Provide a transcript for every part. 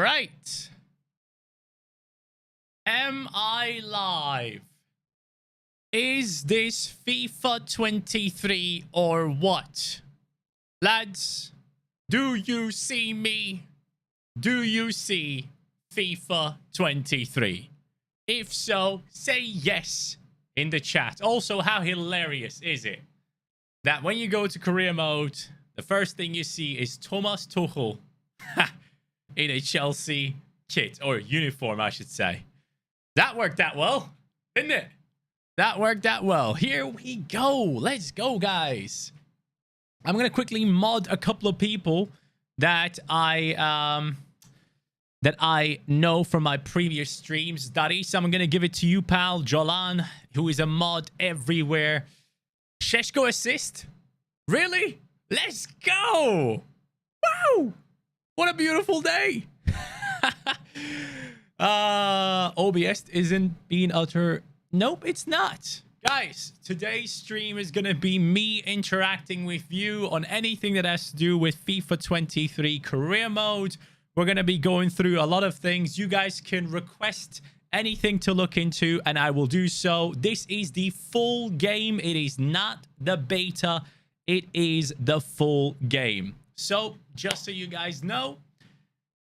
right. Am I live? Is this FIFA 23 or what? Lads, do you see me? Do you see FIFA 23? If so, say yes in the chat. Also, how hilarious is it that when you go to career mode, the first thing you see is Thomas Tuchel in a Chelsea kit, or uniform, I should say. That worked out well, didn't it? That worked out well. Here we go. Let's go, guys. I'm going to quickly mod a couple of people that I know from my previous streams. Daris, I'm going to give it to you, pal. Jolan, who is a mod everywhere. Sheshko assist? Really? Let's go! Wow! What a beautiful day! OBS isn't being utter... Nope, it's not. Guys, today's stream is going to be me interacting with you on anything that has to do with FIFA 23 career mode. We're going to be going through a lot of things. You guys can request anything to look into, and I will do so. This is the full game. It is not the beta. It is the full game. So, just so you guys know,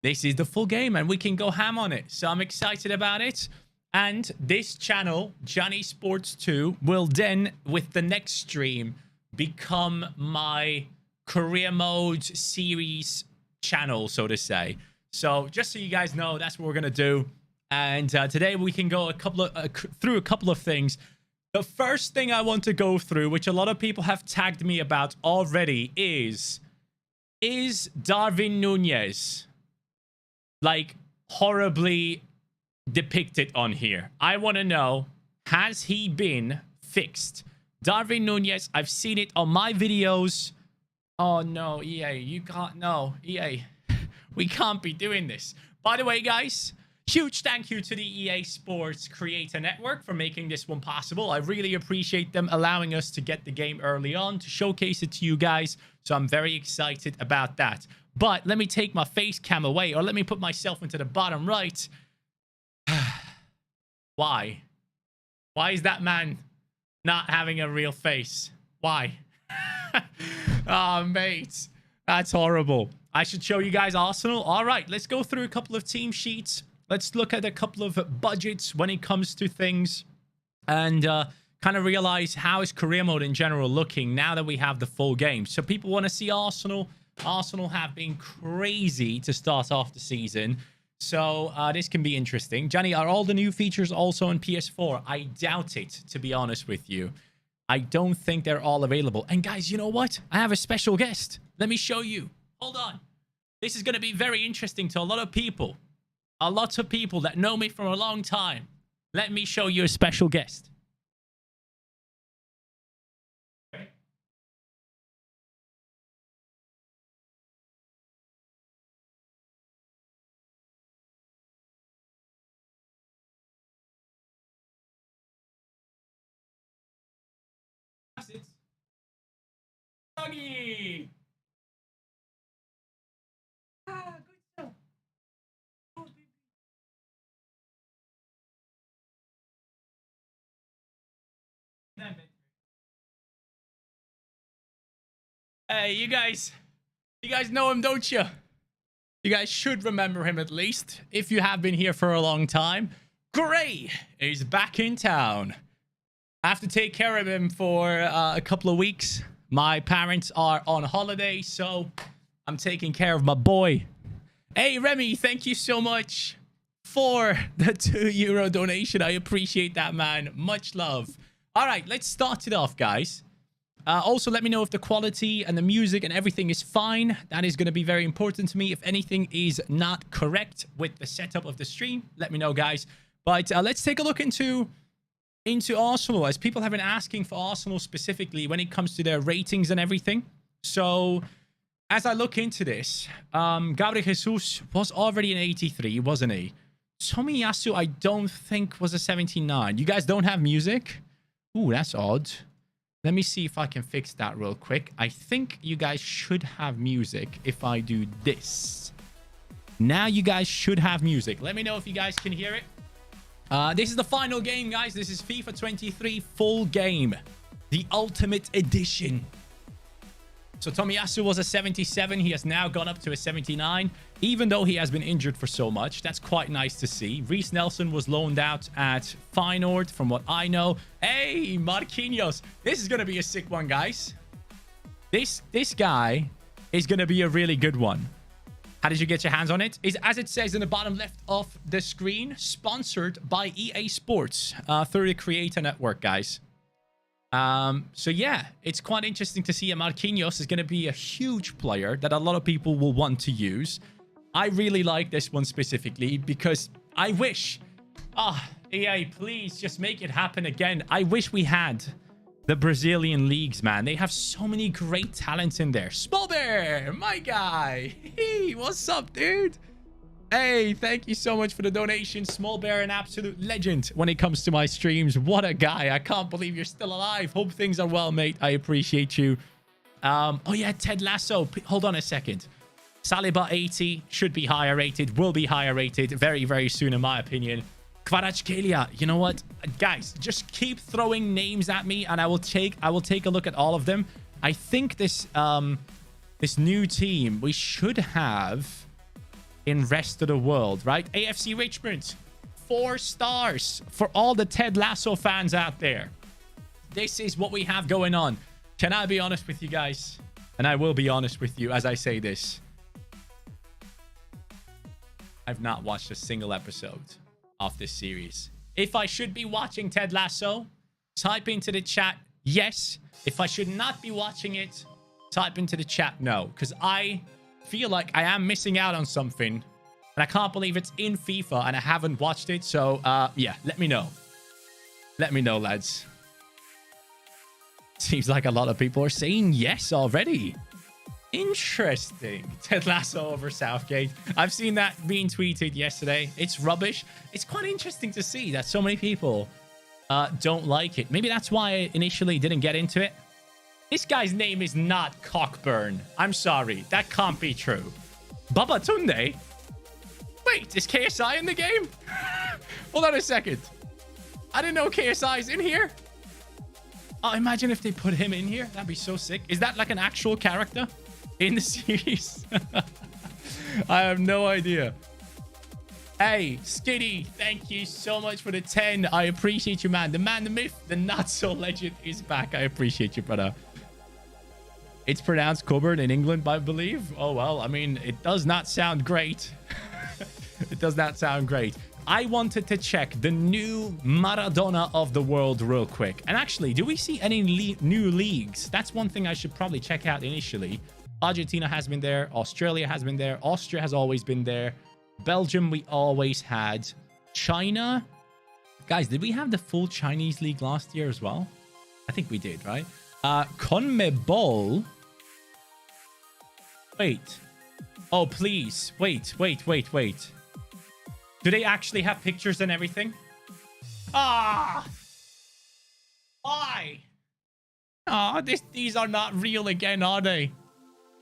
this is the full game, and we can go ham on it. So, I'm excited about it. And this channel, Johnny Sports 2, will then, with the next stream, become my career mode series channel, so to say. So just so you guys know, that's what we're gonna do. And today we can go through a couple of things. The first thing I want to go through, which a lot of people have tagged me about already, is Darwin Núñez like horribly depicted on here? I want to know, has he been fixed? Darwin Núñez, I've seen it on my videos. Oh no, EA, you can't. No, EA, we can't be doing this. By the way, guys, huge thank you to the EA Sports Creator Network for making this one possible. I really appreciate them allowing us to get the game early on, to showcase it to you guys. So I'm very excited about that. But let me take my face cam away, or let me put myself into the bottom right. Why? Why is that man not having a real face? Why? Oh, mate. That's horrible. I should show you guys Arsenal. All right, let's go through a couple of team sheets. Let's look at a couple of budgets when it comes to things, and kind of realize how is career mode in general looking now that we have the full game. So people want to see Arsenal. Arsenal have been crazy to start off the season. So this can be interesting. Johnny, are all the new features also on PS4? I doubt it, to be honest with you. I don't think they're all available. And guys, you know what? I have a special guest. Let me show you. Hold on. This is going to be very interesting to a lot of people. A lot of people that know me from a long time. Let me show you a special guest. It's Doggy. Ah, good stuff. Hey, you guys know him, don't you? You guys should remember him at least, if you have been here for a long time. Gray is back in town. I have to take care of him for a couple of weeks. My parents are on holiday, so I'm taking care of my boy. Hey, Remy, thank you so much for the €2 donation. I appreciate that, man. Much love. All right, let's start it off, guys. Also, let me know if the quality and the music and everything is fine. That is going to be very important to me. If anything is not correct with the setup of the stream, let me know, guys. But let's take a look into Arsenal, as people have been asking for Arsenal specifically when it comes to their ratings and everything. So as I look into this, Gabriel Jesus was already an 83, wasn't he? Tomiyasu, I don't think was a 79. You guys don't have music? Ooh, that's odd. Let me see if I can fix that real quick. I think you guys should have music if I do this. Now you guys should have music. Let me know if you guys can hear it. This is the final game, guys. This is FIFA 23 full game. The Ultimate Edition. So Tomiyasu was a 77. He has now gone up to a 79, even though he has been injured for so much. That's quite nice to see. Reece Nelson was loaned out at Feyenoord, from what I know. Hey, Marquinhos. This is going to be a sick one, guys. This guy is going to be a really good one. How did you get your hands on it? Is, as it says in the bottom left of the screen, sponsored by EA Sports through the Creator Network, guys. So yeah, it's quite interesting to see. Marquinhos is going to be a huge player that a lot of people will want to use. I really like this one specifically because I wish, EA, please just make it happen again. I wish we had the Brazilian leagues, man. They have so many great talents in there. Small Bear, my guy. Hey, what's up, dude? Hey, thank you so much for the donation. Small Bear, an absolute legend when it comes to my streams. What a guy. I can't believe you're still alive. Hope things are well, mate. I appreciate you. Oh, yeah, Ted Lasso. Hold on a second. Saliba 80 should be higher rated. Will be higher rated very, very soon, in my opinion. Kvaratskhelia. You know what? Guys, just keep throwing names at me, and I will take a look at all of them. I think this new team we should have in rest of the world, right? AFC Richmond, 4 stars for all the Ted Lasso fans out there. This is what we have going on. Can I be honest with you guys? And I will be honest with you as I say this. I've not watched a single episode of this series. If I should be watching Ted Lasso, type into the chat yes. If I should not be watching it, type into the chat no. Because I feel like I am missing out on something, and I can't believe it's in FIFA and I haven't watched it. So yeah, let me know. Let me know, lads. Seems like a lot of people are saying yes already. Interesting. Ted Lasso over Southgate. I've seen that being tweeted yesterday. It's rubbish. It's quite interesting to see that so many people don't like it. Maybe that's why I initially didn't get into it. This guy's name is not Cockburn. I'm sorry. That can't be true. Babatunde? Wait, is KSI in the game? Hold on a second. I didn't know KSI is in here. Oh, imagine if they put him in here. That'd be so sick. Is that like an actual character in the series? I have no idea. Hey, Skitty, thank you so much for the 10. I appreciate you, man. The man, the myth, the not-so-legend is back. I appreciate you, brother. It's pronounced Coburn in England, I believe. Oh, well, I mean, it does not sound great. It does not sound great. I wanted to check the new Maradona of the world real quick. And actually, do we see any new leagues? That's one thing I should probably check out initially. Argentina has been there. Australia has been there. Austria has always been there. Belgium, we always had. China. Guys, did we have the full Chinese league last year as well? I think we did, right? CONMEBOL. Wait. Oh, please. Wait. Do they actually have pictures and everything? Ah! Why? Ah, these are not real again, are they?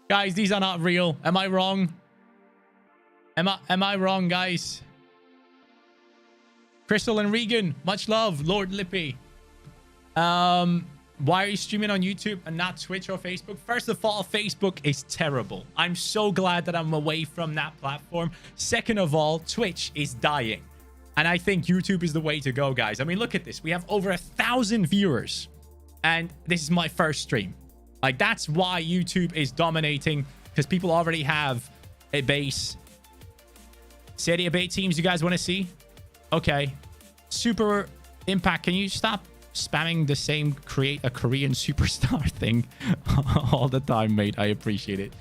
Guys, these are not real. Am I wrong? Am I wrong, guys? Crystal and Regan, much love. Lord Lippy. Why are you streaming on YouTube and not Twitch or Facebook? First of all, Facebook is terrible. I'm so glad that I'm away from that platform. Second of all, Twitch is dying. And I think YouTube is the way to go, guys. I mean, look at this. We have over 1,000 viewers. And this is my first stream. Like, that's why YouTube is dominating. Because people already have a base. Serie B teams you guys want to see? Okay. Super Impact. Can you stop spamming the same create a Korean superstar thing all the time, mate? I appreciate it.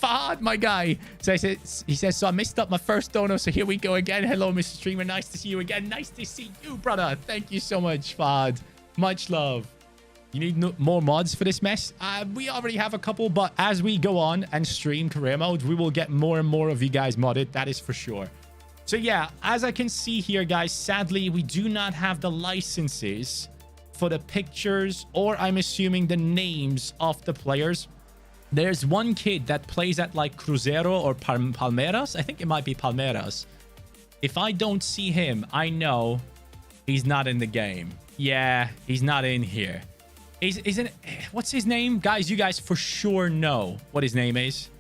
Fahad, my guy. So he says, so I messed up my first dono, so here we go again. Hello, Mr. Streamer. Nice to see you again. Nice to see you, brother. Thank you so much, Fahad. Much love. You need more mods for this mess? We already have a couple, but as we go on and stream career mode, we will get more and more of you guys modded. That is for sure. So yeah, as I can see here, guys, sadly, we do not have the licenses for the pictures, or I'm assuming the names of the players. There's one kid that plays at like Cruzeiro or Palmeiras. I think it might be Palmeiras. If I don't see him, I know he's not in the game. Yeah, he's not in here. Isn't what's his name? Guys, you guys for sure know what his name is.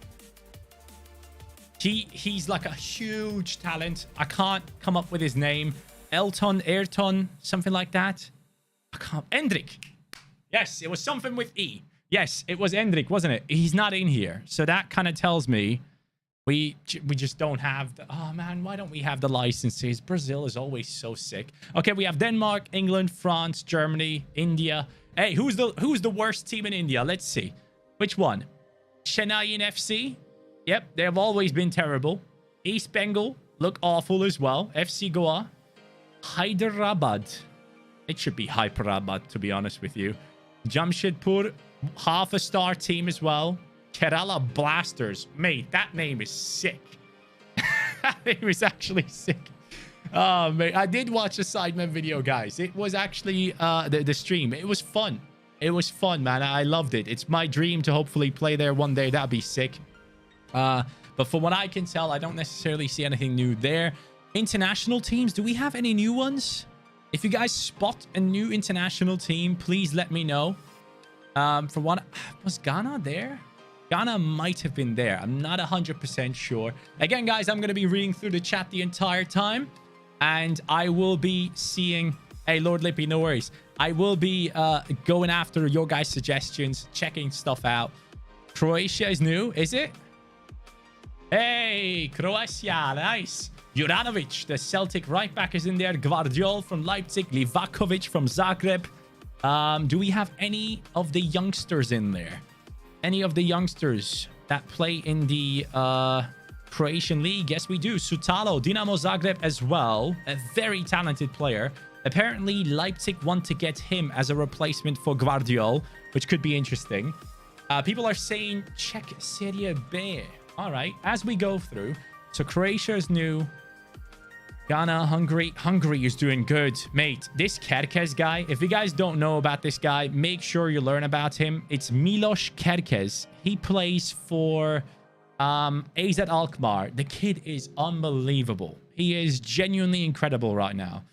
He's like a huge talent. I can't come up with his name. Ayrton, something like that. I can't. Endrick. Yes, it was something with E. Yes, it was Endrick, wasn't it? He's not in here. So that kind of tells me we just don't have the... Oh, man, why don't we have the licenses? Brazil is always so sick. Okay, we have Denmark, England, France, Germany, India. Hey, who's the worst team in India? Let's see. Which one? Chennai FC? Yep, they have always been terrible. East Bengal look awful as well. FC Goa. Hyderabad. It should be Hyderabad, to be honest with you. Jamshedpur, half a star team as well. Kerala Blasters. Mate, that name is sick. That name is actually sick. Oh, mate. I did watch a Sidemen video, guys. It was actually the stream. It was fun. It was fun, man. I loved it. It's my dream to hopefully play there one day. That'd be sick. But from what I can tell, I don't necessarily see anything new there. International teams. Do we have any new ones? If you guys spot a new international team, please let me know. For what... Was Ghana there? Ghana might have been there. I'm not 100% sure. Again, guys, I'm going to be reading through the chat the entire time. And I will be seeing... Hey, Lord Lippy, no worries. I will be going after your guys' suggestions, checking stuff out. Croatia is new, is it? Hey, Croatia, nice. Juranovic, the Celtic right back, is in there. Gvardiol from Leipzig. Livakovic from Zagreb. Do we have any of the youngsters in there? Any of the youngsters that play in the Croatian league? Yes, we do. Sutalo, Dinamo Zagreb as well. A very talented player. Apparently, Leipzig want to get him as a replacement for Gvardiol, which could be interesting. People are saying check Serie B. All right, as we go through. So Croatia is new. Ghana, Hungary. Hungary is doing good. Mate, this Kerkez guy, if you guys don't know about this guy, make sure you learn about him. It's Milos Kerkez. He plays for AZ Alkmaar. The kid is unbelievable. He is genuinely incredible right now.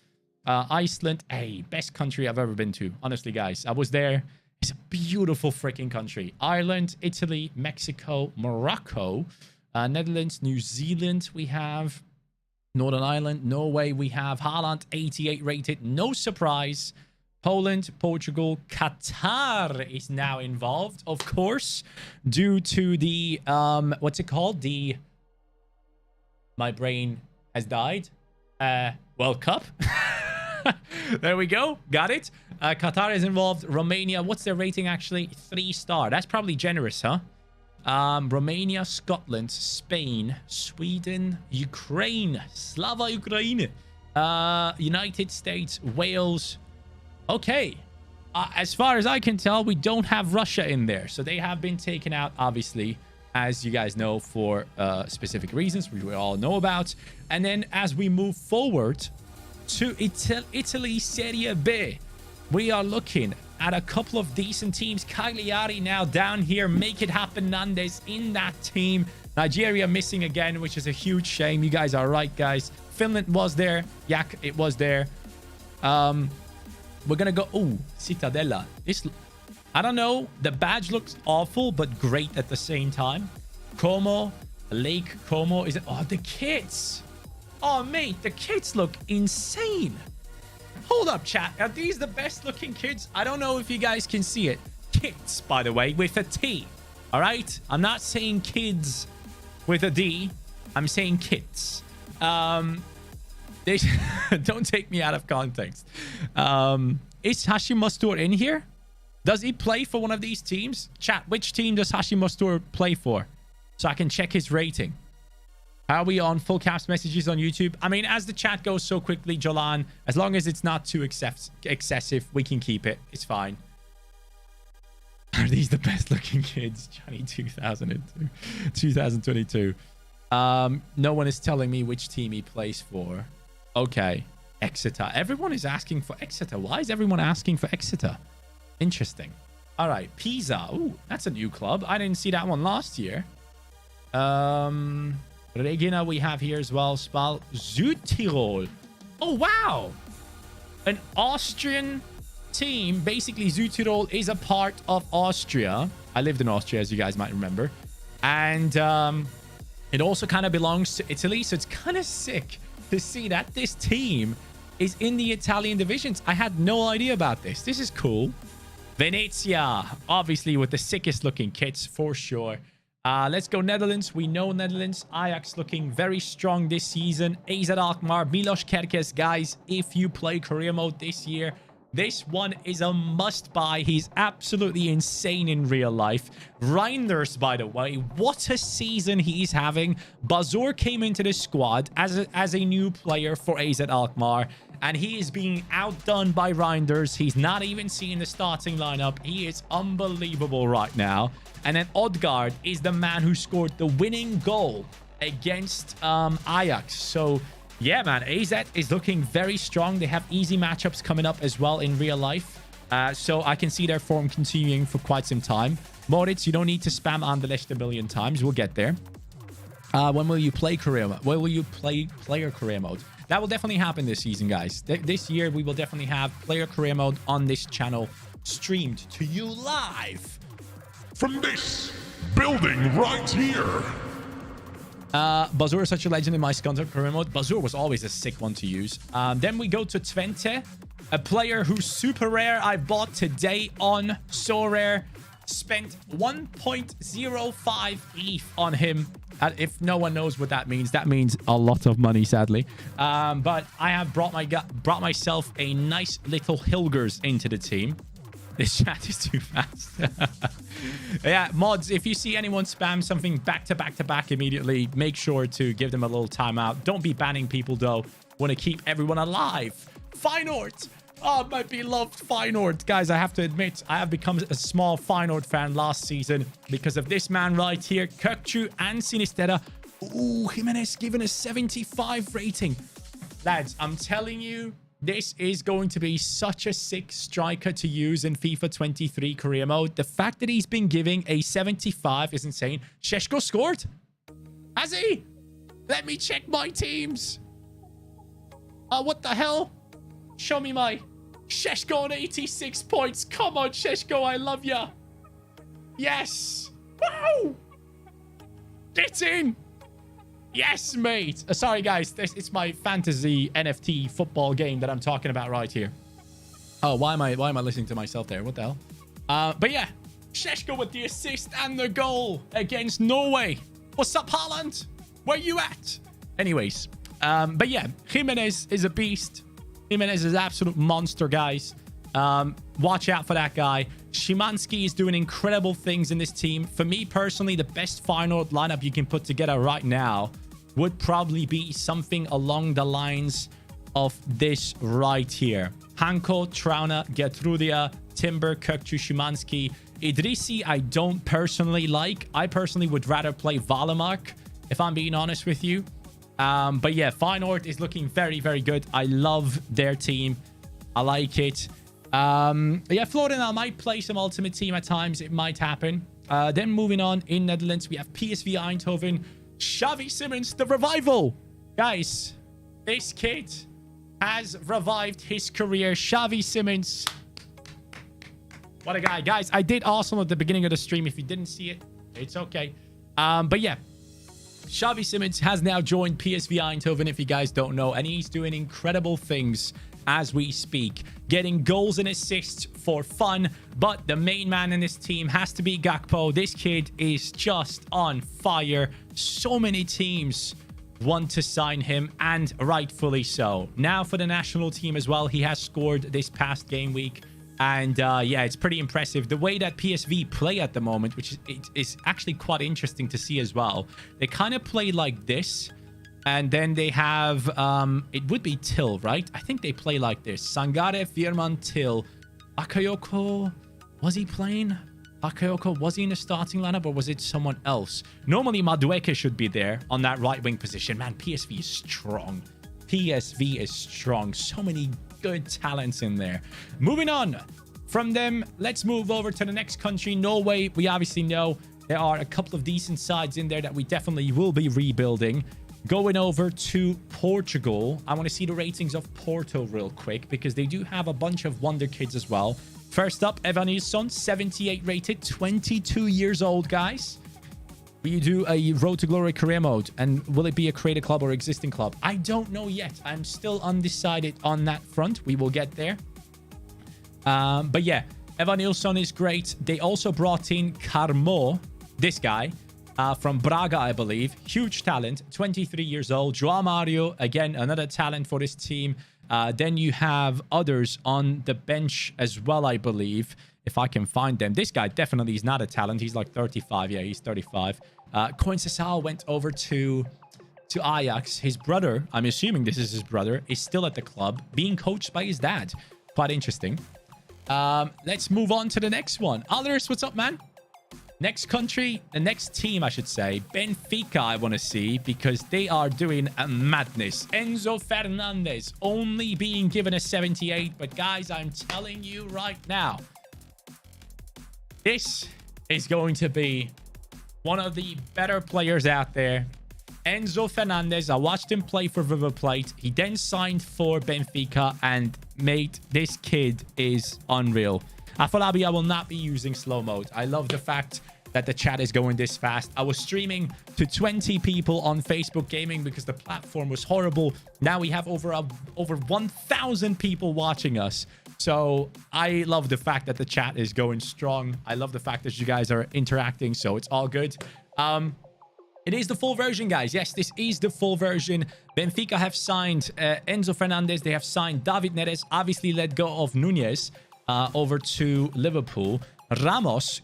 Iceland, hey, best country I've ever been to. Honestly, guys, I was there. It's a beautiful freaking country. Ireland, Italy, Mexico, Morocco, Netherlands, New Zealand, we have... Northern Ireland, Norway, we have Haaland, 88 rated. No surprise. Poland, Portugal, Qatar is now involved, of course, due to the, what's it called? My brain has died. World Cup. There we go. Got it. Qatar is involved. Romania, what's their rating actually? 3-star. That's probably generous, huh? Romania, Scotland, Spain, Sweden, Ukraine, Slava Ukraine, United States, Wales. Okay. As far as I can tell, we don't have Russia in there. So they have been taken out, obviously, as you guys know, for specific reasons, which we all know about. And then as we move forward to Italy Serie B, we are looking at a couple of decent teams. Cagliari now down here. Make it happen, Nandes in that team. Nigeria missing again, which is a huge shame. You guys are right, guys. Finland was there. Yak, it was there. We're gonna go... Oh, Cittadella. This... I don't know. The badge looks awful, but great at the same time. Como. Lake Como. Is it... Oh, the kits. Oh, mate. The kits look insane. Hold up, chat. Are these the best looking kids? I don't know if you guys can see it. Kits, by the way, with a T. All right? I'm not saying kids with a D. I'm saying kits. They don't take me out of context. Is Hashim Mastur in here? Does he play for one of these teams? Chat, which team does Hashim Mastur play for? So I can check his rating. Are we on full caps messages on YouTube? I mean, as the chat goes so quickly, Jolan, as long as it's not too excessive, we can keep it. It's fine. Are these the best looking kids? Johnny 2022. No one is telling me which team he plays for. Okay. Exeter. Everyone is asking for Exeter. Why is everyone asking for Exeter? Interesting. All right, Pisa. Ooh, that's a new club. I didn't see that one last year. Regina we have here as well. Spal Südtirol. Oh, wow. An Austrian team. Basically, Südtirol is a part of Austria. I lived in Austria, as you guys might remember. And it also kind of belongs to Italy. So it's kind of sick to see that this team is in the Italian divisions. I had no idea about this. This is cool. Venezia, obviously with the sickest looking kits for sure. Let's go Netherlands. We know Netherlands. Ajax looking very strong this season. AZ Alkmaar, Milos Kerkez. Guys, if you play career mode this year, this one is a must-buy. He's absolutely insane in real life. Reinders, by the way, what a season he's having. Bazour came into the squad as a new player for AZ Alkmaar, and he is being outdone by Reinders. He's not even seeing the starting lineup. He is unbelievable right now. And then Odgaard is the man who scored the winning goal against Ajax. So yeah, man, AZ is looking very strong. They have easy matchups coming up as well in real life. So I can see their form continuing for quite some time. Moritz, you don't need to spam Anderlecht a million times. We'll get there. When will you play career mode? When will you play player career mode? That will definitely happen this season, guys. This year, we will definitely have player career mode on this channel streamed to you live from this building right here. Bazour is such a legend in my content career mode. Bazour was always a sick one to use. Then we go to Twente, a player who's super rare. I bought today on So Rare. Spent 1.05 ETH on him. If no one knows what that means a lot of money, sadly. But I have brought myself a nice little Hilgers into the team. This chat is too fast. Yeah, mods, if you see anyone spam something back to back to back immediately, make sure to give them a little timeout. Don't be banning people, though. Want to keep everyone alive. Feyenoord. Oh, my beloved Feyenoord. Guys, I have to admit, I have become a small Feyenoord fan last season because of this man right here, Kökçü and Sinisterra. Ooh, Jimenez given a 75 rating. Lads, I'm telling you, this is going to be such a sick striker to use in FIFA 23 career mode. The fact that he's been giving a 75 is insane. Šeško scored? Has he? Let me check my teams. What the hell? Show me my Šeško on 86 points. Come on, Šeško, I love ya. Yes. Wow. Get in. Yes, mate. Sorry, guys. It's my fantasy NFT football game that I'm talking about right here. Oh, why am I listening to myself there? What the hell? But yeah, Šeško with the assist and the goal against Norway. What's up, Haaland? Where you at? Anyways, but yeah, Jimenez is a beast. Jimenez is an absolute monster, guys. Watch out for that guy. Szymanski is doing incredible things in this team. For me personally, the best Feyenoord lineup you can put together right now would probably be something along the lines of this right here. Hanko, Trauner, Gertrudia, Timber, Kökçü, Szymanski. Idrissi, I don't personally like. I personally would rather play Valemark, if I'm being honest with you. But yeah, Feyenoord is looking very, very good. I love their team. I like it. Yeah, Florian, I might play some Ultimate Team at times. It might happen. Then moving on, in Netherlands, we have PSV Eindhoven. Xavi Simons, the revival. Guys, this kid has revived his career. Xavi Simons. What a guy. Guys, I did Arsenal at the beginning of the stream. If you didn't see it, it's okay. But yeah, Xavi Simons has now joined PSV Eindhoven, if you guys don't know, and he's doing incredible things as we speak, getting goals and assists for fun. But the main man in this team has to be Gakpo. This kid is just on fire. So many teams want to sign him, and rightfully so. Now for the national team as well, he has scored this past game week. And yeah, it's pretty impressive. The way that PSV play at the moment, which is actually quite interesting to see as well. They kind of play like this. And then they have, it would be Till, right? I think they play like this. Sangare, Veerman, Till. Bakayoko, was he playing? Bakayoko, was he in the starting lineup or was it someone else? Normally, Madueke should be there on that right wing position. Man, PSV is strong. PSV is strong. So many good talents in there. Moving on. From them, let's move over to the next country, Norway. We obviously know there are a couple of decent sides in there that we definitely will be rebuilding. Going over to Portugal, I want to see the ratings of Porto real quick because they do have a bunch of wonder kids as well. First up, Evanilson, 78 rated, 22 years old, guys. Will you do a Road to Glory career mode? And will it be a creator club or existing club? I don't know yet. I'm still undecided on that front. We will get there. But yeah, Evanilson is great. They also brought in Carmo, this guy, from Braga, I believe. Huge talent, 23 years old. Joao Mario, again, another talent for this team. Then you have others on the bench as well, I believe, if I can find them. This guy definitely is not a talent. He's like 35. Yeah, he's 35. Coincesal went over to Ajax. His brother, I'm assuming this is his brother, is still at the club, being coached by his dad. Quite interesting. Let's move on to the next one. Alders, what's up, man? Next country, the next team, I should say, Benfica, I want to see because they are doing a madness. Enzo Fernandez only being given a 78. But guys, I'm telling you right now, this is going to be one of the better players out there. Enzo Fernandez, I watched him play for River Plate. He then signed for Benfica, and mate, this kid is unreal. Afolabi, I will not be using slow mode. I love the fact that the chat is going this fast. I was streaming to 20 people on Facebook Gaming because the platform was horrible. Now we have over 1,000 people watching us. So I love the fact that the chat is going strong. I love the fact that you guys are interacting, so it's all good. It is the full version, guys. Yes, this is the full version. Benfica have signed Enzo Fernandez. They have signed David Neres. Obviously let go of Nunez over to Liverpool.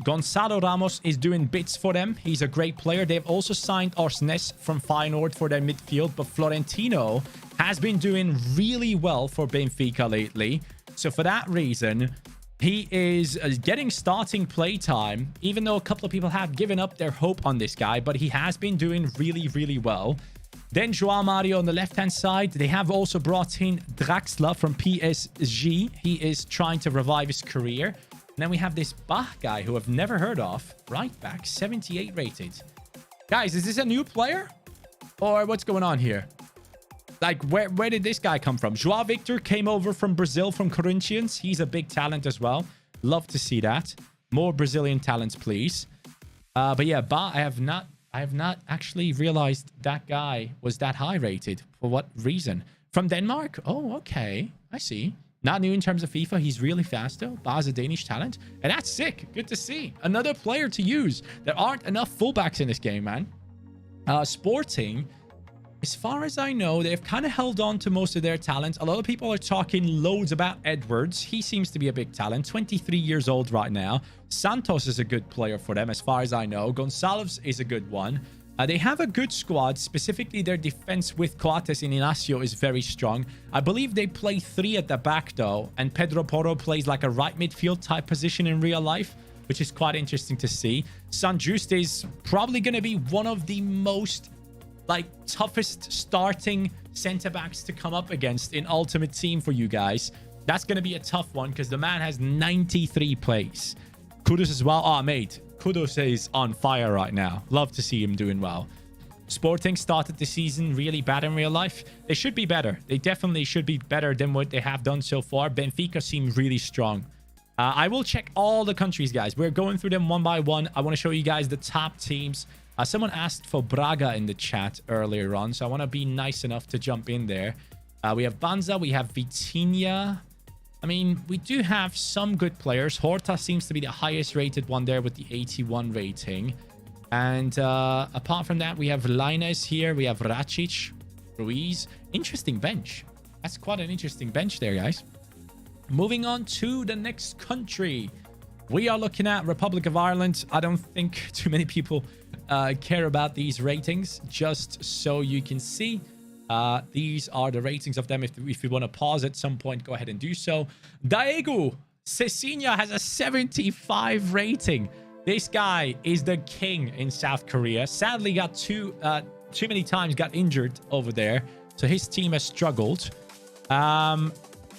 Gonzalo Ramos is doing bits for them. He's a great player. They've also signed Orsnes from Feyenoord for their midfield. But Florentino has been doing really well for Benfica lately. So for that reason, he is getting starting play time, even though a couple of people have given up their hope on this guy. But he has been doing really, really well. Then Joao Mario on the left-hand side. They have also brought in Draxler from PSG. He is trying to revive his career. And then we have this Bach guy who I've never heard of. Right back, 78 rated. Guys, is this a new player? Or what's going on here? Like, where did this guy come from? Joao Victor came over from Brazil, from Corinthians. He's a big talent as well. Love to see that. More Brazilian talents, please. But yeah, Bach, I have not actually realized that guy was that high rated. For what reason? From Denmark? Oh, okay. I see. Not new in terms of FIFA. He's really fast, though. Ba's a Danish talent. And that's sick. Good to see. Another player to use. There aren't enough fullbacks in this game, man. Sporting, as far as I know, they've kind of held on to most of their talents. A lot of people are talking loads about Edwards. He seems to be a big talent. 23 years old right now. Santos is a good player for them, as far as I know. Gonçalves is a good one. They have a good squad. Specifically, their defense with Coates and Inacio is very strong. I believe they play 3 at the back, though. And Pedro Porro plays like a right midfield type position in real life, which is quite interesting to see. San Juste is probably going to be one of the most, like, toughest starting centre-backs to come up against in Ultimate Team for you guys. That's going to be a tough one because the man has 93 plays. Kudus as well. Oh, mate. Kudus is on fire right now. Love to see him doing well. Sporting started the season really bad in real life. They should be better. They definitely should be better than what they have done so far. Benfica seem really strong. I will check all the countries, guys. We're going through them one by one. I want to show you guys the top teams. Someone asked for Braga in the chat earlier on, so I want to be nice enough to jump in there. We have Banza. We have Vitinha. I mean, we do have some good players. Horta seems to be the highest rated one there with the 81 rating. And apart from that, we have Lainez here. We have Racic, Ruiz. Interesting bench. That's quite an interesting bench there, guys. Moving on to the next country. We are looking at Republic of Ireland. I don't think too many people care about these ratings. Just so you can see. These are the ratings of them. If you want to pause at some point, go ahead and do so. Diego Cecinha has a 75 rating. This guy is the king in South Korea. Sadly, got too many times got injured over there, so his team has struggled.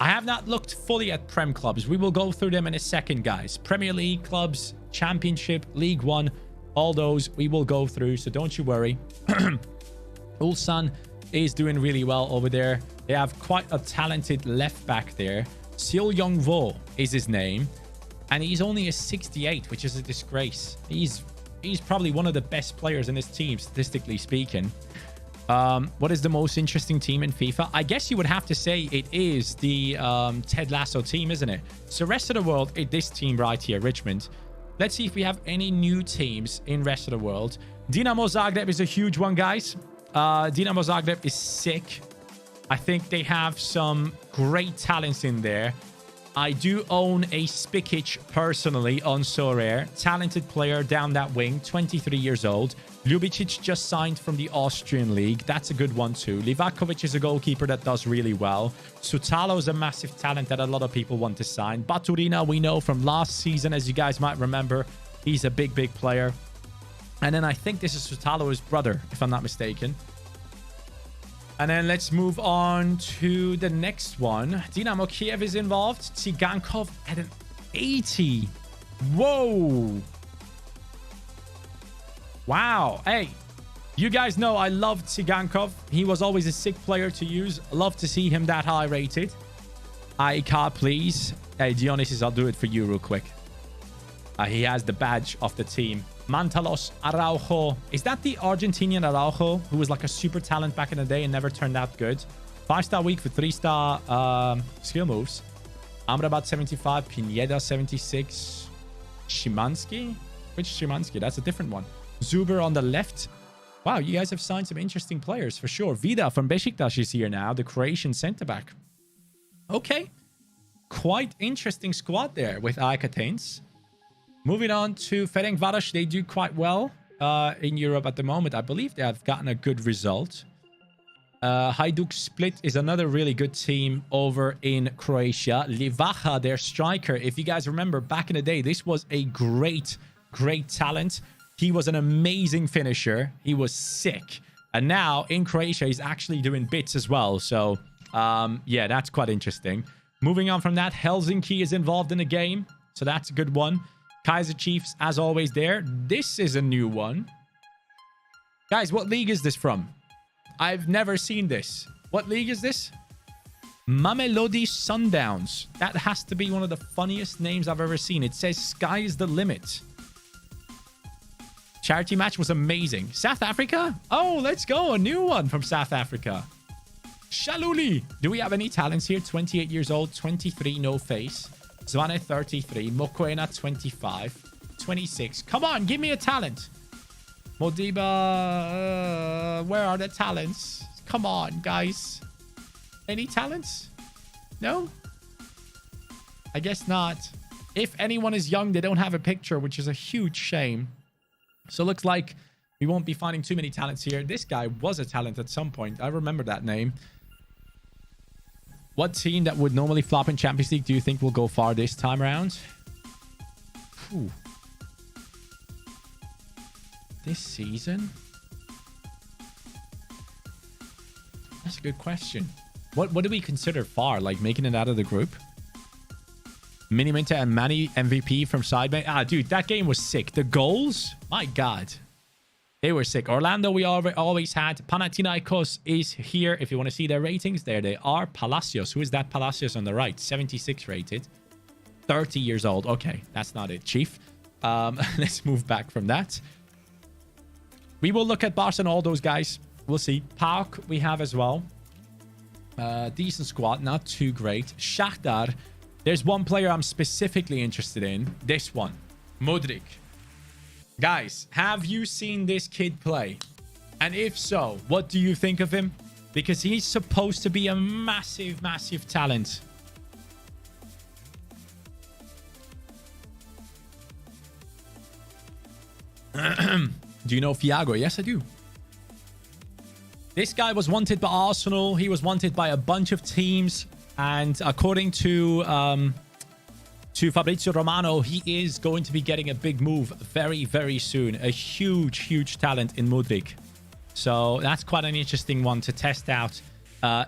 I I have not looked fully at Prem clubs. We will go through them in a second, guys. Premier League clubs, Championship, League One, all those we will go through, so don't you worry. Ulsan is doing really well over there. They have quite a talented left back there. Seol Young-vo is his name, and he's only a 68, which is a disgrace. He's probably one of the best players in this team, statistically speaking. What is the most interesting team in FIFA? I guess you would have to say it is the Ted Lasso team, isn't it? So rest of the world, this team right here, Richmond. Let's see if we have any new teams in rest of the world. Dinamo Zagreb is a huge one, guys. Dinamo Zagreb is sick. I think they have some great talents in there. I do own a Spikic personally on Sorare. Talented player down that wing, 23 years old. Ljubicic just signed from the Austrian league. That's a good one too. Livakovic is a goalkeeper that does really well. Sutalo is a massive talent that a lot of people want to sign. Baturina, we know from last season, as you guys might remember. He's a big player. And then I think this is Sutalo's brother, if I'm not mistaken. And then let's move on to the next one. Dinamo Kiev is involved. Tsigankov at an 80. Whoa. Wow. Hey, you guys know I love Tsigankov. He was always a sick player to use. Love to see him that high rated. ICAR, please. Hey, Dionysus, I'll do it for you real quick. He has the badge of the team. Mantalos Araujo. Is that the Argentinian Araujo who was like a super talent back in the day and never turned out good? 5-star week for 3-star skill moves. Amrabat 75. Pineda 76. Szymanski? Which Szymanski? That's a different one. Zuber on the left. Wow, you guys have signed some interesting players for sure. Vida from Besiktas is here now. The Croatian centre-back. Okay. Quite interesting squad there with Aikateins. Moving on to Ferencváros, they do quite well in Europe at the moment. I believe they have gotten a good result. Hajduk Split is another really good team over in Croatia. Livaja, their striker. If you guys remember, back in the day, this was a great talent. He was an amazing finisher. He was sick. And now in Croatia, he's actually doing bits as well. So, yeah, that's quite interesting. Moving on from that, Helsinki is involved in the game. So that's a good one. Kaiser Chiefs, as always, there. This is a new one. Guys, what league is this from? I've never seen this. What league is this? Mamelodi Sundowns. That has to be one of the funniest names I've ever seen. It says sky is the limit. Charity match was amazing. South Africa? Oh, let's go. A new one from South Africa. Shaluli. Do we have any talents here? 28 years old, 23, no face. Zwane 33, Mokoena 25, 26. Come on, give me a talent. Modiba, where are the talents? Come on, guys. Any talents? No? I guess not. If anyone is young, they don't have a picture, which is a huge shame. So looks like we won't be finding too many talents here. This guy was a talent at some point. I remember that name. What team that would normally flop in Champions League do you think will go far this time around? Whew. This season? That's a good question. What do we consider far? Like making it out of the group? Miniminta and Manny MVP from Sidebay. Ah, dude, that game was sick. The goals? My God. They were sick. Orlando, we always had. Panathinaikos is here. If you want to see their ratings, there they are. Palacios. Who is that Palacios on the right? 76 rated. 30 years old. Okay, that's not it, Chief. Let's move back from that. We will look at Barca and all those guys. We'll see. PAOK we have as well. Decent squad. Not too great. Shakhtar. There's one player I'm specifically interested in. This one. Modric. Guys, have you seen this kid play? And if so, what do you think of him? Because he's supposed to be a massive talent. Do you know Fiago? Yes, I do. This guy was wanted by Arsenal. He was wanted by a bunch of teams. And according to Fabrizio Romano, he is going to be getting a big move very soon. A huge talent in Modric. So that's quite an interesting one to test out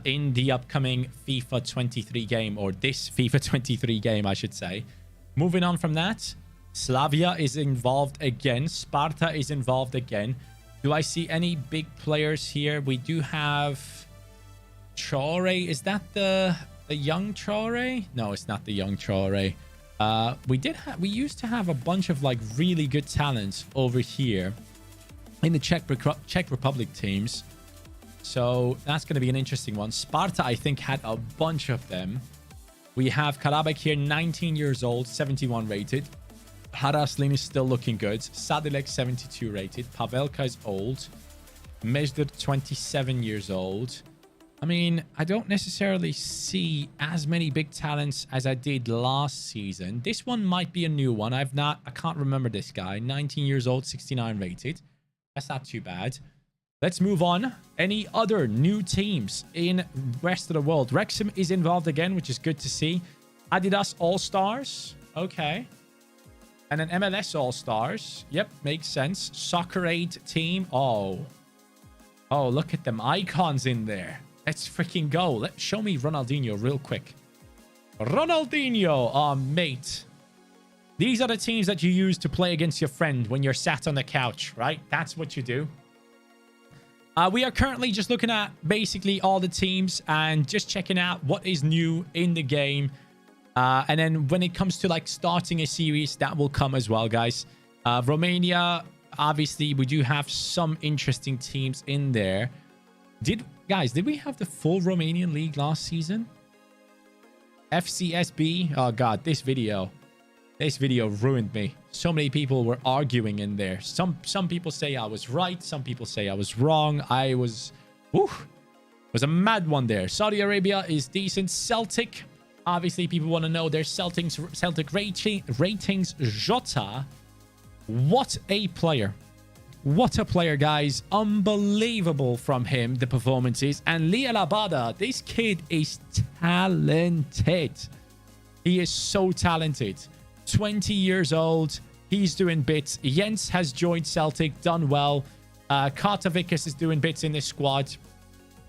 in the upcoming FIFA 23 game, or this FIFA 23 game, I should say. Moving on from that, Slavia is involved again. Sparta is involved again. Do I see any big players here? We do have Traore. Is that the young Traore? No, it's not the young Traore. We used to have a bunch of like really good talents over here in the Czech Republic teams. So that's going to be an interesting one. Sparta, I think, had a bunch of them. We have Karabakh here, 19 years old, 71 rated. Haraslin is still looking good. Sadilek, 72 rated. Pavelka is old. Mejder, 27 years old. I mean, I don't necessarily see as many big talents as I did last season. This one might be a new one. I can't remember this guy. 19 years old, 69 rated. That's not too bad. Let's move on. Any other new teams in rest of the world? Wrexham is involved again, which is good to see. Adidas All-Stars. Okay. And an MLS All-Stars. Yep, makes sense. Soccer 8 team. Oh, look at them icons in there. Let's freaking go. Show me Ronaldinho real quick. Ronaldinho. Oh, mate. These are the teams that you use to play against your friend when you're sat on the couch, right? That's what you do. We are currently just looking at basically all the teams and just checking out what is new in the game. And then when it comes to like starting a series, that will come as well, guys. Romania, obviously, we do have some interesting teams in there. Did we have the full Romanian league last season? FCSB. Oh god, this video ruined me. So many people were arguing in there. Some people say I was right, some people say I was wrong. It was a mad one there. Saudi Arabia is decent. Celtic, obviously people want to know their Celtic ratings. Jota, what a player. What a player, guys. Unbelievable from him, the performances. And Liel Abada, this kid is talented. He is so talented. 20 years old. He's doing bits. Jens has joined Celtic, done well. Carter Vickers is doing bits in this squad.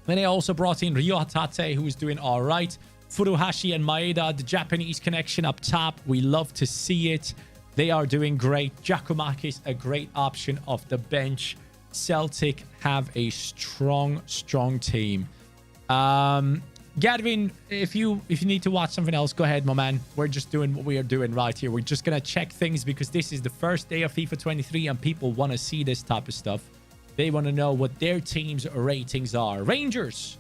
Then they also brought in Ryo Hatate, who is doing all right. Furuhashi and Maeda, the Japanese connection up top. We love to see it. They are doing great. Giacomakis, a great option off the bench. Celtic have a strong team. Gadvin, if you need to watch something else, go ahead, my man. We're just doing what we are doing right here. We're just going to check things because this is the first day of FIFA 23 and people want to see this type of stuff. They want to know what their team's ratings are. Rangers.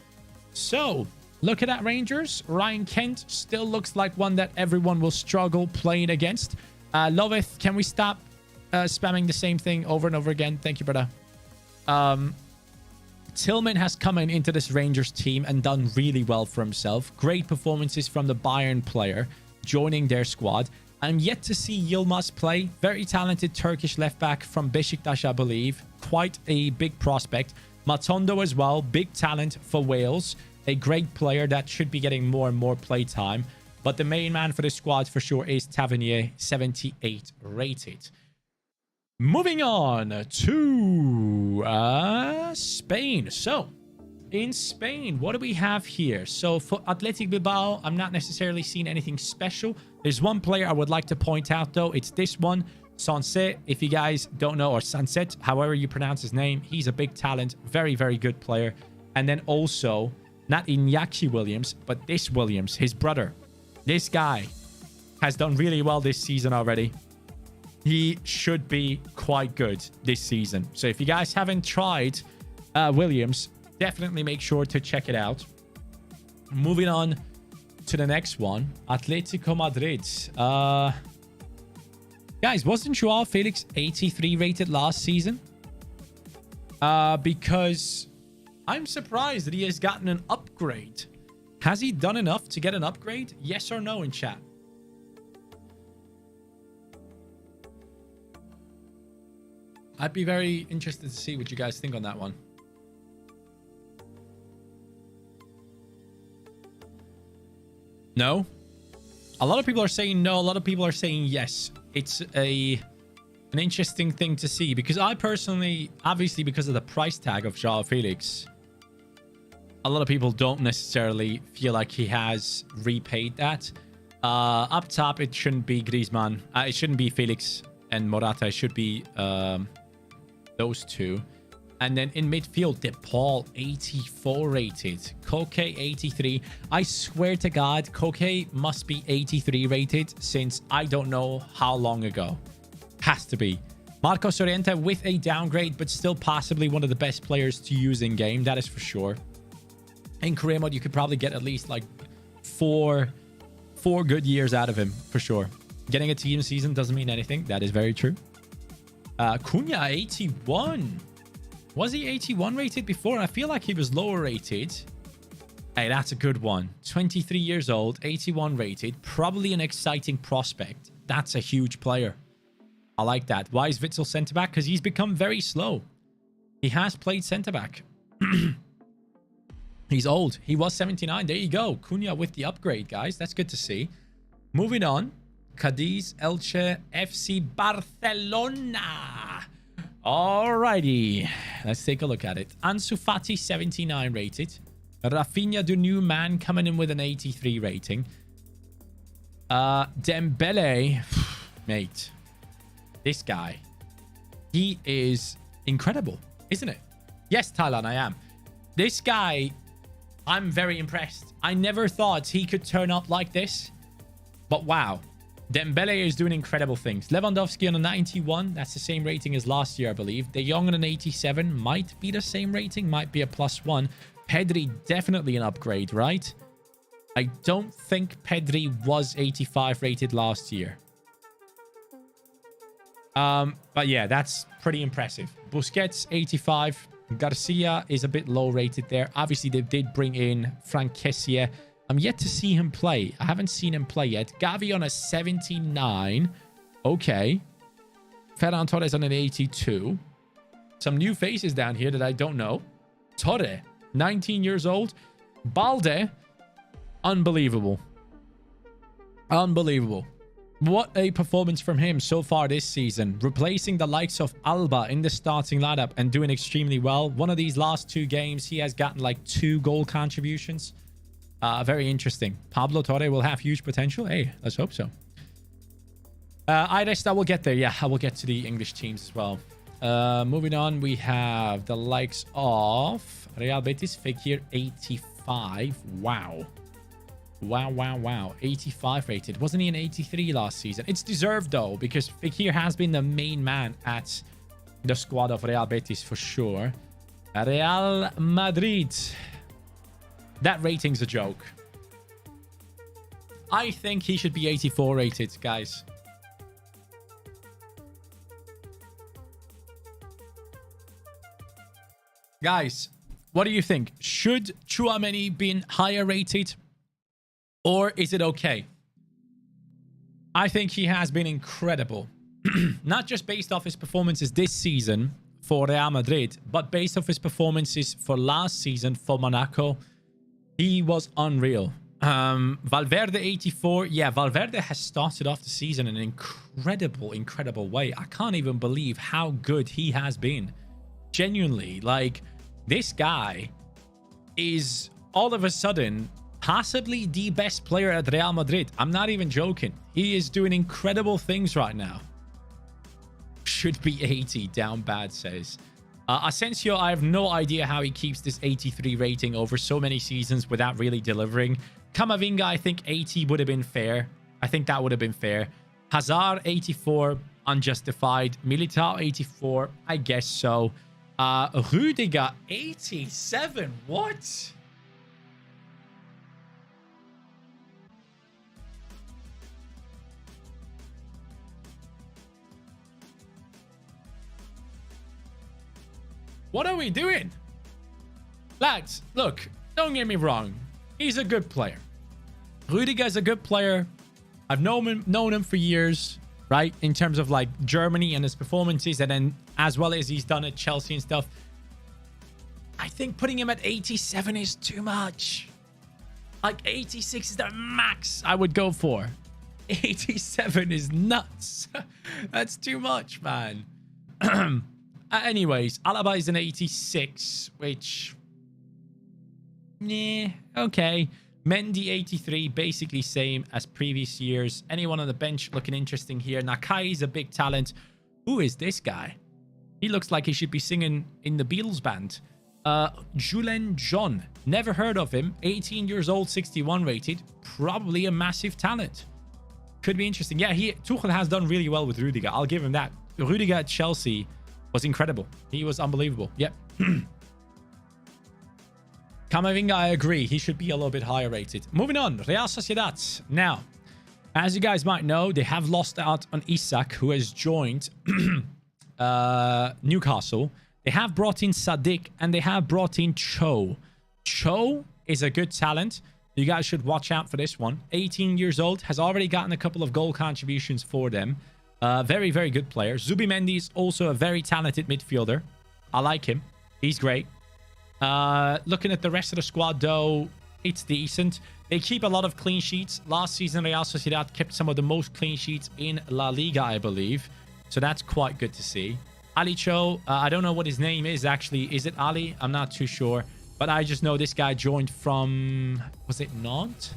So, look at that, Rangers. Ryan Kent still looks like one that everyone will struggle playing against. Loveth, can we stop spamming the same thing over and over again? Thank you, brother. Tillman has come into this Rangers team and done really well for himself. Great performances from the Bayern player joining their squad. I'm yet to see Yilmaz play. Very talented Turkish left back from Besiktas, I believe. Quite a big prospect. Matondo as well. Big talent for Wales. A great player that should be getting more and more play time. But the main man for the squad for sure is Tavernier, 78 rated. Moving on to Spain. So, in Spain, what do we have here? So, for Athletic Bilbao, I'm not necessarily seeing anything special. There's one player I would like to point out, though. It's this one, Sanset. If you guys don't know, or Sanset, however you pronounce his name, he's a big talent. Very, very good player. And then also, not Iñaki Williams, but this Williams, his brother. This guy has done really well this season already. He should be quite good this season. So if you guys haven't tried Williams, definitely make sure to check it out. Moving on to the next one. Atletico Madrid. Guys, wasn't Joao Felix 83 rated last season? Because I'm surprised that he has gotten an upgrade. Has he done enough to get an upgrade? Yes or no in chat? I'd be very interested to see what you guys think on that one. No? A lot of people are saying no. A lot of people are saying yes. It's an interesting thing to see because I personally, obviously because of the price tag of Joao Felix, a lot of people don't necessarily feel like he has repaid that. Up top, it shouldn't be Griezmann. It shouldn't be Felix and Morata. It should be those two. And then in midfield, De Paul, 84 rated. Koke, 83. I swear to God, Koke must be 83 rated since I don't know how long ago. Has to be. Marcos Llorente with a downgrade, but still possibly one of the best players to use in game. That is for sure. In career mode, you could probably get at least like four good years out of him for sure. Getting a team season doesn't mean anything. That is very true. Cunha, 81. Was he 81 rated before? I feel like he was lower rated. Hey, that's a good one. 23 years old, 81 rated. Probably an exciting prospect. That's a huge player. I like that. Why is Witsel centre-back? Because he's become very slow. He has played centre-back. He's old. He was 79. There you go. Cunha with the upgrade, guys. That's good to see. Moving on. Cadiz, Elche, FC Barcelona. Alrighty. Let's take a look at it. Ansu Fati, 79 rated. Rafinha, the new man, coming in with an 83 rating. Dembele. Mate. This guy. He is incredible, isn't it? Yes, Thailand, I am. This guy, I'm very impressed. I never thought he could turn up like this. But wow. Dembele is doing incredible things. Lewandowski on a 91. That's the same rating as last year, I believe. De Jong on an 87. Might be the same rating. Might be a +1. Pedri, definitely an upgrade, right? I don't think Pedri was 85 rated last year. But yeah, that's pretty impressive. Busquets, 85. Garcia is a bit low rated there. Obviously, they did bring in Frank Kessié. I'm yet to see him play. I haven't seen him play yet. Gavi on a 79. Okay. Ferran Torres on an 82. Some new faces down here that I don't know. Torre, 19 years old. Balde, unbelievable. Unbelievable. What a performance from him so far this season. Replacing the likes of Alba in the starting lineup and doing extremely well. One of these last two games, he has gotten like 2 goal contributions. Very interesting. Pablo Torre will have huge potential. Hey, let's hope so. I will get there. Yeah, I will get to the English teams as well. Moving on, we have the likes of Real Betis, Fekir, 85. Wow. Wow. 85 rated. Wasn't he an 83 last season? It's deserved, though, because Fekir has been the main man at the squad of Real Betis for sure. Real Madrid. That rating's a joke. I think he should be 84 rated, guys. Guys, what do you think? Should Tchouaméni be higher rated? Or is it okay? I think he has been incredible. Not just based off his performances this season for Real Madrid, but based off his performances for last season for Monaco. He was unreal. Valverde, 84. Yeah, Valverde has started off the season in an incredible way. I can't even believe how good he has been. Genuinely, like, this guy is all of a sudden possibly the best player at Real Madrid. I'm not even joking. He is doing incredible things right now. Should be 80. Down bad, says. Asensio, I have no idea how he keeps this 83 rating over so many seasons without really delivering. Camavinga, I think 80 would have been fair. I think that would have been fair. Hazard, 84, unjustified. Militao, 84, I guess so. Rudiger, 87. What? What are we doing? Lads, look, don't get me wrong. He's a good player. Rudiger's a good player. I've known him for years, right? In terms of like Germany and his performances, and then as well as he's done at Chelsea and stuff. I think putting him at 87 is too much. Like 86 is the max I would go for. 87 is nuts. That's too much, man. Anyways, Alaba is an 86, which Nah, okay. Mendy 83, basically same as previous years. Anyone on the bench looking interesting here. Nakai is a big talent. Who is this guy? He looks like he should be singing in the Beatles band. Julen John. Never heard of him. 18 years old, 61 rated. Probably a massive talent. Could be interesting. Yeah, Tuchel has done really well with Rudiger. I'll give him that. Rudiger at Chelsea was incredible. He was unbelievable. Yep. Camavinga, I agree. He should be a little bit higher rated. Moving on. Real Sociedad. Now, as you guys might know, they have lost out on Isak, who has joined Newcastle. They have brought in Sadik and they have brought in Cho. Cho is a good talent. You guys should watch out for this one. 18 years old, has already gotten a couple of goal contributions for them. Very, very good player. Zubimendi is also a very talented midfielder. I like him. He's great. Looking at the rest of the squad, though, it's decent. They keep a lot of clean sheets. Last season, Real Sociedad kept some of the most clean sheets in La Liga, I believe. So that's quite good to see. Ali Cho, I don't know what his name is, actually. Is it Ali? I'm not too sure. But I just know this guy joined from... Was it Nantes?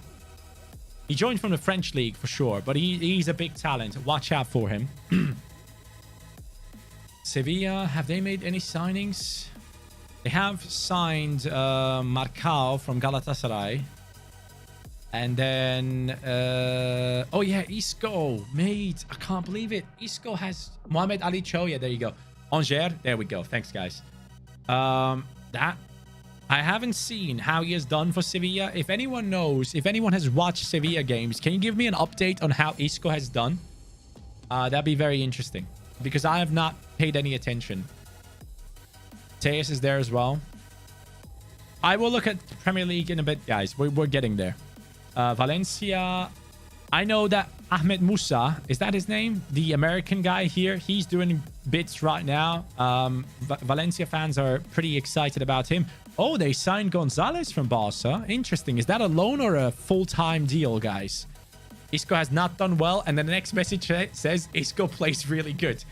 He joined from the French league for sure. But he's a big talent. Watch out for him. Sevilla, have they made any signings? They have signed Marcao from Galatasaray. And then... oh yeah, Isco. Mate, I can't believe it. Isco has... Mohamed Ali Cho. Yeah, there you go. Angers. There we go. Thanks, guys. I haven't seen how he has done for Sevilla. If anyone knows, if anyone has watched Sevilla games, can you give me an update on how Isco has done? That'd be very interesting. Because I have not paid any attention. Tejas is there as well. I will look at the Premier League in a bit, guys. We're getting there. Valencia. I know that Ahmed Musa, is that his name? The American guy here. He's doing bits right now. Valencia fans are pretty excited about him. Oh, they signed Gonzalez from Barca. Interesting. Is that a loan or a full-time deal, guys? Isco has not done well. And then the next message says Isco plays really good.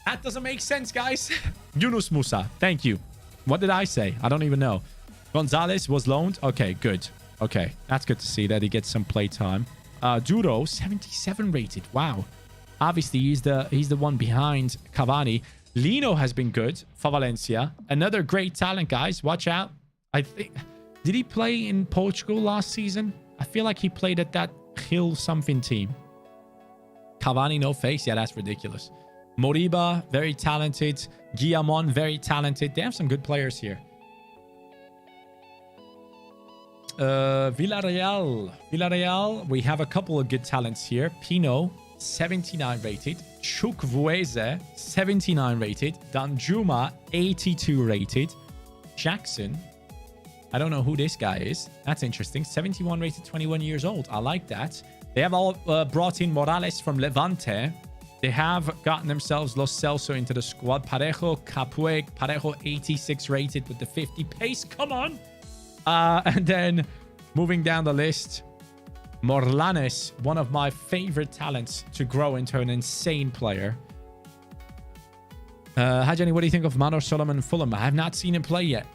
That doesn't make sense, guys. Yunus Musa. Thank you. What did I say? I don't even know. Gonzalez was loaned. Okay, good. Okay, that's good to see that he gets some play time. Duro, 77 rated. Wow. Obviously, he's the one behind Cavani. Lino has been good for Valencia. Another great talent, guys. Watch out. I think... Did he play in Portugal last season? I feel like he played at that Hill something team. Cavani, no face. Yeah, that's ridiculous. Moriba, very talented. Guillamon, very talented. They have some good players here. Villarreal, we have a couple of good talents here. Pino, 79 rated. Chukwueze, 79 rated. Danjuma, 82 rated. Jackson, I don't know who this guy is. That's interesting. 71 rated, 21 years old. I like that. They have all brought in Morales from Levante. They have gotten themselves Los Celso into the squad. Parejo, Capueg. Parejo, 86 rated with the 50 pace. Come on. And then moving down the list, Morlanes, one of my favorite talents to grow into an insane player. Hajani, what do you think of Manor Solomon Fulham? I have not seen him play yet.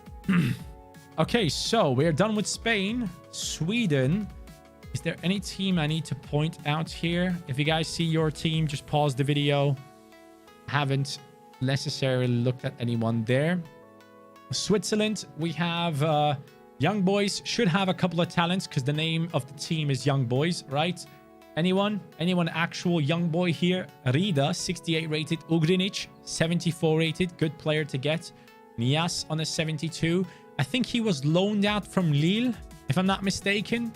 Okay, so we're done with Spain. Sweden. Is there any team I need to point out here? If you guys see your team, just pause the video. Haven't necessarily looked at anyone there. Switzerland, we have Young Boys. Should have a couple of talents because the name of the team is Young Boys, right? Anyone actual young boy here? Rida, 68 rated. Ugrinic, 74 rated. Good player to get. Nias on a 72. I think he was loaned out from Lille, if I'm not mistaken.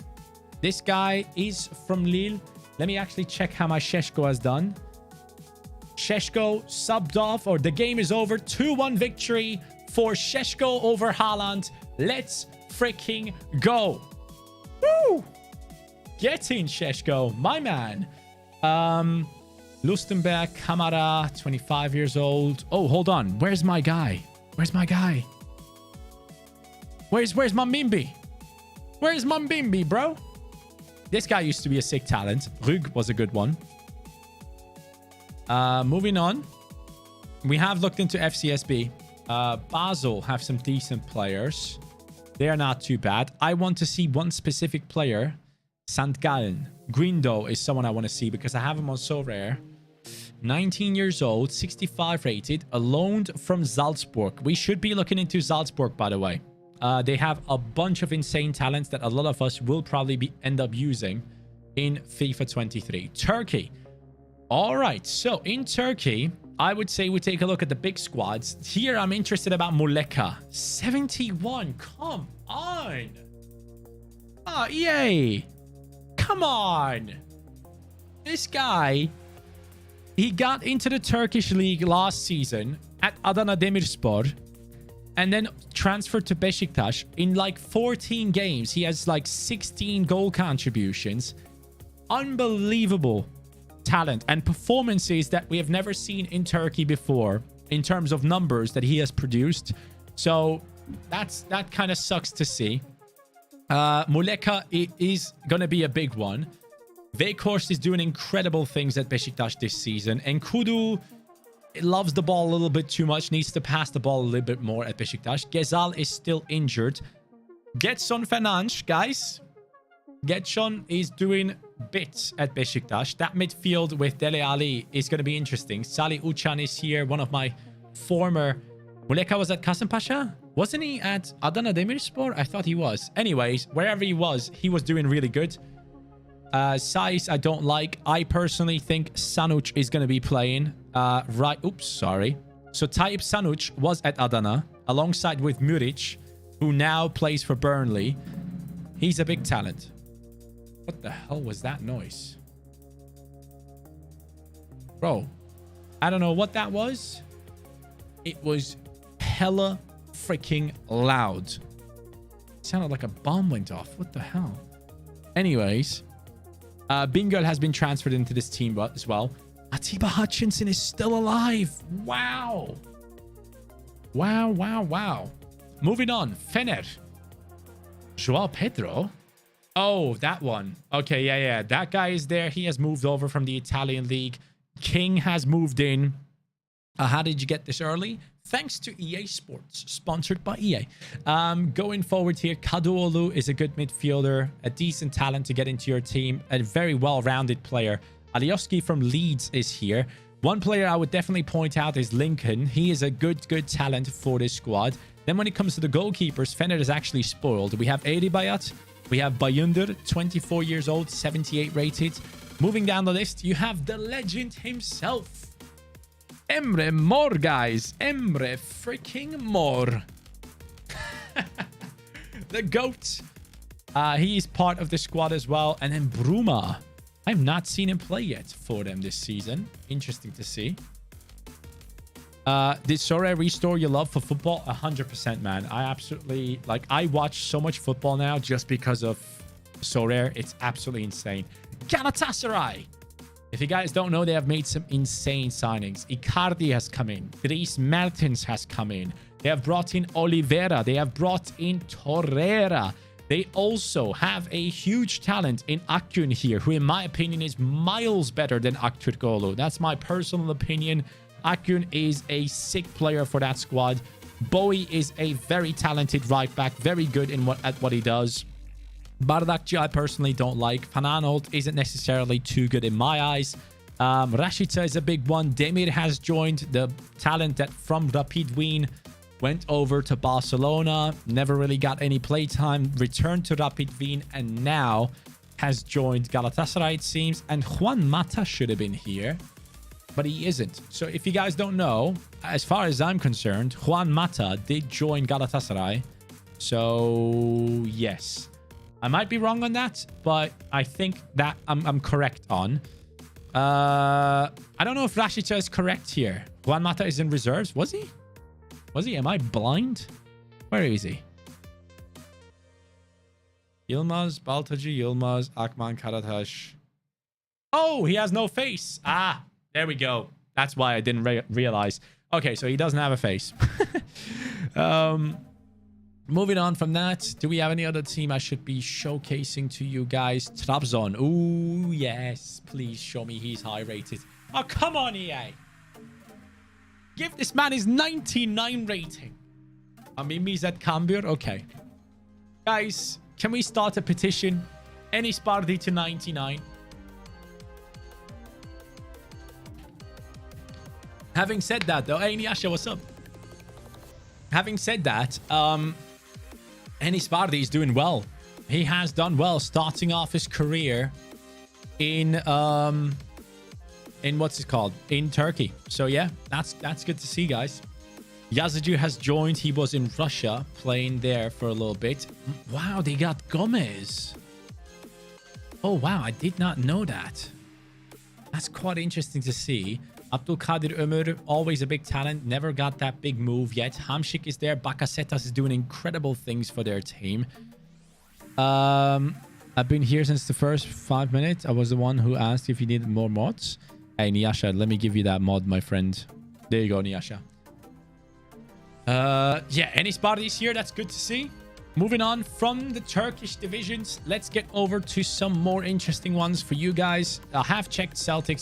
This guy is from Lille. Let me actually check how my Sheshko has done. Sheshko subbed off, or the game is over. 2-1 victory for Sheshko over Haaland. Let's freaking go. Woo! Get in, Sheshko, my man. Lustenberg, Kamara, 25 years old. Oh, hold on. Where's my guy? Where's my guy? Where's Mambimbi? Where's Mambimbi, bro? This guy used to be a sick talent. Rug was a good one. Moving on. We have looked into FCSB. Basel have some decent players. They are not too bad. I want to see one specific player. St. Gallen. Grindo is someone I want to see because I have him on so rare. 19 years old, 65 rated, loaned from Salzburg. We should be looking into Salzburg, by the way. They have a bunch of insane talents that a lot of us will probably end up using in FIFA 23. Turkey. All right, so in Turkey, I would say we take a look at the big squads. Here, I'm interested about Muleka. 71, come on. Oh, EA. Come on. This guy, he got into the Turkish league last season at Adana Demirspor and then transferred to Beşiktaş. In like 14 games, he has like 16 goal contributions. Unbelievable talent and performances that we have never seen in Turkey before in terms of numbers that he has produced. So that kind of sucks to see. Muleka is going to be a big one. Weghorst is doing incredible things at Beşiktaş this season. And Kudu loves the ball a little bit too much, needs to pass the ball a little bit more at Beşiktaş. Gezal is still injured. Getson Fernandes, guys. Getson is doing bits at Beşiktaş. That midfield with Dele Alli is going to be interesting. Salih Uçan is here, one of my former... Muleka was at Kasımpaşa? Wasn't he at Adana Demirspor? I thought he was. Anyways, wherever he was doing really good. Size I don't like. I personally think Sanuc is going to be playing. Right. Oops, sorry. So Tayyip Sanuc was at Adana alongside with Muric, who now plays for Burnley. He's a big talent. What the hell was that noise? Bro, I don't know what that was. It was hella freaking loud. It sounded like a bomb went off. What the hell? Anyways, Bingal has been transferred into this team as well. Atiba Hutchinson is still alive. Wow. Wow, wow, wow. Moving on. Fener. Joao Pedro. Oh, that one. Okay, yeah. That guy is there. He has moved over from the Italian league. King has moved in. How did you get this early? Thanks to EA Sports, sponsored by EA. Going forward here, Kadıoğlu is a good midfielder, a decent talent to get into your team, a very well-rounded player. Alioski from Leeds is here. One player I would definitely point out is Lincoln. He is a good talent for this squad. Then when it comes to the goalkeepers, Fener is actually spoiled. We have Bayat. We have Bayındır, 24 years old, 78 rated. Moving down the list, you have the legend himself. Emre Mor, guys. Emre freaking Mor. The GOAT. He is part of the squad as well. And then Bruma. I've not seen him play yet for them this season. Interesting to see. Did Sore restore your love for football? 100%, man. I absolutely... I watch so much football now just because of Sore. It's absolutely insane. Galatasaray. If you guys don't know, they have made some insane signings. Icardi has come in. Dries Mertens has come in. They have brought in Oliveira. They have brought in Torreira. They also have a huge talent in Akgün here, who in my opinion is miles better than Aktürkoğlu. That's my personal opinion. Akgün is a sick player for that squad. Bowie is a very talented right back, very good at what he does. Bardakçı I personally don't like. Van Aanholt isn't necessarily too good in my eyes. Rashica is a big one. Demir has joined, the talent that from Rapid Wien went over to Barcelona, never really got any playtime, returned to Rapid Wien, and now has joined Galatasaray, it seems. And Juan Mata should have been here, but he isn't. So if you guys don't know, as far as I'm concerned, Juan Mata did join Galatasaray. So yes, I might be wrong on that, but I think that I'm correct on. I don't know if Rashica is correct here. Juan Mata is in reserves. Was he? Am I blind? Where is he? Yilmaz, Baltacı, Yilmaz, Akman, Karataş. Oh, he has no face. Ah, there we go. That's why I didn't realize. Okay, so he doesn't have a face. Moving on from that, do we have any other team I should be showcasing to you guys? Trabzon. Ooh, yes. Please show me he's high rated. Oh, come on, EA. Give this man his 99 rating. I mean, Mizet Kambur. Okay. Guys, can we start a petition? Any Spardi to 99. Having said that, though, hey, Nyasha, what's up? Having said that, Enis Spardi is doing well. He has done well starting off his career in what's it called? In Turkey. So yeah, that's good to see, guys. Yazıcı has joined. He was in Russia playing there for a little bit. Wow, they got Gomez. Oh, wow, I did not know that. That's quite interesting to see. Abdülkadir Ömür, always a big talent. Never got that big move yet. Hamšík is there. Bakasetas is doing incredible things for their team. I've been here since the first 5 minutes. I was the one who asked if you needed more mods. Hey, Nyasha, let me give you that mod, my friend. There you go, Nyasha. Yeah, Enis Spardi is here. That's good to see. Moving on from the Turkish divisions, let's get over to some more interesting ones for you guys. I have checked Celtic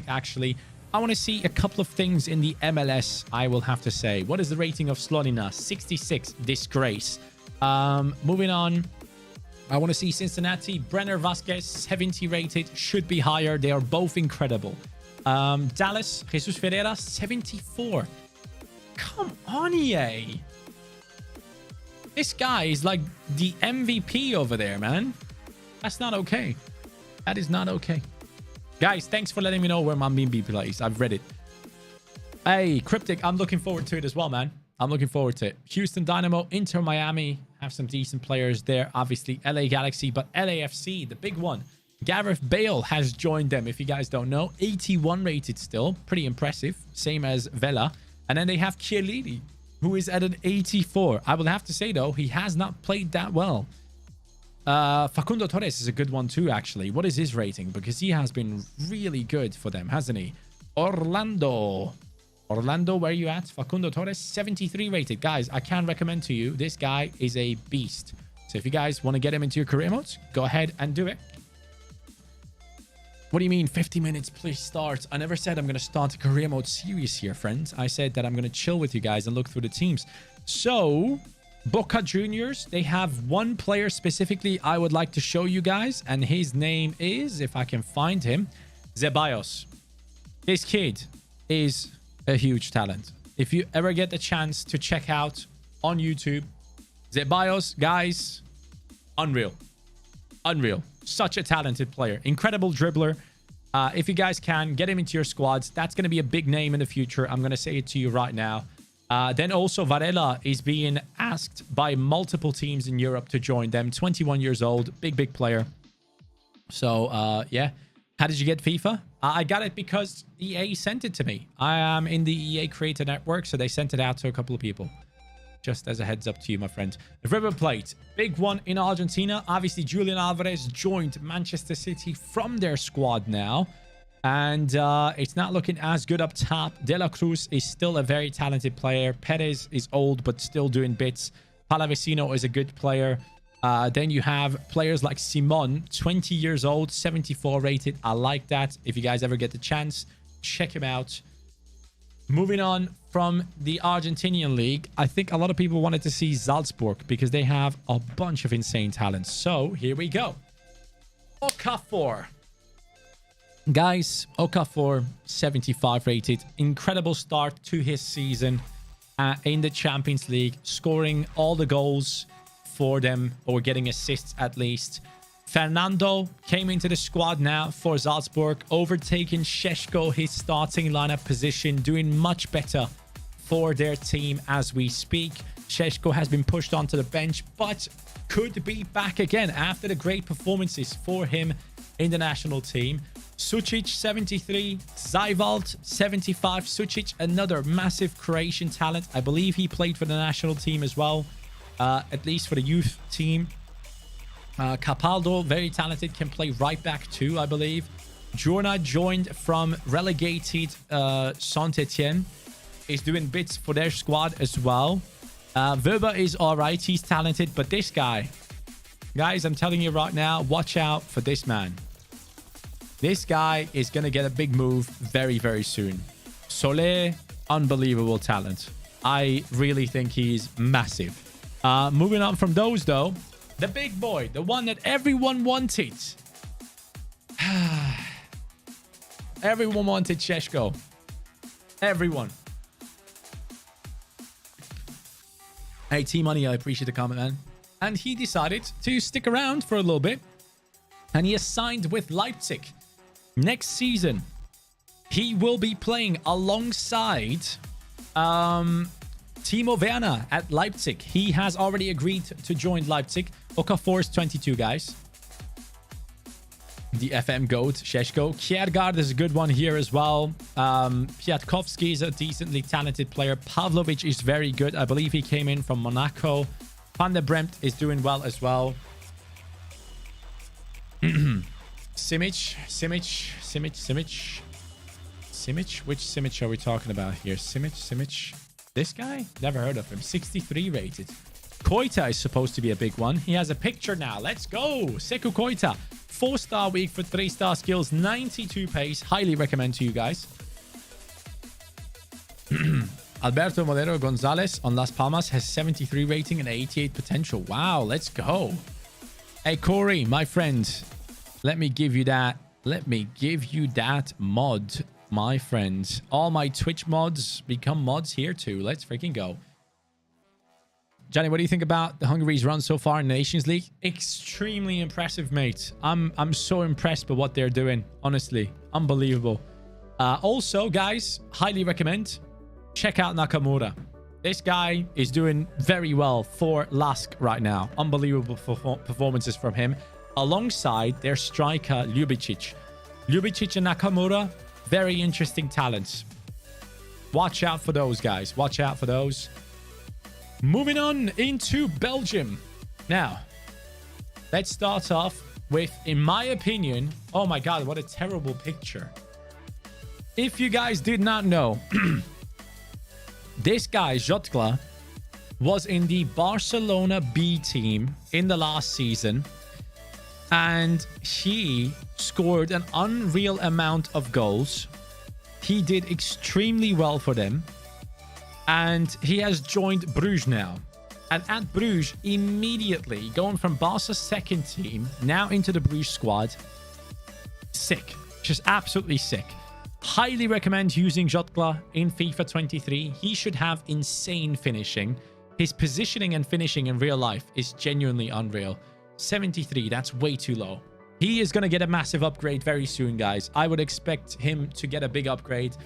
actually. I want to see a couple of things in the MLS, I will have to say. What is the rating of Slonina? 66. Disgrace. Moving on. I want to see Cincinnati. Brenner Vasquez, 70 rated. Should be higher. They are both incredible. Dallas. Jesus Ferreira, 74. Come on, EA. This guy is like the MVP over there, man. That's not okay. That is not okay. Guys, thanks for letting me know where my Mimbi plays. I've read it. Hey, Cryptic, I'm looking forward to it as well, man. I'm looking forward to it. Houston Dynamo, Inter Miami have some decent players there. Obviously, LA Galaxy, but LAFC, the big one. Gareth Bale has joined them, if you guys don't know. 81 rated still. Pretty impressive. Same as Vela. And then they have Chiellini, who is at an 84. I will have to say, though, he has not played that well. Facundo Torres is a good one too, actually. What is his rating? Because he has been really good for them, hasn't he? Orlando, where are you at? Facundo Torres, 73 rated. Guys, I can recommend to you, this guy is a beast. So if you guys want to get him into your career modes, go ahead and do it. What do you mean 50 minutes, please start? I never said I'm going to start a career mode series here, friends. I said that I'm going to chill with you guys and look through the teams. So, Boca Juniors, they have one player specifically I would like to show you guys. And his name is, if I can find him, Ceballos. This kid is a huge talent. If you ever get the chance to check out on YouTube, Ceballos, guys, unreal. Unreal. Such a talented player. Incredible dribbler. If you guys can, get him into your squads. That's going to be a big name in the future. I'm going to say it to you right now. Then also Varela is being asked by multiple teams in Europe to join them. 21 years old. Big player. So, yeah. How did you get FIFA? I got it because EA sent it to me. I am in the EA Creator Network, so they sent it out to a couple of people. Just as a heads up to you, my friend. River Plate, big one in Argentina. Obviously, Julian Alvarez joined Manchester City from their squad now. And it's not looking as good up top. De La Cruz is still a very talented player. Perez is old, but still doing bits. Palavecino is a good player. Then you have players like Simon, 20 years old, 74 rated. I like that. If you guys ever get the chance, check him out. Moving on from the Argentinian league, I think a lot of people wanted to see Salzburg because they have a bunch of insane talents. So here we go. Okafor. Guys, Okafor, 75 rated. Incredible start to his season in the Champions League, scoring all the goals for them, or getting assists at least. Fernando came into the squad now for Salzburg, overtaking Šeško, his starting lineup position, doing much better for their team as we speak. Šeško has been pushed onto the bench, but could be back again after the great performances for him in the national team. Sučić, 73. Zajvald, 75. Sučić, another massive Croatian talent. I believe he played for the national team as well, at least for the youth team. Capaldo, very talented, can play right back too, I believe. Jorna joined from relegated Saint-Etienne, is doing bits for their squad as well. Weber is all right, he's talented, but this guy, guys, I'm telling you right now, watch out for this man. This guy is going to get a big move very soon. Soler, unbelievable talent. I really think he's massive. Moving on from those, though, The big boy, the one that everyone wanted. Everyone wanted Šeško. Everyone. Hey, T-Money, I appreciate the comment, man. And he decided to stick around for a little bit. And he has signed with Leipzig. Next season, he will be playing alongside Timo Werner at Leipzig. He has already agreed to join Leipzig. Okafor is 22, guys. The FM GOAT, Šeško. Kjærgaard is a good one here as well. Piatkovsky is a decently talented player. Pavlovic is very good. I believe he came in from Monaco. Van der Bremt is doing well as well. Simic. Which Simic are we talking about here? Simic. This guy? Never heard of him. 63 rated. Koita is supposed to be a big one. He has a picture now. Let's go. Sekou Koita. 4-star week for 3-star skills. 92 pace. Highly recommend to you guys. Alberto Molero Gonzalez on Las Palmas has 73 rating and 88 potential. Wow, let's go. Hey, Corey, my friend. Let me give you that. Let me give you that mod, my friend. All my Twitch mods become mods here too. Let's freaking go. Johnny, what do you think about the Hungary's run so far in the Nations League? Extremely impressive, mate. I'm so impressed by what they're doing. Honestly, unbelievable. Also, guys, highly recommend check out Nakamura. This guy is doing very well for Lask right now. Unbelievable performances from him, alongside their striker Ljubicic. Ljubicic and Nakamura, very interesting talents. Watch out for those guys. Watch out for those. Moving on into Belgium. Now, let's start off with, in my opinion, oh my God, what a terrible picture. If you guys did not know, this guy, Jotgla, was in the Barcelona B team in the last season. And he scored an unreal amount of goals. He did extremely well for them. And he has joined Bruges now. And at Bruges, immediately going from Barca's second team, now into the Bruges squad. Sick. Just absolutely sick. Highly recommend using Jotgla in FIFA 23. He should have insane finishing. His positioning and finishing in real life is genuinely unreal. 73, that's way too low. He is going to get a massive upgrade very soon, guys. I would expect him to get a big upgrade.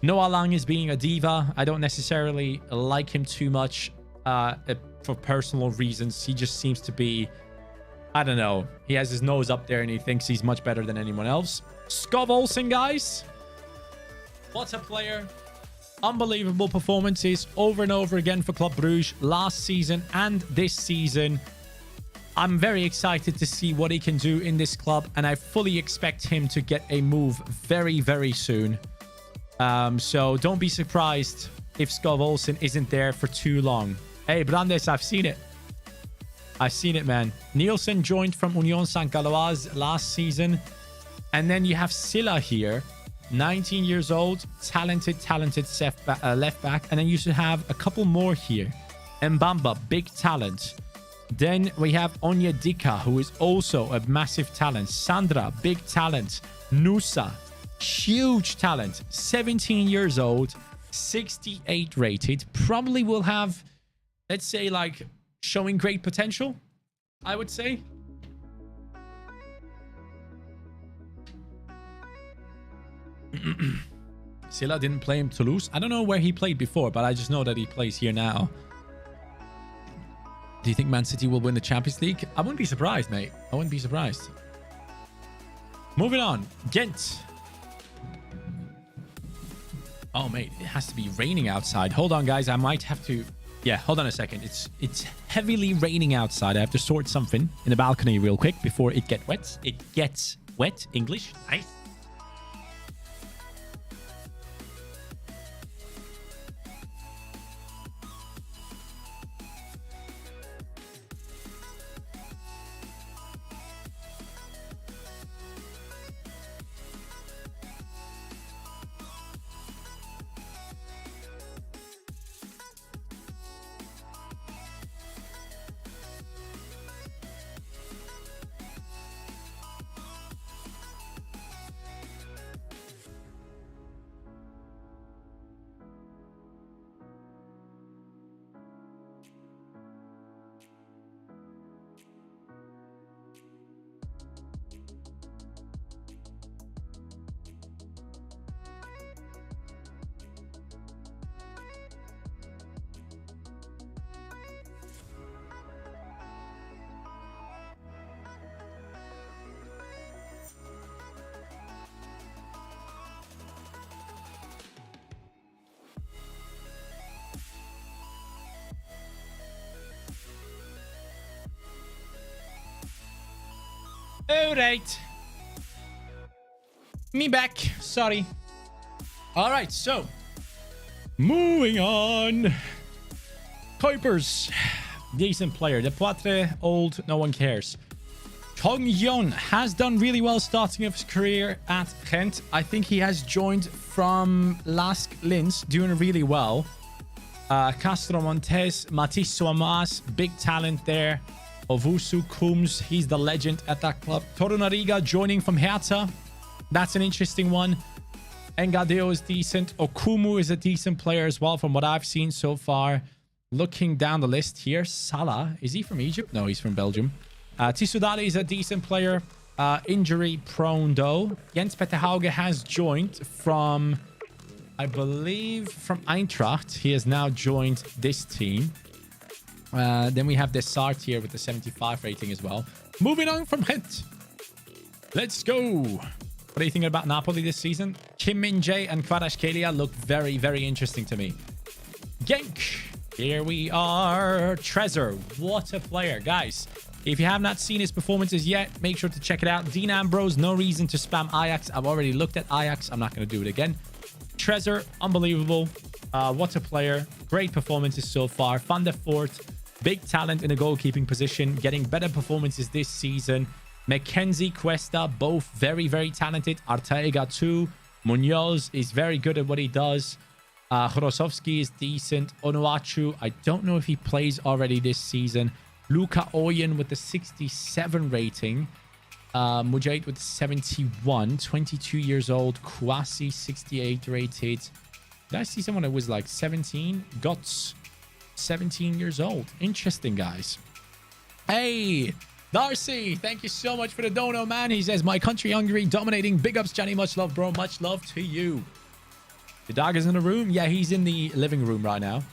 Noah Lang is being a diva. I don't necessarily like him too much for personal reasons. He just seems to be, I don't know. He has his nose up there and he thinks he's much better than anyone else. Skov Olsen, guys. What a player. Unbelievable performances over and over again for Club Bruges last season and this season. I'm very excited to see what he can do in this club, and I fully expect him to get a move very, very soon. So don't be surprised if Skov Olsen isn't there for too long. Hey, Brandes, I've seen it. I've seen it, man. Nielsen joined from Union Saint-Galoise last season. And then you have Silla here, 19 years old, talented left back. And then you should have a couple more here. Mbamba, big talent. Then we have Onyedika, who is also a massive talent. Sandra, big talent. Nusa, huge talent. 17 years old, 68 rated. Probably will have, let's say, like, showing great potential, I would say. Silla didn't play in Toulouse. I don't know where he played before, but I just know that he plays here now. Do you think Man City will win the Champions League? I wouldn't be surprised, mate. I wouldn't be surprised. Moving on. Ghent. Oh, mate. It has to be raining outside. Hold on, guys. I might have to... Yeah, hold on a second. It's heavily raining outside. I have to sort something in the balcony real quick before it gets wet. It gets wet. English. Nice. All right. Me back. Sorry. All right, so moving on. Goalkeepers. Decent player. De Poitre, old, no one cares. Chong Yon has done really well starting off his career at Gent. I think he has joined from Lask Linz, doing really well. Castro Montes, Matisse Soamas, big talent there. Ovusu Coombs, he's the legend at that club. Torunariga joining from Hertha. That's an interesting one. Engadeo is decent. Okumu is a decent player as well from what I've seen so far. Looking down the list here, Salah, is he from Egypt? No, he's from Belgium. Tissoudali is a decent player. Injury prone though. Jens Petter Hauge has joined from, I believe, from Eintracht. He has now joined this team. Then we have Desart here with the 75 rating as well. Moving on from Gent. Let's go. What are you thinking about Napoli this season? Kim Min-jae and Kvaratskhelia look very, very interesting to me. Genk. Here we are. Trezor. What a player, guys. If you have not seen his performances yet, make sure to check it out. Dean Ambrose, no reason to spam Ajax. I've already looked at Ajax. I'm not going to do it again. Trezor, unbelievable. What a player. Great performances so far. Van der Voort, big talent in the goalkeeping position. Getting better performances this season. Mackenzie, Cuesta, both very, very talented. Arteaga too. Munoz is very good at what he does. Grosowski is decent. Onuachu, I don't know if he plays already this season. Luka Oyen with the 67 rating. Mujahid with the 71. 22 years old. Kwasi, 68 rated. Did I see someone that was like 17? Guts, 17 years old. Interesting, guys. Hey, Darcy, thank you so much for the dono, man. He says, my country Hungary dominating. Big ups, Johnny. Much love, bro. Much love to you. The dog is in the room. Yeah, he's in the living room right now.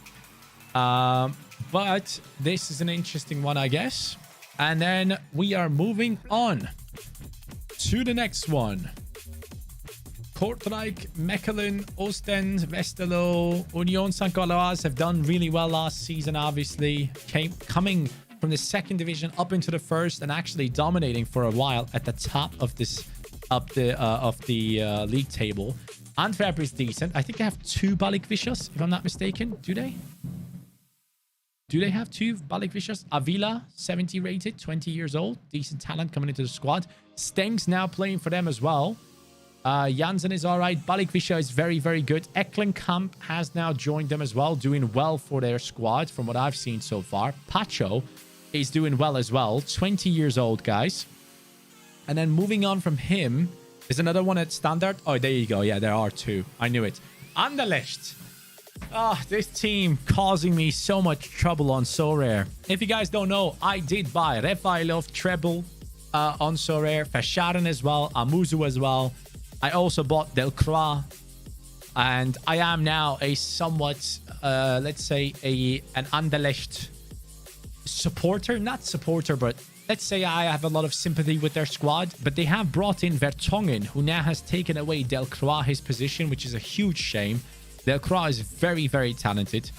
But this is an interesting one, I guess. And then we are moving on to the next one. Kortrijk, Mechelen, Ostend, Westerlo, Union St. Galois have done really well last season, obviously. Coming from the second division up into the first and actually dominating for a while at the top of this league table. Antwerp is decent. I think they have two Balikvicius, if I'm not mistaken. Do they? Do they have two Balikvicius? Avila, 70 rated, 20 years old. Decent talent coming into the squad. Stengs now playing for them as well. Janssen is all right. Balikvisha is very, very good. Eklenkamp has now joined them as well, doing well for their squad from what I've seen so far. Pacho is doing well as well. 20 years old, guys. And then moving on from him is another one at Standard. Oh, there you go. Yeah, there are two. I knew it. Anderlecht. Oh, this team causing me so much trouble on So Rare. If you guys don't know, I did buy Refailov treble on So Rare. Verscharen as well. Amuzu as well. I also bought Delcroix. And I am now a somewhat, let's say, an Anderlecht supporter. Not supporter, but let's say I have a lot of sympathy with their squad. But they have brought in Vertonghen, who now has taken away Delcroix his position, which is a huge shame. Delcroix is very, very talented.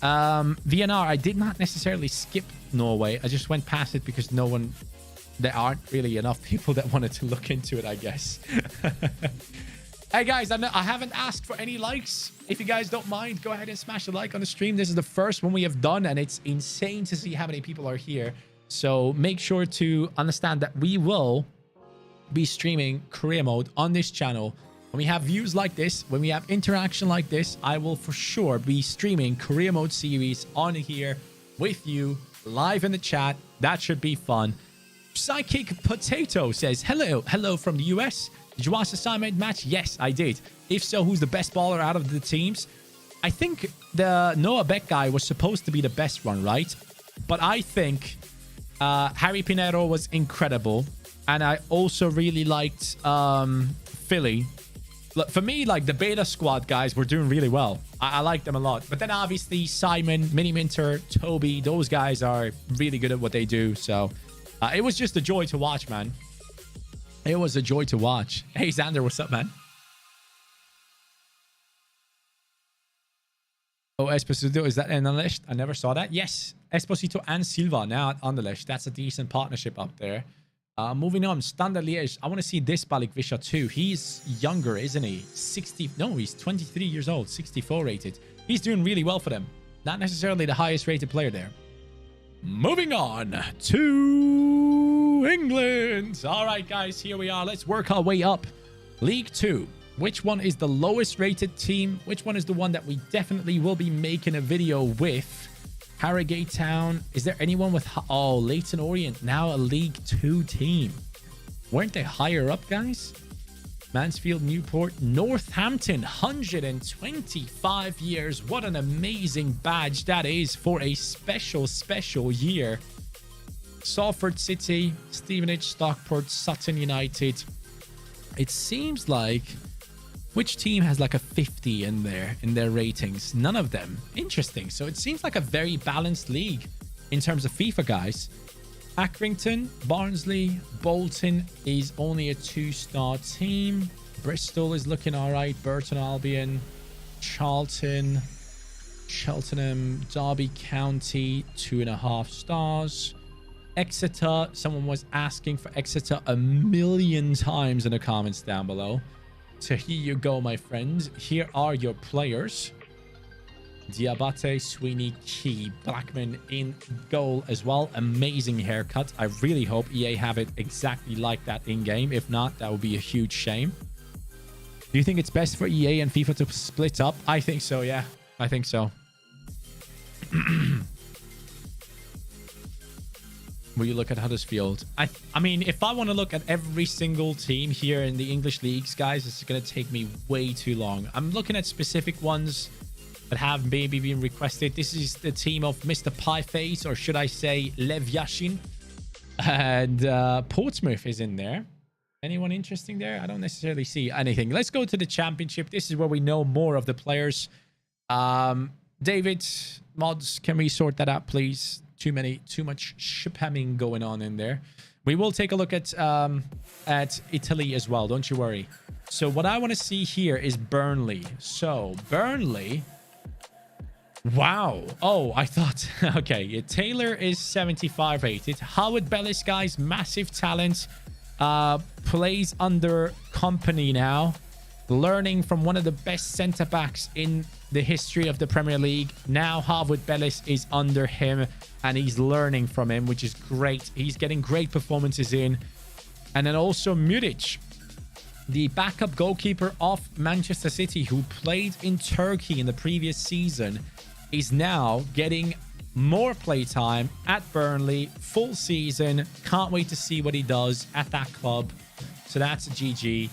VNR, I did not necessarily skip Norway. I just went past it because there aren't really enough people that wanted to look into it, I guess. Hey, guys, I haven't asked for any likes. If you guys don't mind, go ahead and smash a like on the stream. This is the first one we have done, and it's insane to see how many people are here. So make sure to understand that we will be streaming career mode on this channel. When we have views like this, when we have interaction like this, I will for sure be streaming career mode series on here with you live in the chat. That should be fun. Psychic Potato says, hello from the US. Did you watch the Simon match? Yes, I did. If so, who's the best baller out of the teams? I think the Noah Beck guy was supposed to be the best one, right? But I think Harry Pinero was incredible. And I also really liked Philly. For me, like the beta squad guys were doing really well. I like them a lot. But then obviously Simon, Mini Minter, Toby, those guys are really good at what they do. So it was just a joy to watch, man. It was a joy to watch. Hey, Xander, what's up, man? Oh, Esposito, is that Anderlecht? I never saw that. Yes, Esposito and Silva now at Anderlecht. That's a decent partnership up there. Moving on, Standard Liège. I want to see this Balikwisha too. He's younger, isn't he? 60. No, he's 23 years old, 64 rated. He's doing really well for them. Not necessarily the highest rated player there. Moving on to England. All right, guys, here we are. Let's work our way up. League 2. Which one is the lowest rated team? Which one is the one that we definitely will be making a video with? Harrogate Town. Is there anyone with... Oh, Leyton Orient. Now a League 2 team. Weren't they higher up, guys? Mansfield, Newport, Northampton. 125 years. What an amazing badge that is for a special, special year. Salford City, Stevenage, Stockport, Sutton United. It seems like... Which team has like a 50 in their ratings? None of them. Interesting. So it seems like a very balanced league in terms of FIFA, guys. Accrington, Barnsley, Bolton is only a 2-star team. Bristol is looking all right. Burton Albion, Charlton, Cheltenham, Derby County, 2.5 stars. Exeter, someone was asking for Exeter a million times in the comments down below. So here you go, my friends. Here are your players. Diabate, Sweeney, Key, Blackman in goal as well. Amazing haircut. I really hope EA have it exactly like that in-game. If not, that would be a huge shame. Do you think it's best for EA and FIFA to split up? I think so, yeah. I think so. Will you look at Huddersfield? I mean, if I want to look at every single team here in the English leagues, guys, it's going to take me way too long. I'm looking at specific ones that have maybe been requested. This is the team of Mr. Pieface, or should I say Lev Yashin. And Portsmouth is in there. Anyone interesting there? I don't necessarily see anything. Let's go to the championship. This is where we know more of the players. David, mods, can we sort that out, please? Too much spamming going on in there. We will take a look at Italy as well. Don't you worry. So what I want to see here is Burnley. So Burnley. Wow. Oh, I thought. Okay. Taylor is 75 rated. Howard Bellis, guys, massive talent. Plays under company now. Learning from one of the best centre backs in the history of the Premier League. Now Harvard Bellis is under him and he's learning from him, which is great. He's getting great performances in. And then also Muric, the backup goalkeeper of Manchester City, who played in Turkey in the previous season, is now getting more playtime at Burnley, full season. Can't wait to see what he does at that club. So that's a GG.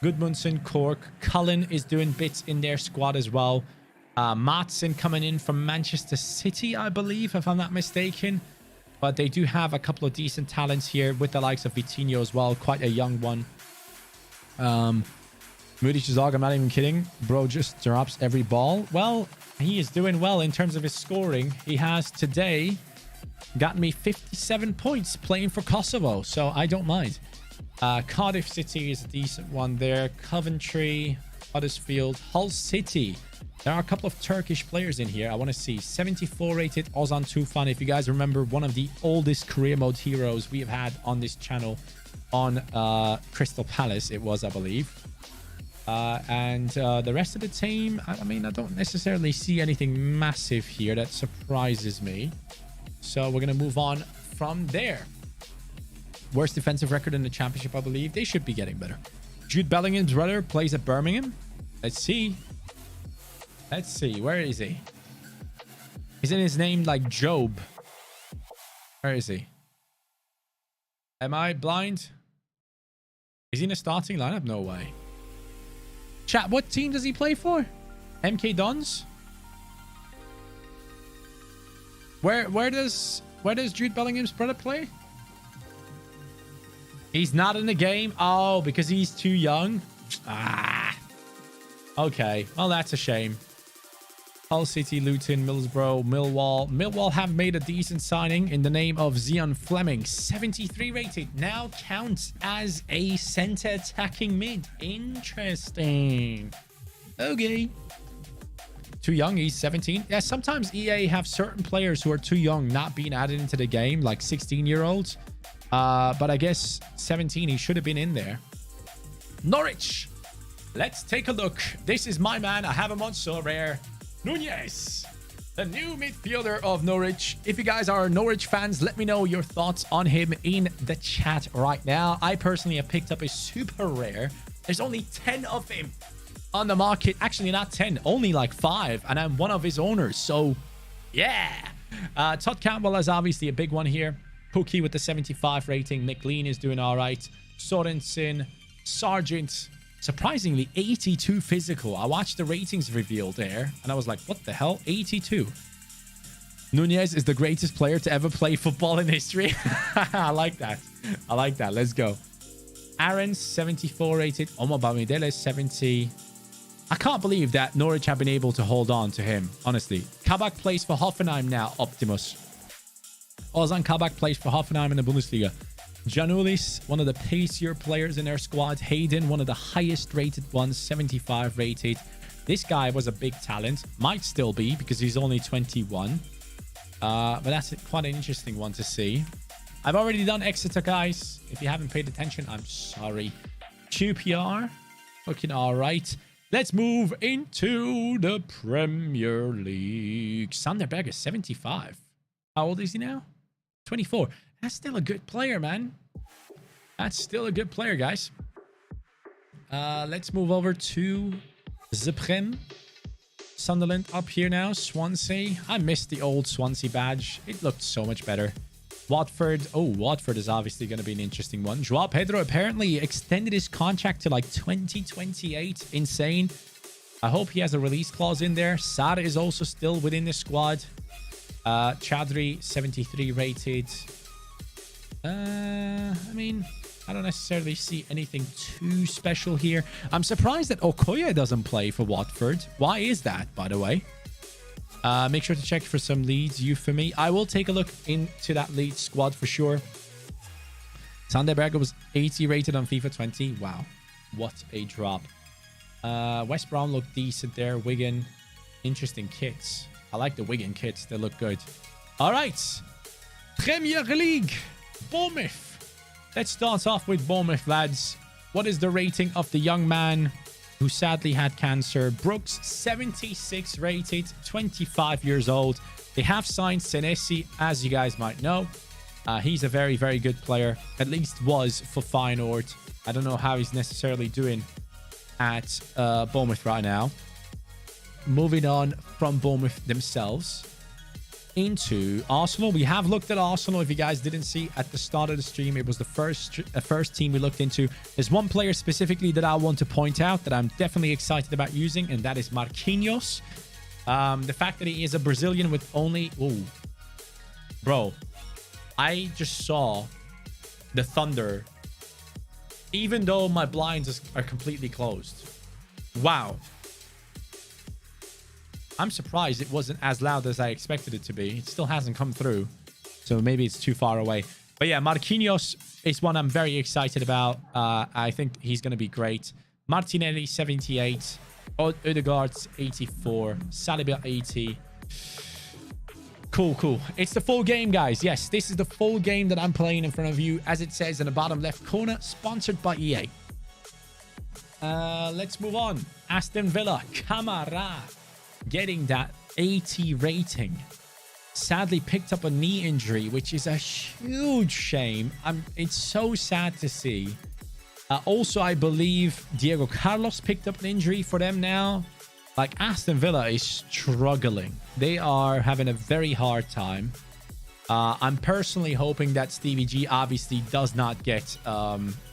Gudmundsson, Cork. Cullen is doing bits in their squad as well. Matson coming in from Manchester City, I believe, if I'm not mistaken. But they do have a couple of decent talents here with the likes of Vitinho as well. Quite a young one. Moody Chizog, I'm not even kidding. Bro just drops every ball. Well, he is doing well in terms of his scoring. He has today gotten me 57 points playing for Kosovo. So I don't mind. Cardiff City is a decent one there. Coventry, Huddersfield, Hull City. There are a couple of Turkish players in here. I want to see 74 rated Ozan Tufan. If you guys remember, one of the oldest career mode heroes we have had on this channel on Crystal Palace, it was, I believe. And the rest of the team, I mean, I don't necessarily see anything massive here that surprises me. So we're going to move on from there. Worst defensive record in the championship, I believe. They should be getting better. Jude Bellingham's brother plays at Birmingham. Let's see. Let's see. Where is he? Isn't his name like Job? Where is he? Am I blind? Is he in a starting lineup? No way. Chat, what team does he play for? MK Dons? Where does Jude Bellingham's brother play? He's not in the game. Oh, because he's too young. Ah. Okay. Well, that's a shame. Hull City, Luton, Middlesbrough, Millwall. Millwall have made a decent signing in the name of Zion Fleming. 73 rated. Now counts as a center attacking mid. Interesting. Okay. Too young. He's 17. Yeah, sometimes EA have certain players who are too young not being added into the game, like 16-year-olds. But I guess 17, he should have been in there. Norwich. Let's take a look. This is my man. I have him on so rare. Nunez, the new midfielder of Norwich. If you guys are Norwich fans, let me know your thoughts on him in the chat right now. I personally have picked up a super rare. There's only 10 of him on the market. Actually, not 10, only like 5. And I'm one of his owners. So, yeah. Todd Campbell is obviously a big one here. Pookie with the 75 rating. McLean is doing all right. Sorensen, Sargent, surprisingly 82 physical. I watched the ratings reveal there and I was like, what the hell? 82. Nunez is the greatest player to ever play football in history. I like that. I like that. Let's go. Aaron's 74 rated. Omar Bamidele 70. I can't believe that Norwich have been able to hold on to him, honestly. Kabak plays for Hoffenheim now, Optimus. Ozan Kabak plays for Hoffenheim in the Bundesliga. Janulis, one of the pacier players in their squad. Hayden, one of the highest rated ones, 75 rated. This guy was a big talent. Might still be because he's only 21. But that's quite an interesting one to see. I've already done Exeter, guys. If you haven't paid attention, I'm sorry. QPR, looking all right. Let's move into the Premier League. Sander Berger, 75. How old is he now? 24. That's still a good player, man. That's still a good player, guys. Let's move over to the Prem. Sunderland up here now. Swansea. I missed the old Swansea badge. It looked so much better. Watford. Oh, Watford is obviously going to be an interesting one. Joao Pedro apparently extended his contract to like 2028. Insane. I hope he has a release clause in there. Sara is also still within the squad. Chadri, 73 rated. I mean, I don't necessarily see anything too special here. I'm surprised that Okoye doesn't play for Watford. Why is that, by the way? Make sure to check for some Leeds youth for me. I will take a look into that Leeds squad for sure. Sander Berger was 80 rated on FIFA 20. Wow. What a drop. West Brom looked decent there. Wigan. Interesting kits. I like the Wigan kits. They look good. All right. Premier League. Bournemouth. Let's start off with Bournemouth, lads. What is the rating of the young man who sadly had cancer? Brooks, 76 rated, 25 years old. They have signed Senesi, as you guys might know. He's a very, very good player. At least was for Feyenoord. I don't know how he's necessarily doing at Bournemouth right now. Moving on from Bournemouth themselves into Arsenal. We have looked at Arsenal. If you guys didn't see at the start of the stream, it was the first team we looked into. There's one player specifically that I want to point out that I'm definitely excited about using, and that is Marquinhos. The fact that he is a Brazilian with only... Ooh. Bro, I just saw the Thunder, even though my blinds are completely closed. Wow. I'm surprised it wasn't as loud as I expected it to be. It still hasn't come through, so maybe it's too far away. But yeah, Marquinhos is one I'm very excited about. I think he's going to be great. Martinelli, 78. Odegaard's 84. Saliba, 80. Cool, cool. It's the full game, guys. Yes, this is the full game that I'm playing in front of you, as it says in the bottom left corner, sponsored by EA. Let's move on. Aston Villa, Kamara. Getting that 80 rating. Sadly picked up a knee injury, which is a huge shame. It's so sad to see. Also, I believe Diego Carlos picked up an injury for them now. Like, Aston Villa is struggling. They are having a very hard time. I'm personally hoping that Stevie G obviously does not get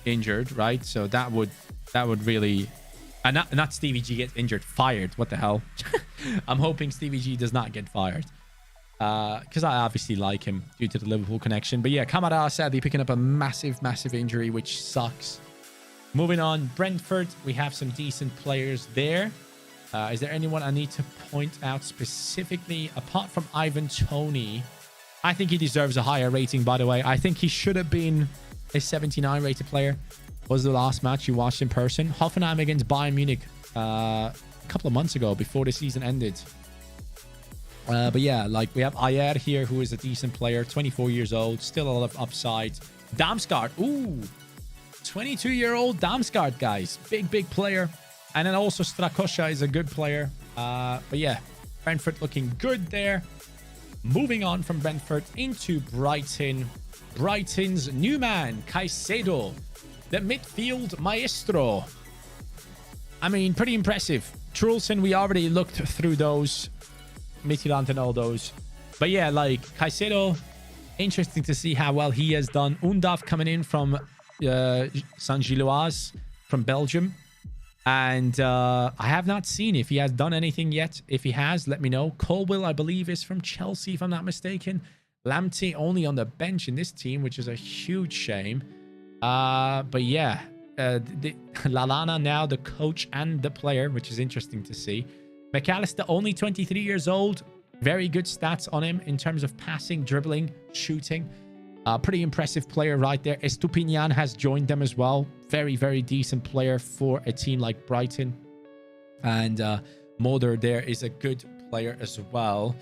injured, right? So that would really... not Stevie G gets injured, fired. What the hell? I'm hoping Stevie G does not get fired. Because I obviously like him due to the Liverpool connection. But yeah, Kamara sadly picking up a massive, massive injury, which sucks. Moving on, Brentford. We have some decent players there. Is there anyone I need to point out specifically? Apart from Ivan Toney, I think he deserves a higher rating, by the way. I think he should have been a 79 rated player. Was the last match you watched in person? Hoffenheim against Bayern Munich a couple of months ago before the season ended. But yeah, like we have Ayer here, who is a decent player, 24 years old, still a lot of upside. Damsgaard. Ooh. 22-year-old Damsgaard, guys. Big player. And then also Strakosha is a good player. But yeah, Brentford looking good there. Moving on from Brentford into Brighton. Brighton's new man, Caicedo. The midfield maestro. I mean, pretty impressive. Trulsen, we already looked through those. Midtjylland and all those. But yeah, like Caicedo, interesting to see how well he has done. Undav coming in from Saint-Gilloise from Belgium. And I have not seen if he has done anything yet. If he has, let me know. Colwill, I believe, is from Chelsea, if I'm not mistaken. Lamptey only on the bench in this team, which is a huge shame. But yeah, Lallana now the coach and the player, which is interesting to see. McAllister, only 23 years old. Very good stats on him in terms of passing, dribbling, shooting. Pretty impressive player right there. Estupinian has joined them as well. Very decent player for a team like Brighton. And Mulder there is a good player as well.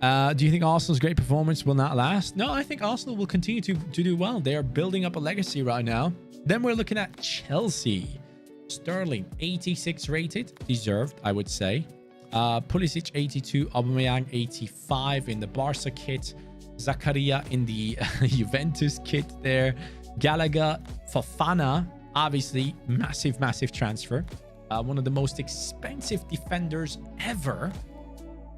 Do you think Arsenal's great performance will not last? No, I think Arsenal will continue to do well. They are building up a legacy right now. Then we're looking at Chelsea. Sterling, 86 rated. Deserved, I would say. Pulisic, 82. Aubameyang, 85 in the Barca kit. Zakaria in the Juventus kit there. Gallagher, Fofana, obviously massive transfer. One of the most expensive defenders ever,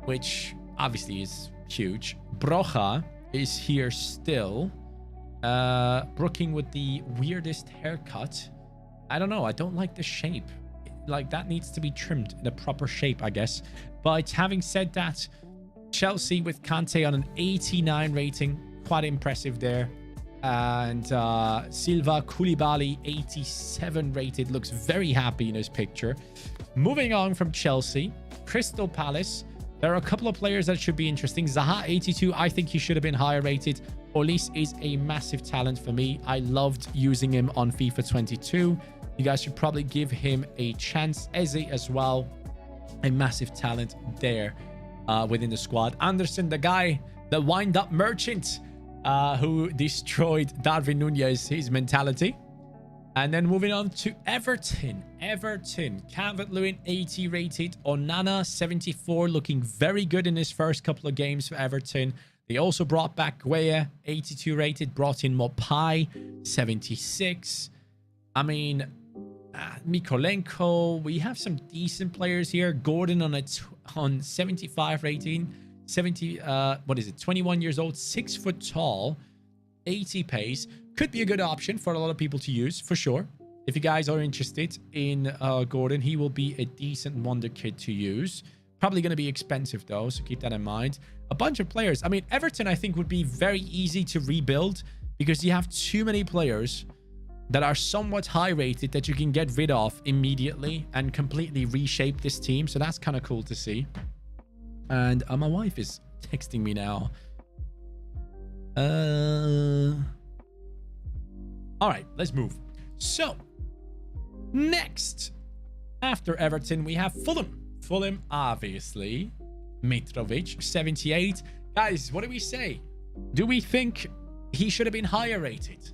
which obviously is huge. Broja is here still. Brooking with the weirdest haircut. I don't know. I don't like the shape. Like, that needs to be trimmed in a proper shape, I guess. But having said that, Chelsea with Kante on an 89 rating. Quite impressive there. And Silva Koulibaly, 87 rated. Looks very happy in his picture. Moving on from Chelsea, Crystal Palace. There are a couple of players that should be interesting. Zaha, 82. I think he should have been higher rated. Olis is a massive talent for me. I loved using him on FIFA 22. You guys should probably give him a chance. Eze as well. A massive talent there within the squad. Anderson, the guy, the wind-up merchant who destroyed Darwin Núñez, his mentality. And then moving on to Everton. Calvert-Lewin, 80 rated. Onana, 74, looking very good in his first couple of games for Everton. They also brought back Gueye, 82 rated. Brought in Mopai, 76. I mean, Mikolenko. We have some decent players here. Gordon on 75 rating. 21 years old, 6 foot tall, 80 pace. Could be a good option for a lot of people to use, for sure. If you guys are interested in Gordon, he will be a decent wonder kid to use. Probably going to be expensive, though, so keep that in mind. A bunch of players. I mean, Everton, I think, would be very easy to rebuild because you have too many players that are somewhat high rated that you can get rid of immediately and completely reshape this team. So that's kind of cool to see. And my wife is texting me now. All right, let's move. So, next, after Everton, we have Fulham. Fulham, obviously. Mitrovic, 78. Guys, what do we say? Do we think he should have been higher rated?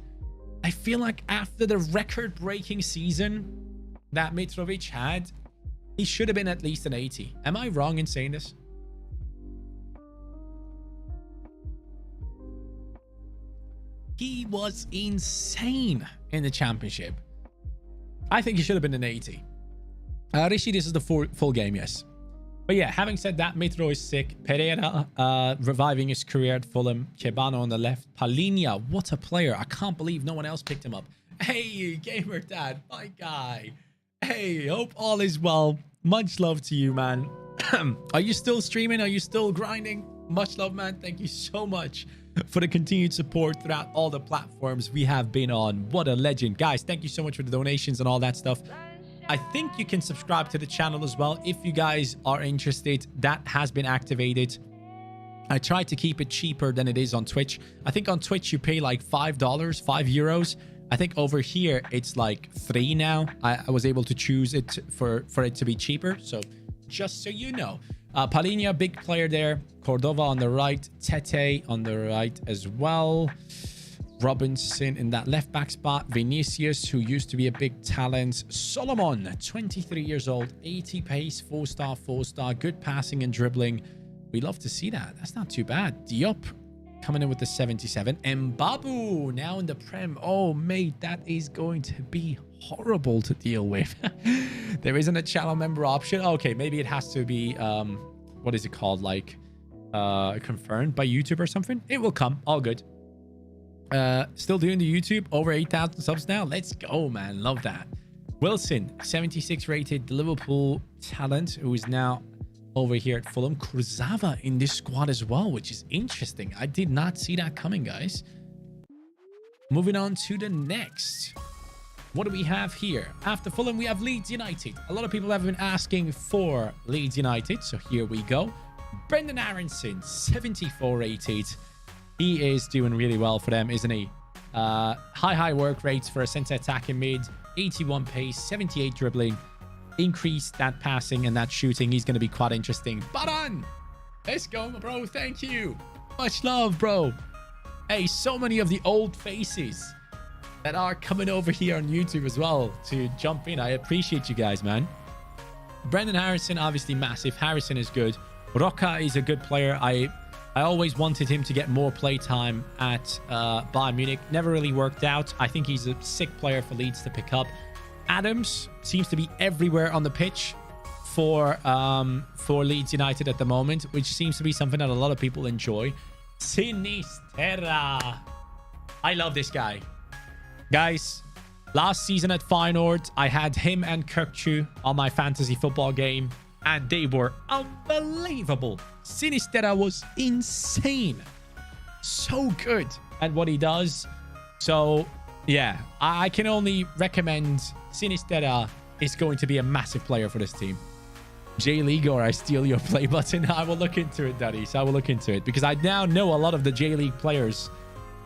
I feel like after the record-breaking season that Mitrovic had, he should have been at least an 80. Am I wrong in saying this? He was insane in the championship. I think he should have been an 80. Rishi, this is the full game, yes. But yeah, having said that, Mitro is sick. Pereira reviving his career at Fulham. Kebano on the left. Palinha, what a player. I can't believe no one else picked him up. Hey, Gamer Dad, my guy. Hey, hope all is well. Much love to you, man. Are you still streaming? Are you still grinding? Much love, man. Thank you so much for the continued support throughout all the platforms we have been on. What a legend. Guys, thank you so much for the donations and all that stuff. I think you can subscribe to the channel as well if you guys are interested. That has been activated. I try to keep it cheaper than it is on Twitch. I think on Twitch you pay like $5, 5 euros. I think over here it's like 3 now. I was able to choose it for it to be cheaper. So just so you know. Palinha, big player there. Cordova on the right. Tete on the right as well. Robinson in that left back spot. Vinicius, who used to be a big talent. Solomon, 23 years old, 80 pace, 4-star, good passing and dribbling. We love to see that. That's not too bad. Diop coming in with the 77. Mbabu now in the Prem. Oh, mate, that is going to be horrible to deal with. There isn't a channel member option. Okay, maybe it has to be, what is it called? Like, confirmed by YouTube or something. It will come. All good. Still doing the YouTube. Over 8,000 subs now. Let's go, man. Love that. Wilson, 76 rated Liverpool talent, who is now over here at Fulham. Kurzawa in this squad as well, which is interesting. I did not see that coming, guys. Moving on to the next. What do we have here? After Fulham, we have Leeds United. A lot of people have been asking for Leeds United, so here we go. Brendan Aronson, 74 rated. He is doing really well for them, isn't he? High work rates for a centre attacking mid. 81 pace, 78 dribbling. Increase that passing and that shooting. He's going to be quite interesting. Baran! Let's go, bro. Thank you. Much love, bro. Hey, so many of the old faces that are coming over here on YouTube as well to jump in. I appreciate you guys, man. Brendan Harrison, obviously massive. Harrison is good. Roca is a good player. I always wanted him to get more play time at Bayern Munich. Never really worked out. I think he's a sick player for Leeds to pick up. Adams seems to be everywhere on the pitch for Leeds United at the moment, which seems to be something that a lot of people enjoy. Sinisterra. I love this guy. Guys, last season at Feyenoord, I had him and Kirkchu on my fantasy football game, and they were unbelievable. Sinisterra was insane. So good at what he does. So, yeah, I can only recommend Sinisterra is going to be a massive player for this team. J-League, or I steal your play button. I will look into it, Daddies. I will look into it because I now know a lot of the J-League players.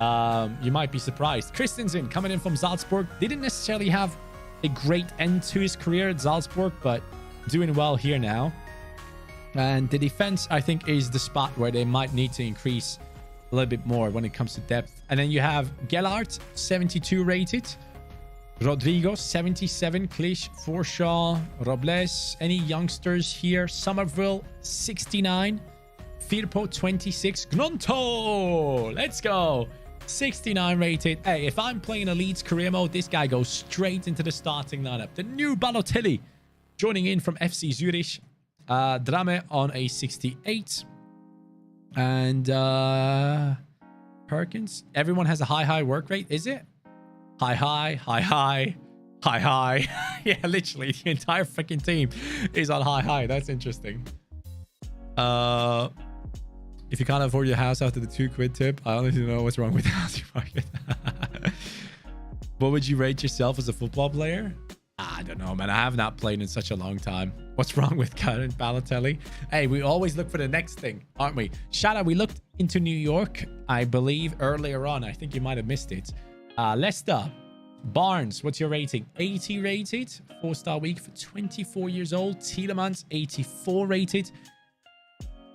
You might be surprised. Christensen coming in from Salzburg. Didn't necessarily have a great end to his career at Salzburg, but doing well here now. And the defense, I think, is the spot where they might need to increase a little bit more when it comes to depth. And then you have Gellart, 72 rated. Rodrigo, 77. Klisch, Forshaw, Robles. Any youngsters here? Somerville, 69. Firpo, 26. Gnonto! Let's go! 69 rated. Hey, if I'm playing a Leeds career mode, this guy goes straight into the starting lineup. The new Balotelli joining in from FC Zurich. Drame on a 68. And Perkins. Everyone has a high work rate, is it? High. Yeah, literally the entire freaking team is on high. That's interesting. If you can't afford your house after the £2 tip, I honestly don't know what's wrong with the housing market. What would you rate yourself as a football player? I don't know, man. I have not played in such a long time. What's wrong with Karen Balotelli? Hey, we always look for the next thing, aren't we? Shout out, we looked into New York, I believe, earlier on. I think you might have missed it. Leicester. Barnes, what's your rating? 80 rated. 4-star week for 24 years old. Tielemans, 84 rated.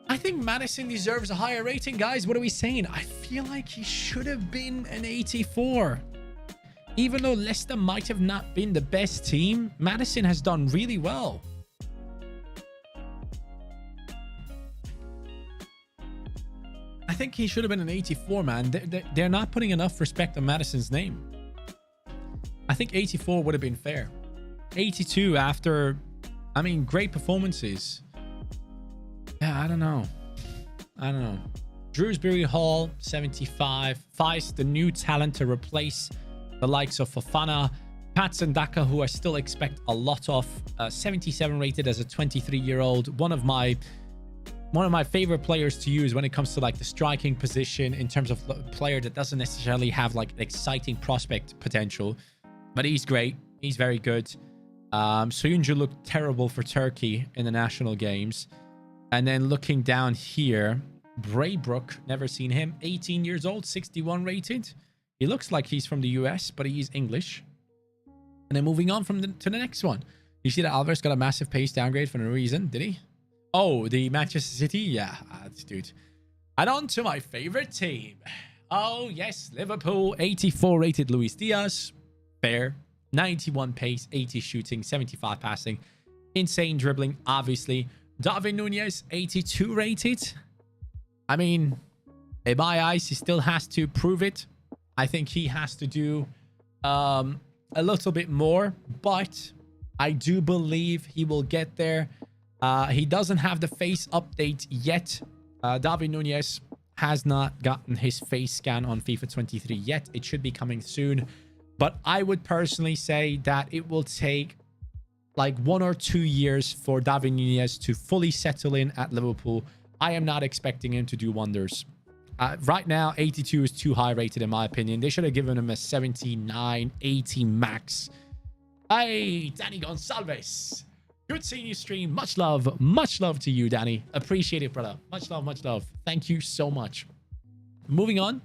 I think Madison deserves a higher rating, guys. What are we saying? I feel like he should have been an 84. Even though Leicester might have not been the best team, Madison has done really well. I think he should have been an 84, man. They're not putting enough respect on Madison's name. I think 84 would have been fair. 82 after, I mean, great performances. Yeah, I don't know. Shrewsbury Hall, 75. Feist, the new talent to replace the likes of Fofana. Patson Daka, who I still expect a lot of. 77 rated as a 23-year-old. One of my favorite players to use when it comes to like the striking position in terms of a player that doesn't necessarily have like exciting prospect potential. But he's great. He's very good. Soyuncu looked terrible for Turkey in the national games. And then looking down here, Braybrook, never seen him. 18 years old, 61 rated. He looks like he's from the US, but he's English. And then moving on to the next one. You see that Alvarez got a massive pace downgrade for no reason, did he? Oh, the Manchester City? Yeah, dude. And on to my favorite team. Oh, yes. Liverpool, 84 rated Luis Diaz. Fair. 91 pace, 80 shooting, 75 passing. Insane dribbling, obviously. Darwin Nunez, 82 rated. I mean, in my eyes, he still has to prove it. I think he has to do a little bit more, but I do believe he will get there. He doesn't have the face update yet. Darwin Nunez has not gotten his face scan on FIFA 23 yet. It should be coming soon. But I would personally say that it will take like 1 or 2 years for Darwin Nunez to fully settle in at Liverpool. I am not expecting him to do wonders. Right now, 82 is too high rated in my opinion. They should have given him a 79, 80 max. Hey, Danny Gonsalves. Good seeing you stream. Much love to you, Danny. Appreciate it, brother. Much love, much love. Thank you so much. Moving on.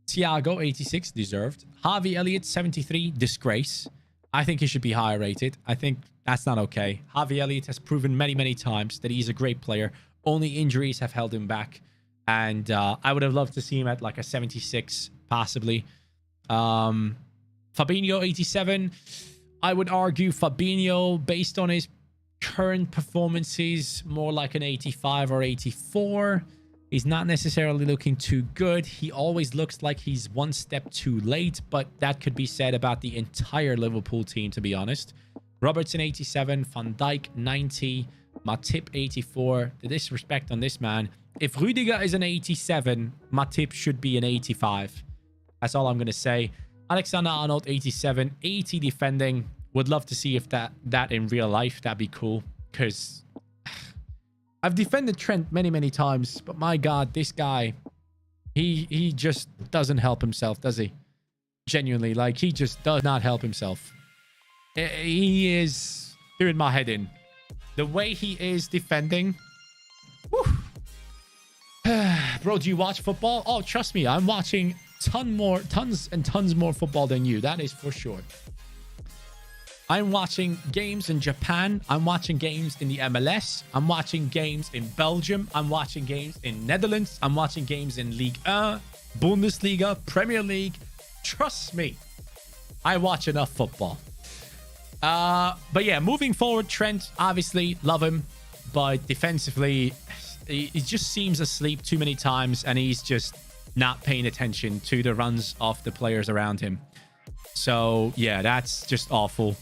Thiago, 86, deserved. Harvey Elliott, 73, disgrace. I think he should be higher rated. I think that's not okay. Harvey Elliott has proven many, many times that he's a great player. Only injuries have held him back. And I would have loved to see him at like a 76, possibly. Fabinho, 87. I would argue Fabinho, based on his current performances, more like an 85 or 84. He's not necessarily looking too good. He always looks like he's one step too late, but that could be said about the entire Liverpool team, to be honest. Robertson, 87. Van Dijk, 90. Matip, 84. The disrespect on this man. If Rüdiger is an 87, Matip should be an 85. That's all I'm going to say. Alexander-Arnold, 87. 80 defending. Would love to see if that in real life. That'd be cool. Because I've defended Trent many, many times. But my God, this guy, he just doesn't help himself, does he? Genuinely, like, he just does not help himself. He is doing my head in. The way he is defending. Whew. Bro, do you watch football? Oh, trust me, I'm watching tons and tons more football than you. That is for sure. I'm watching games in Japan. I'm watching games in the MLS. I'm watching games in Belgium. I'm watching games in Netherlands. I'm watching games in Ligue 1, Bundesliga, Premier League. Trust me, I watch enough football. But yeah, moving forward, Trent, obviously, love him. But defensively, he just seems asleep too many times, and he's just not paying attention to the runs of the players around him. So, yeah, that's just awful.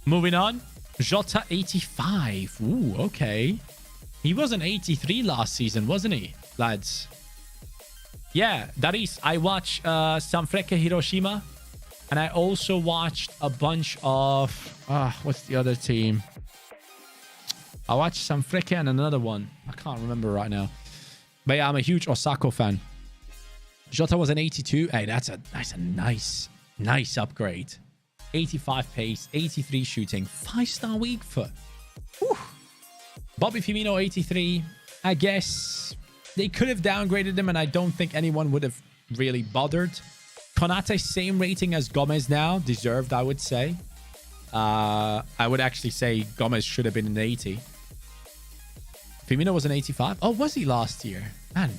Moving on. Jota, 85. Ooh, okay. He was an 83 last season, wasn't he, lads? Yeah, that is. I watched Sanfrecce Hiroshima, and I also watched a bunch of... what's the other team? I watched Sanfrecce and another one. I can't remember right now. But yeah, I'm a huge Osako fan. Jota was an 82. Hey, that's a nice upgrade. 85 pace, 83 shooting, 5-star weak foot. Whew. Bobby Firmino, 83. I guess they could have downgraded him, and I don't think anyone would have really bothered. Konate, same rating as Gomez now. Deserved, I would say. I would actually say Gomez should have been an 80. Firmino was an 85. Oh, was he last year? Man,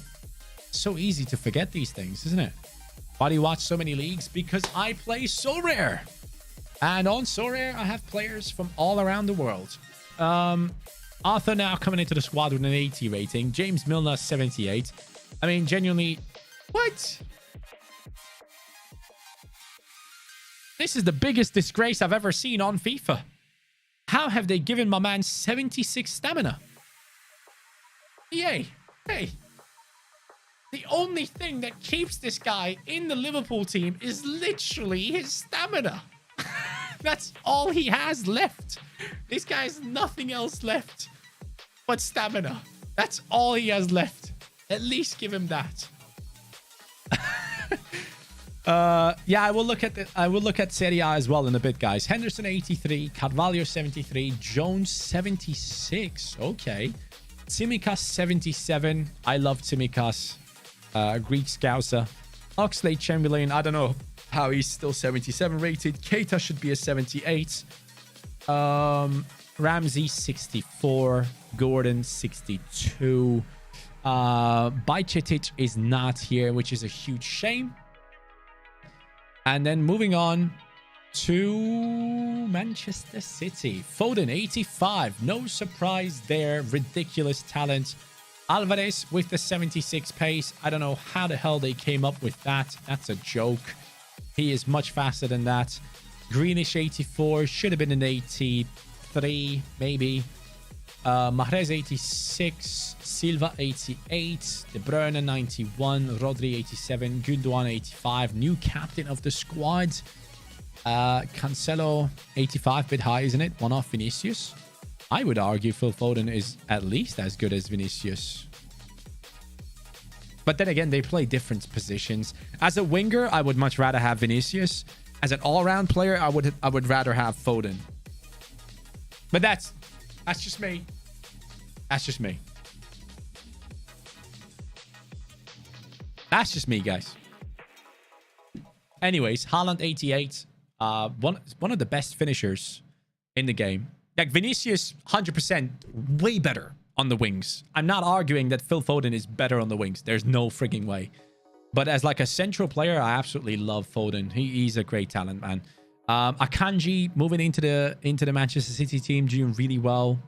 so easy to forget these things, isn't it? Why do you watch so many leagues? Because I play So Rare. And on So Rare, I have players from all around the world. Arthur now coming into the squad with an 80 rating. James Milner, 78. I mean, genuinely, what? This is the biggest disgrace I've ever seen on FIFA. How have they given my man 76 stamina? Yay. Hey. The only thing that keeps this guy in the Liverpool team is literally his stamina. That's all he has left. This guy has nothing else left but stamina. That's all he has left. At least give him that. Yeah, I will look at Serie A as well in a bit, guys. Henderson, 83. Carvalho, 73. Jones, 76. Okay. Tsimikas, 77. I love Tsimikas. Greek Scouser. Oxlade-Chamberlain, I don't know how he's still 77 rated. Keita should be a 78. Ramsey, 64. Gordon, 62. Bajcetic is not here, which is a huge shame. And then moving on to Manchester City. Foden, 85. No surprise there. Ridiculous talent. Alvarez with the 76 pace. I don't know how the hell they came up with that. That's a joke. He is much faster than that. Greenish, 84. Should have been an 83, maybe. Mahrez, 86. Silva, 88. De Bruyne, 91. Rodri, 87. Gundogan, 85. New captain of the squad. Cancelo, 85. Bit high, isn't it? One off Vinicius. I would argue Phil Foden is at least as good as Vinicius. But then again, they play different positions. As a winger, I would much rather have Vinicius. As an all-round player, I would rather have Foden. But that's just me. That's just me. That's just me, guys. Anyways, Haaland, 88. One of the best finishers in the game. Like Vinicius, 100% way better on the wings. I'm not arguing that Phil Foden is better on the wings. There's no frigging way. But as like a central player, I absolutely love Foden. He's a great talent, man. Akanji moving into the Manchester City team, doing really well.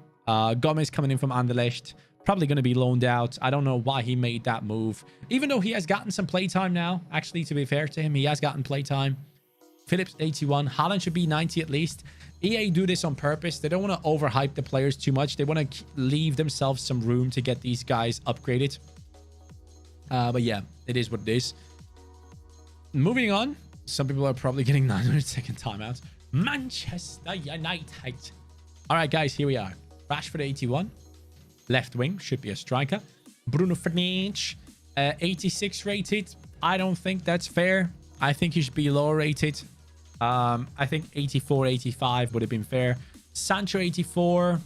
Gomez coming in from Anderlecht, probably going to be loaned out. I don't know why he made that move. Even though he has gotten some playtime now, actually, to be fair to him, he has gotten playtime. Phillips, 81. Haaland should be 90 at least. EA do this on purpose. They don't want to overhype the players too much. They want to leave themselves some room to get these guys upgraded. But yeah, it is what it is. Moving on. Some people are probably getting 900-second timeouts. Manchester United. All right, guys, here we are. Rashford, 81. Left wing. Should be a striker. Bruno Fernandes, 86 rated. I don't think that's fair. I think he should be lower rated. I think 84, 85 would have been fair. Sancho, 84.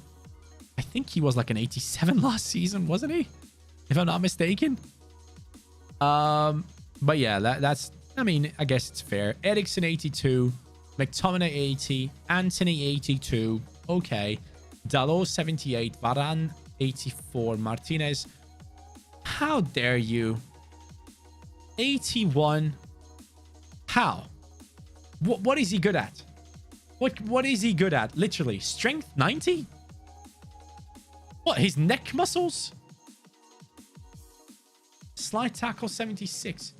I think he was like an 87 last season, wasn't he? If I'm not mistaken. But yeah, that's... I mean, I guess it's fair. Eriksen, 82. McTominay, 80. Anthony, 82. Okay. Dalot, 78. Varane, 84. Martinez. How dare you? 81. How? What is he good at? What is he good at? Literally. Strength, 90? What? His neck muscles? Slide tackle, 76.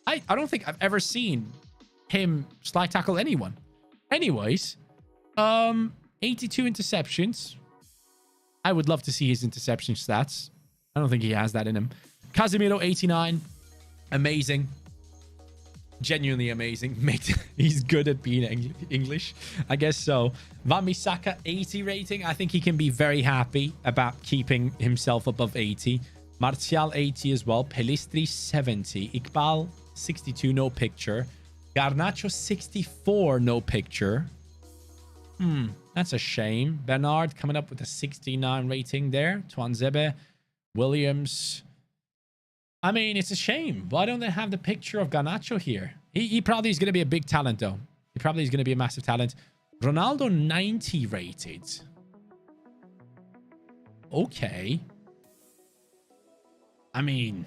I don't think I've ever seen him slide tackle anyone. Anyways, 82 interceptions. I would love to see his interception stats. I don't think he has that in him. Casemiro, 89. Amazing. Genuinely amazing. Mate, he's good at being English. I guess so. Wan-Bissaka, 80 rating. I think he can be very happy about keeping himself above 80. Martial, 80 as well. Pelistri, 70. Iqbal, 62, no picture. Garnacho, 64, no picture. That's a shame. Bernard coming up with a 69 rating there. Tuanzebe, Williams. I mean, it's a shame. Why don't they have the picture of Garnacho here? He probably is going to be a big talent, though. He probably is going to be a massive talent. Ronaldo, 90 rated. Okay. I mean...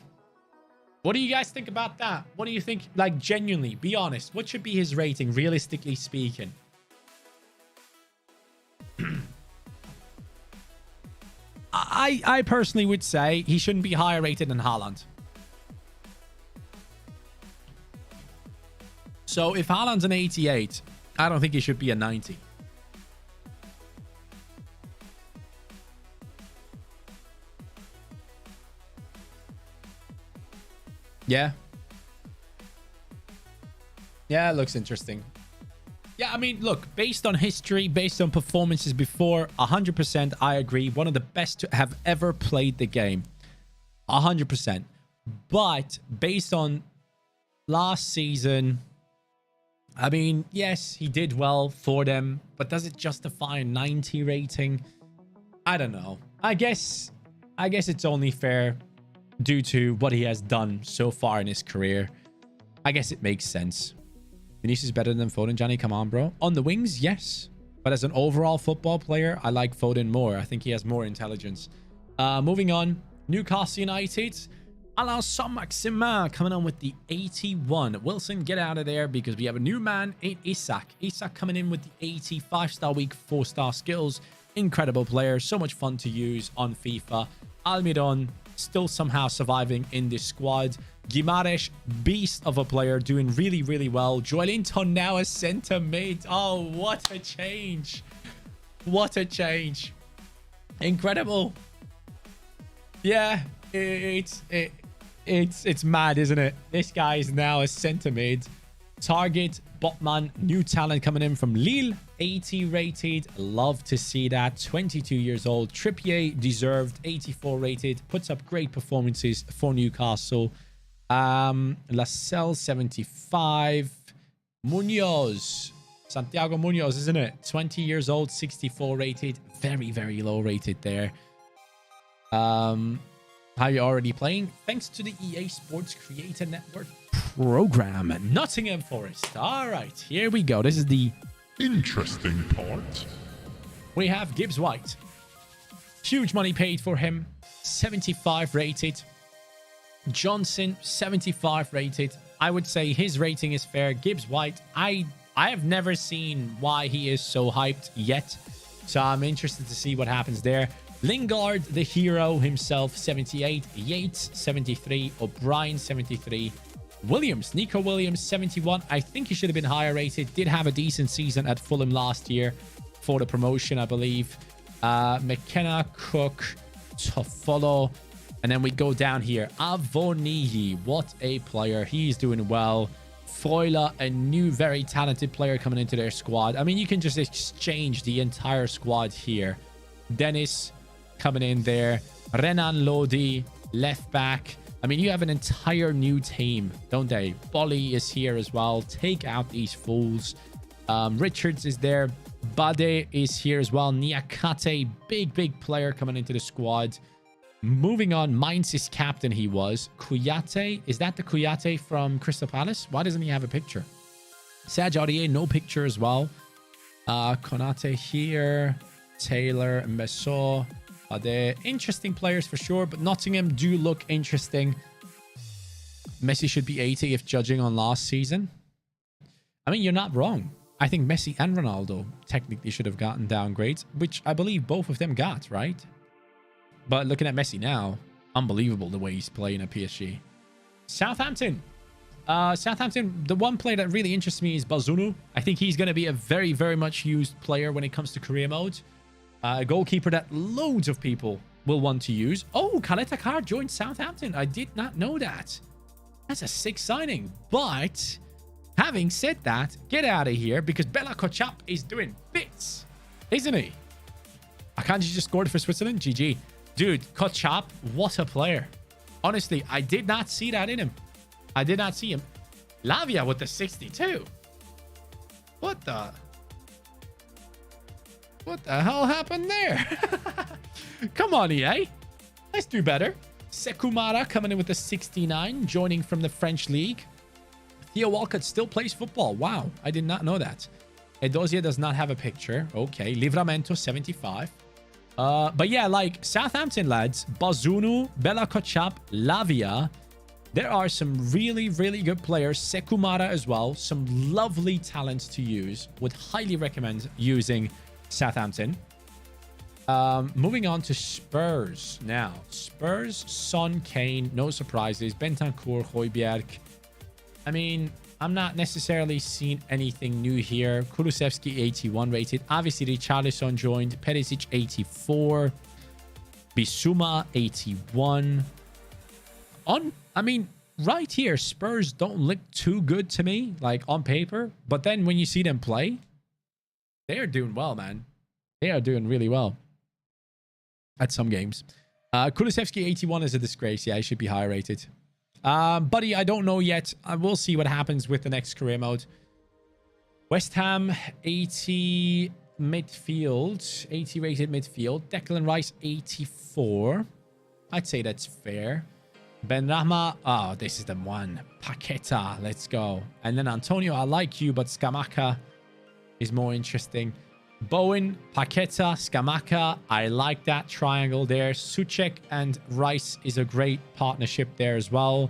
what do you guys think about that? What do you think? Like, genuinely, be honest. What should be his rating, realistically speaking? I personally would say he shouldn't be higher rated than Haaland. So if Haaland's an 88, I don't think he should be a 90. Yeah. Yeah, it looks interesting. Yeah, I mean, look, based on history, based on performances before, 100% I agree. One of the best to have ever played the game. 100%. But based on last season, I mean, yes, he did well for them, but does it justify a 90 rating? I don't know. I guess it's only fair due to what he has done so far in his career. I guess it makes sense. Vinicius is better than Foden. Johnny, come on, bro. On the wings, yes. But as an overall football player, I like Foden more. I think he has more intelligence. Moving on. Newcastle United. Alain Saint-Maximin coming on with the 81. Wilson, get out of there because we have a new man in Isak. Isak coming in with the 80. 5-star week, 4-star skills. Incredible player. So much fun to use on FIFA. Almiron still somehow surviving in this squad. Guimaraes, beast of a player, doing really, really well. Joelinton now a center mid. Oh, what a change. What a change. Incredible. Yeah, it's mad, isn't it? This guy is now a center mid. Target, Botman, new talent coming in from Lille. 80 rated. Love to see that. 22 years old. Trippier, deserved. 84 rated. Puts up great performances for Newcastle. Lascelles, 75. Munoz. Santiago Munoz, isn't it? 20 years old. 64 rated. Very, very low rated there. How you already playing? Thanks to the EA Sports Creator Network program. Nottingham Forest. All right, here we go. This is the interesting part. We have Gibbs White. Huge money paid for him. 75 rated. Johnson, 75 rated. I would say his rating is fair. Gibbs White, I have never seen why he is so hyped yet. So I'm interested to see what happens there. Lingard, the hero himself, 78. Yates, 73. O'Brien, 73. Williams, Nico Williams, 71. I think he should have been higher rated. Did have a decent season at Fulham last year for the promotion, I believe. McKenna, Cook, Toffolo. And then we go down here. Avonihi, what a player. He's doing well. Freuler, a new, very talented player coming into their squad. I mean, you can just exchange the entire squad here. Dennis coming in there. Renan Lodi, left back. I mean, you have an entire new team, don't they? Bolly is here as well. Take out these fools. Richards is there. Bade is here as well. Niakate, big player coming into the squad. Moving on, Mainz's captain he was. Kouyaté, is that the Kouyaté from Crystal Palace? Why doesn't he have a picture? Serge Aurier, no picture as well. Konate here. Taylor, Messot. They're interesting players for sure, but Nottingham do look interesting. Messi should be 80 if judging on last season. I mean, you're not wrong. I think Messi and Ronaldo technically should have gotten downgrades, which I believe both of them got, right? But looking at Messi now, unbelievable the way he's playing at PSG. Southampton. Southampton, the one player that really interests me is Bazunu. I think he's going to be a very, very much used player when it comes to career mode. A goalkeeper that loads of people will want to use. Oh, Kaleta Carr joined Southampton. I did not know that. That's a sick signing. But having said that, get out of here because Bella Kotchap is doing bits, isn't he? Akanji just scored for Switzerland. GG. Dude, Kotchap, what a player. Honestly, I did not see that in him. I did not see him. Lavia with the 62. What the hell happened there? Come on, EA. Let's do better. Sekumara coming in with the 69, joining from the French league. Theo Walcott still plays football. Wow, I did not know that. Edosia does not have a picture. Okay, Livramento, 75. But yeah, like Southampton lads, Bazunu, Bella Kotchap, Lavia. There are some really, really good players. Sekumara as well. Some lovely talents to use. Would highly recommend using Southampton. Moving on to Spurs now. Spurs, Son, Kane, no surprises. Bentancur, Højbjerg. I mean, I'm not necessarily seeing anything new here. Kulusevski, 81 rated. Obviously, Richarlison joined. Perisic, 84. Bissouma, 81. I mean, right here, Spurs don't look too good to me, like on paper. But then when you see them play, they are doing well, man. They are doing really well at some games. Kulusevski, 81 is a disgrace. Yeah, he should be higher rated. Buddy, I don't know yet. I will see what happens with the next career mode. West Ham, 80 midfield. 80 rated midfield. Declan Rice, 84. I'd say that's fair. Ben Rahma. Oh, this is the one. Paqueta. Let's go. And then Antonio, I like you, but Scamacca is more interesting. Bowen, Paqueta, Skamaka. I like that triangle there. Suchek and Rice is a great partnership there as well.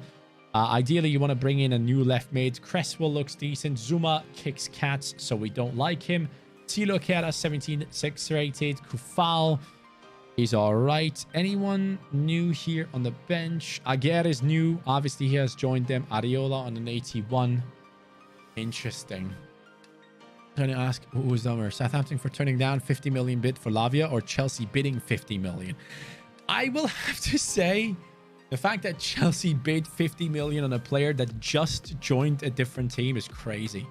Ideally, you want to bring in a new left mid. Cresswell looks decent. Zuma kicks cats, so we don't like him. Tilo Kera, 17.6 rated. Kufal is all right. Anyone new here on the bench? Aguirre is new. Obviously, he has joined them. Ariola on an 81. Interesting. I'm going to ask who was dumber. Southampton for turning down 50 million bid for Lavia, or Chelsea bidding 50 million? I will have to say the fact that Chelsea bid 50 million on a player that just joined a different team is crazy.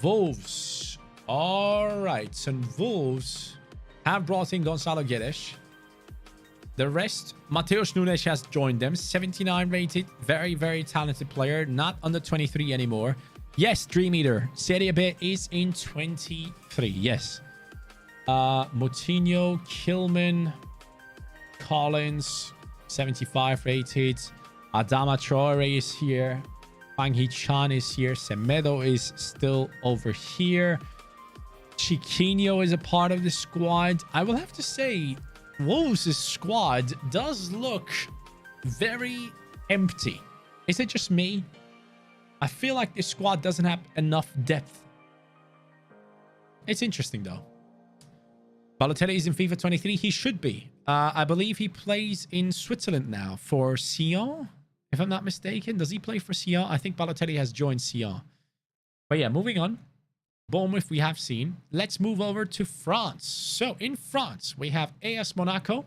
Wolves. All right. So Wolves have brought in Gonzalo Guedes. The rest, Mateus Nunes has joined them. 79 rated. Very, very talented player. Not under 23 anymore. Yes, Dream Eater. Serie B is in 23. Yes. Moutinho, Kilman, Collins, 75 rated. Adama Traore is here. Fang Hee-chan is here. Semedo is still over here. Chiquinho is a part of the squad. I will have to say, Wolves' squad does look very empty. Is it just me? I feel like this squad doesn't have enough depth. It's interesting, though. Balotelli is in FIFA 23. He should be. I believe he plays in Switzerland now for Sion, if I'm not mistaken. Does he play for Sion? I think Balotelli has joined Sion. But yeah, moving on. Bournemouth we have seen. Let's move over to France. So in France, we have AS Monaco.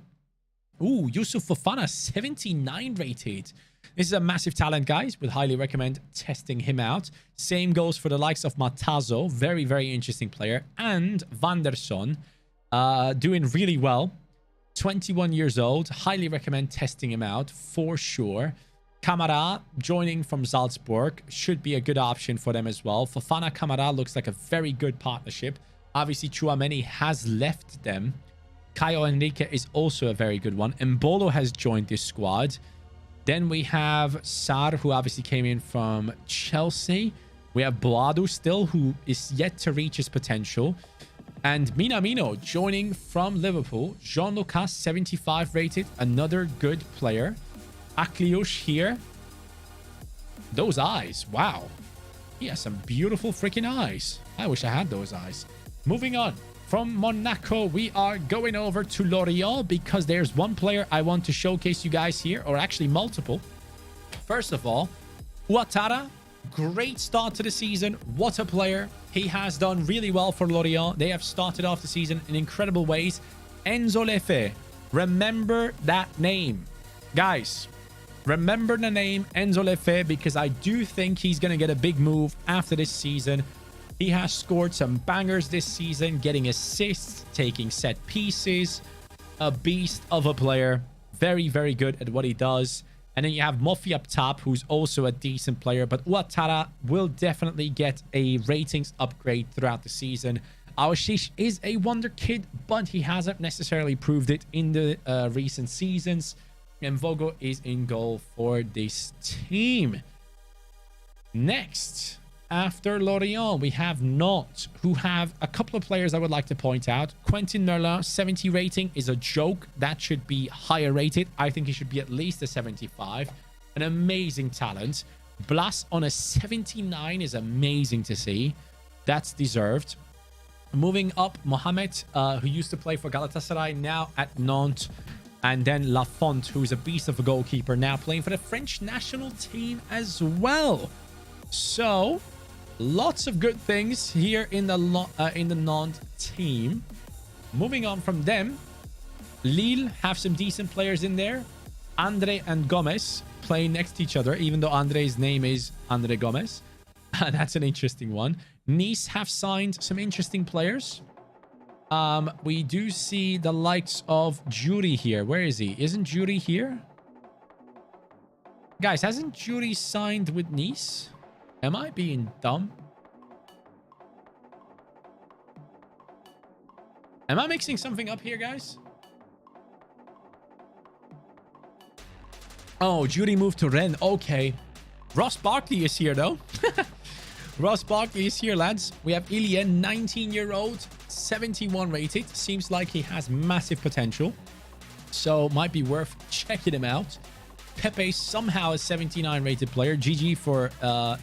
Ooh, Youssouf Fofana, 79 rated. This is a massive talent, guys. Would highly recommend testing him out. Same goes for the likes of Matazo. Very, very interesting player. And Vanderson, doing really well. 21 years old. Highly recommend testing him out for sure. Camara joining from Salzburg should be a good option for them as well. Fofana Camara looks like a very good partnership. Obviously, Chouameni has left them. Caio Henrique is also a very good one. Mbolo has joined this squad. Then we have Sarr, who obviously came in from Chelsea. We have Boadu still, who is yet to reach his potential. And Minamino joining from Liverpool. Jean-Lucas, 75 rated. Another good player. Akliush here. Those eyes. Wow. He has some beautiful freaking eyes. I wish I had those eyes. Moving on. From Monaco, we are going over to Lorient because there's one player I want to showcase you guys here, or actually multiple. First of all, Ouattara. Great start to the season. What a player. He has done really well for Lorient. They have started off the season in incredible ways. Enzo Lefe. Remember that name. Guys, remember the name Enzo Lefe because I do think he's going to get a big move after this season. He has scored some bangers this season, getting assists, taking set pieces. A beast of a player. Very, very good at what he does. And then you have Mofi up top, who's also a decent player. But Ouattara will definitely get a ratings upgrade throughout the season. Aouchiche is a wonder kid, but he hasn't necessarily proved it in the recent seasons. And Vogo is in goal for this team. Next, after Lorient, we have Nantes, who have a couple of players I would like to point out. Quentin Merlin, 70 rating is a joke. That should be higher rated. I think he should be at least a 75. An amazing talent. Blas on a 79 is amazing to see. That's deserved. Moving up, Mohamed, who used to play for Galatasaray, now at Nantes. And then Lafont, who's a beast of a goalkeeper, now playing for the French national team as well. So, lots of good things here in the Nantes team. Moving on from them, Lille have some decent players in there. Andre and Gomez playing next to each other, even though Andre's name is Andre Gomez. That's an interesting one. Nice have signed some interesting players. We do see the likes of Jury here. Where is he? Isn't Jury here? Guys, hasn't Jury signed with Nice? Am I being dumb? Am I mixing something up here, guys? Oh, Jury moved to Rennes. Okay. Ross Barkley is here, though. Ross Barkley is here, lads. We have Ilya, 19-year-old, 71 rated. Seems like he has massive potential. So might be worth checking him out. Pepe somehow a 79 rated player. GG for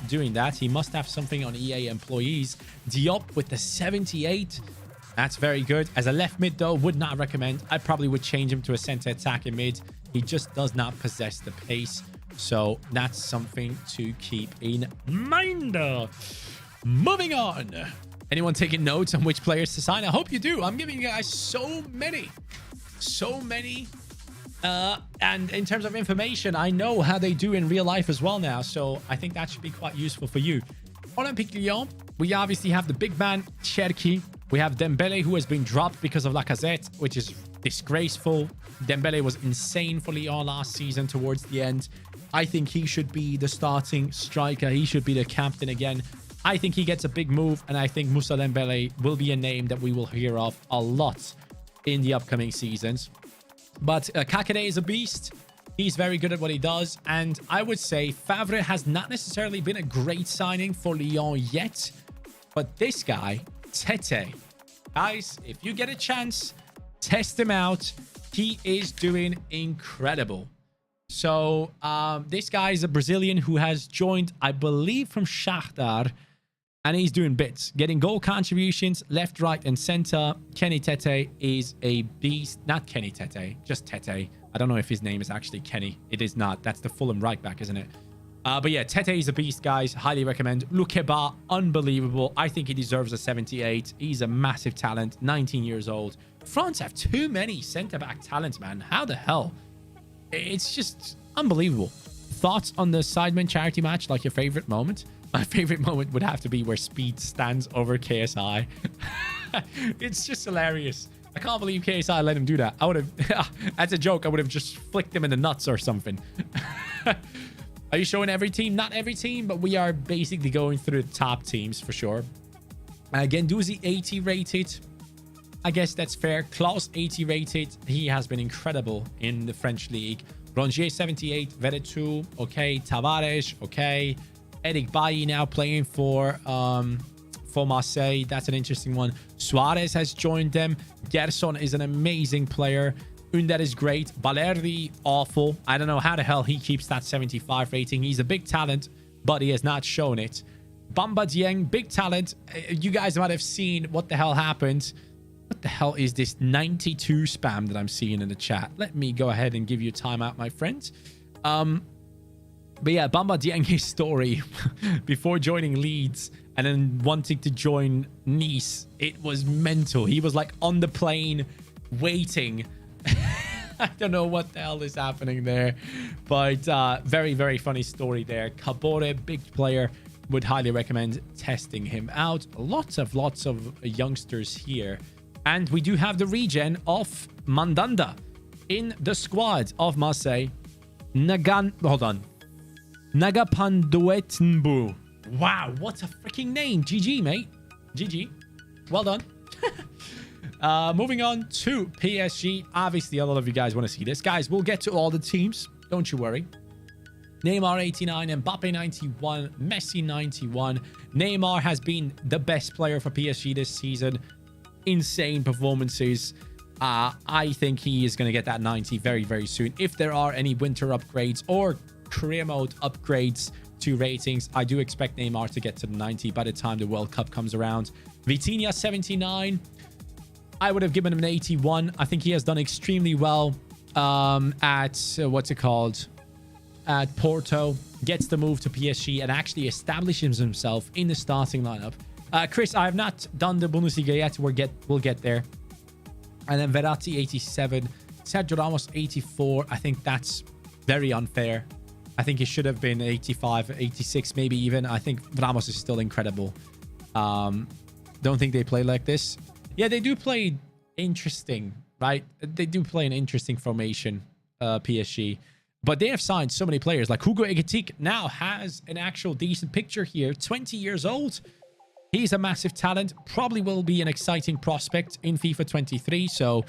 doing that. He must have something on EA employees. Diop with the 78. That's very good. As a left mid, though, would not recommend. I probably would change him to a center attacking mid. He just does not possess the pace. So that's something to keep in mind. Moving on. Anyone taking notes on which players to sign? I hope you do. I'm giving you guys so many. And in terms of information, I know how they do in real life as well now. So I think that should be quite useful for you. Olympique Lyon, we obviously have the big man, Cherki. We have Dembele, who has been dropped because of Lacazette, which is disgraceful. Dembele was insane for Lyon last season towards the end. I think he should be the starting striker. He should be the captain again. I think he gets a big move, and I think Moussa Dembele will be a name that we will hear of a lot in the upcoming seasons. But Kakade is a beast. He's very good at what he does. And I would say Favre has not necessarily been a great signing for Lyon yet. But this guy, Tete, guys, if you get a chance, test him out. He is doing incredible. So this guy is a Brazilian who has joined, I believe, from Shakhtar. And he's doing bits, getting goal contributions left, right, and center. Kenny Tete is a beast. Not Kenny Tete, just Tete. I don't know if his name is actually Kenny. It is not. That's the Fulham right back, isn't it? But yeah, Tete is a beast, guys. Highly recommend. Lukeba, unbelievable. I think he deserves a 78. He's a massive talent. 19 years old. France have too many centre-back talents, man. How the hell? It's just unbelievable. Thoughts on the Sidemen charity match? Like your favorite moment? My favorite moment would have to be where Speed stands over KSI. It's just hilarious. I can't believe KSI let him do that. I would have, as a joke, I would have just flicked him in the nuts or something. Are you showing every team? Not every team, but we are basically going through the top teams for sure. Guendouzi 80 rated. I guess that's fair. Klaus 80 rated. He has been incredible in the French league. Rongier 78. Veretout. Okay. Tavares. Okay. Eric Bailly now playing for Marseille. That's an interesting one. Suarez has joined them. Gerson is an amazing player. Under is great. Balerdi, awful. I don't know how the hell he keeps that 75 rating. He's a big talent, but he has not shown it. Bamba Dieng, big talent. You guys might have seen what the hell happened. What the hell is this 92 spam that I'm seeing in the chat? Let me go ahead and give you a timeout, my friend. But yeah, Bamba Dieng's story before joining Leeds and then wanting to join Nice, it was mental. He was like on the plane waiting. I don't know what the hell is happening there, but very, very funny story there. Cabore, big player, would highly recommend testing him out. Lots of youngsters here. And we do have the regen of Mandanda in the squad of Marseille. Nagapanduetenbu. Wow, what a freaking name. GG, mate. GG. Well done. Moving on to PSG. Obviously, a lot of you guys want to see this. Guys, we'll get to all the teams. Don't you worry. Neymar 89, Mbappe 91, Messi 91. Neymar has been the best player for PSG this season. Insane performances. I think he is going to get that 90 very, very soon. If there are any winter upgrades or career mode upgrades to ratings, I do expect Neymar to get to the 90 by the time the World Cup comes around. Vitinha 79. I would have given him an 81. I think he has done extremely well at at Porto. Gets the move to PSG and actually establishes himself in the starting lineup. Chris, I have not done the Bundesliga yet. We'll get there. And then Verratti 87, Sergio Ramos 84. I think that's very unfair. I think he should have been 85, 86, maybe even. I think Ramos is still incredible. Don't think they play like this. Yeah, they do play interesting, right? They do play an interesting formation, PSG. But they have signed so many players. Like Hugo Ekitike now has an actual decent picture here. 20 years old. He's a massive talent. Probably will be an exciting prospect in FIFA 23. So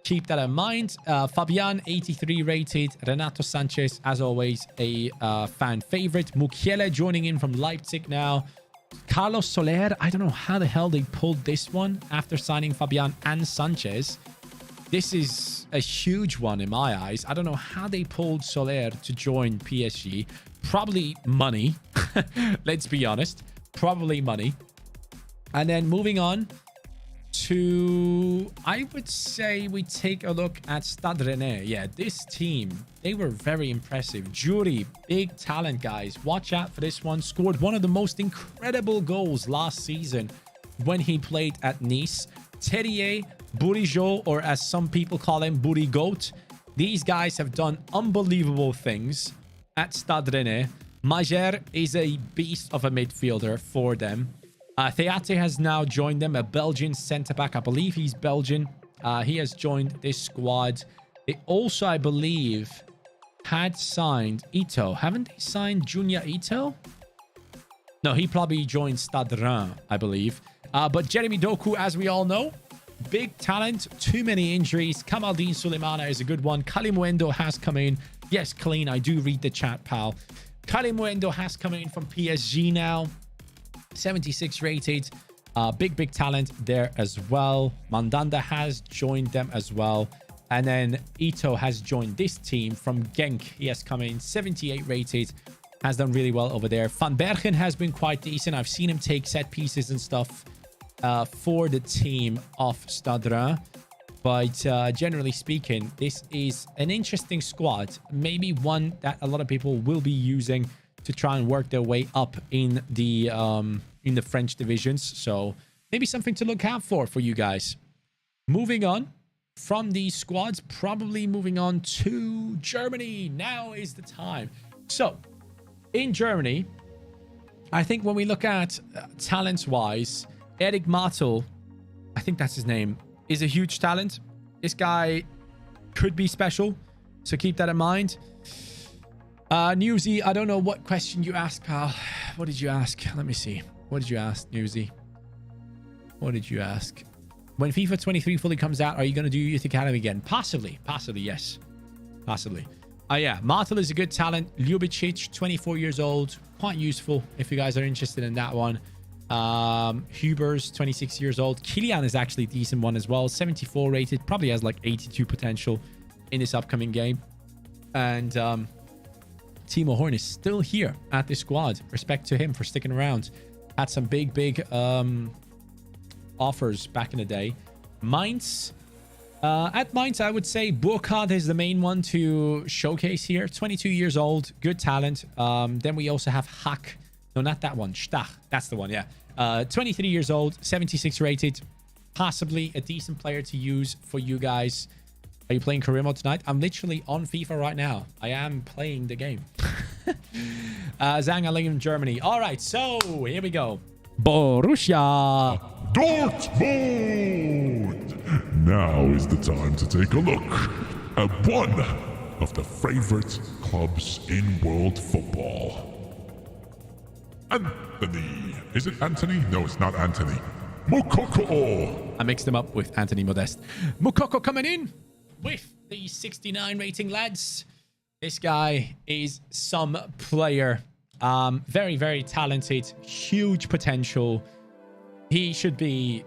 keep that in mind. Fabian, 83 rated. Renato Sanchez, as always, a fan favorite. Mukiele joining in from Leipzig now. Carlos Soler, I don't know how the hell they pulled this one after signing Fabian and Sanchez. This is a huge one in my eyes. I don't know how they pulled Soler to join PSG. Probably money. Let's be honest. Probably money. And then moving on to, I would say we take a look at Stade Rennais. Yeah, this team, they were very impressive. Jury, big talent, guys. Watch out for this one. Scored one of the most incredible goals last season when he played at Nice. Terrier, Bourigeaud, or as some people call him, Bourigoat. These guys have done unbelievable things at Stade Rennais. Majer is a beast of a midfielder for them. Theate has now joined them, a Belgian centre-back. I believe he's Belgian. He has joined this squad. They also, I believe, had signed Ito. Haven't they signed Junior Ito? No, he probably joined Stade Reims, I believe. But Jeremy Doku, as we all know, big talent, too many injuries. Kamaldeen Suleimana is a good one. Kalimuendo has come in. Yes, Colleen, I do read the chat, pal. Kalimuendo has come in from PSG now. 76 rated. Big talent there as well. Mandanda has joined them as well. And then Ito has joined this team from Genk. He has come in 78 rated. Has done really well over there. Van Bergen has been quite decent. I've seen him take set pieces and stuff for the team of Stade Reims. But generally speaking, this is an interesting squad. Maybe one that a lot of people will be using to try and work their way up in the French divisions. So maybe something to look out for you guys. Moving on from these squads, probably moving on to Germany. Now is the time. So in Germany, I think when we look at talents-wise, Eric Martel, I think that's his name, is a huge talent. This guy could be special, so keep that in mind. Newsy, I don't know what question you asked, pal. What did you ask? Let me see. What did you ask, Newsy? What did you ask? When FIFA 23 fully comes out, are you going to do Youth Academy again? Possibly, yes. Possibly. Yeah, Martel is a good talent. Ljubicic, 24 years old. Quite useful if you guys are interested in that one. Hubers, 26 years old. Kylian is actually a decent one as well. 74 rated. Probably has like 82 potential in this upcoming game. And Timo Horn is still here at this squad. Respect to him for sticking around. Had some big offers back in the day. Mainz. At Mainz, I would say Burkhardt is the main one to showcase here. 22 years old. Good talent. Then we also have Hack. No, not that one. Stach. That's the one, yeah. 23 years old. 76 rated. Possibly a decent player to use for you guys. Are you playing career mode tonight? I'm literally on FIFA right now. I am playing the game. Zangerlingen, Germany. All right, so here we go. Borussia Dortmund! Now is the time to take a look at one of the favorite clubs in world football. Anthony. Is it Anthony? No, it's not Anthony. Moukoko. I mixed him up with Anthony Modeste. Moukoko coming in with the 69 rating, lads. This guy is some player. Very talented. Huge potential. He should be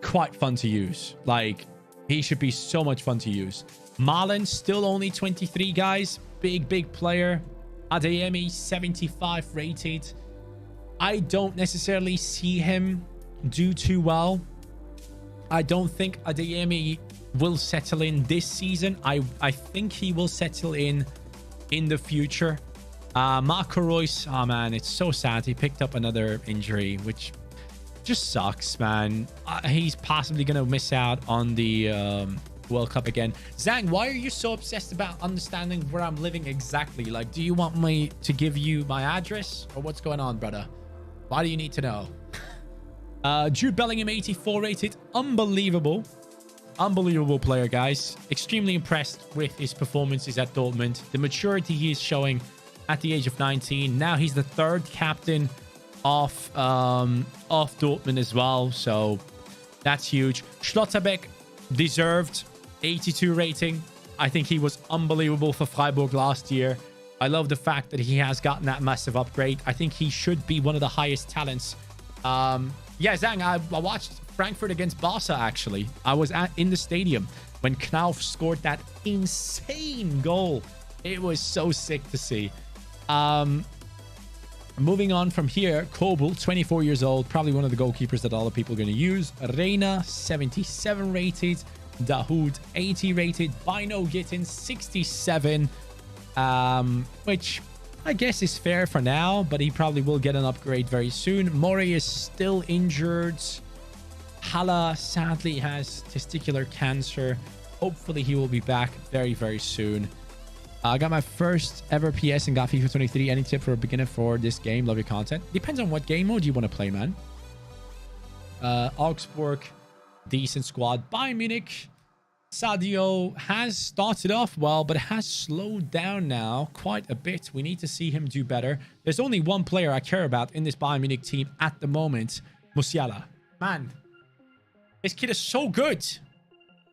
quite fun to use. Like, he should be so much fun to use. Marlon, still only 23, guys. Big player. Adeyemi, 75 rated. I don't necessarily see him do too well. I don't think Adeyemi will settle in this season. I think he will settle in the future. Marco Reus, oh man, it's so sad. He picked up another injury, which just sucks, man. He's possibly going to miss out on the World Cup again. Zhang, why are you so obsessed about understanding where I'm living exactly? Like, do you want me to give you my address or what's going on, brother? Why do you need to know? Jude Bellingham, 84 rated. Unbelievable player, guys. Extremely impressed with his performances at Dortmund. The maturity he is showing at the age of 19. Now he's the third captain of Dortmund as well. So that's huge. Schlotterbeck, deserved 82 rating. I think he was unbelievable for Freiburg last year. I love the fact that he has gotten that massive upgrade. I think he should be one of the highest talents Yeah, Zhang, I watched Frankfurt against Barca, actually. I was in the stadium when Knauf scored that insane goal. It was so sick to see. Moving on from here, Kobel, 24 years old, probably one of the goalkeepers that all the people are going to use. Reina, 77 rated. Dahoud, 80 rated. Bino Gittin, 67. Which I guess is fair for now, but he probably will get an upgrade very soon. Mori is still injured. Hala sadly has testicular cancer. Hopefully he will be back very, very soon. I got my first ever PS and got FIFA 23. Any tip for a beginner for this game? Love your content. Depends on what game mode you want to play, man. Augsburg, decent squad. Bayern Munich, Sadio has started off well, but has slowed down now quite a bit. We need to see him do better. There's only one player I care about in this Bayern Munich team at the moment. Musiala. Man, this kid is so good.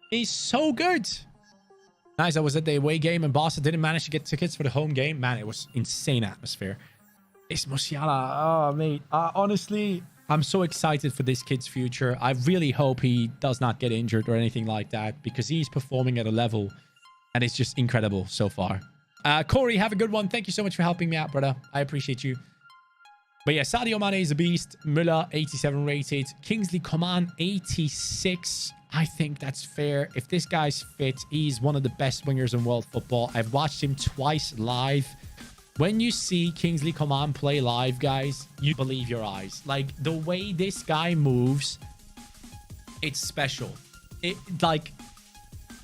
He's so good. Nice. I was at the away game and Barca didn't manage to get tickets for the home game. Man, it was insane atmosphere. This Musiala. Oh, mate. Honestly, I'm so excited for this kid's future. I really hope he does not get injured or anything like that because he's performing at a level and it's just incredible so far. Corey, have a good one. Thank you so much for helping me out, brother. I appreciate you. But yeah, Sadio Mane is a beast. Müller, 87 rated. Kingsley Coman, 86. I think that's fair. If this guy's fit, he's one of the best wingers in world football. I've watched him twice live. When you see Kingsley Coman play live, guys, you believe your eyes. Like, the way this guy moves, it's special. Like,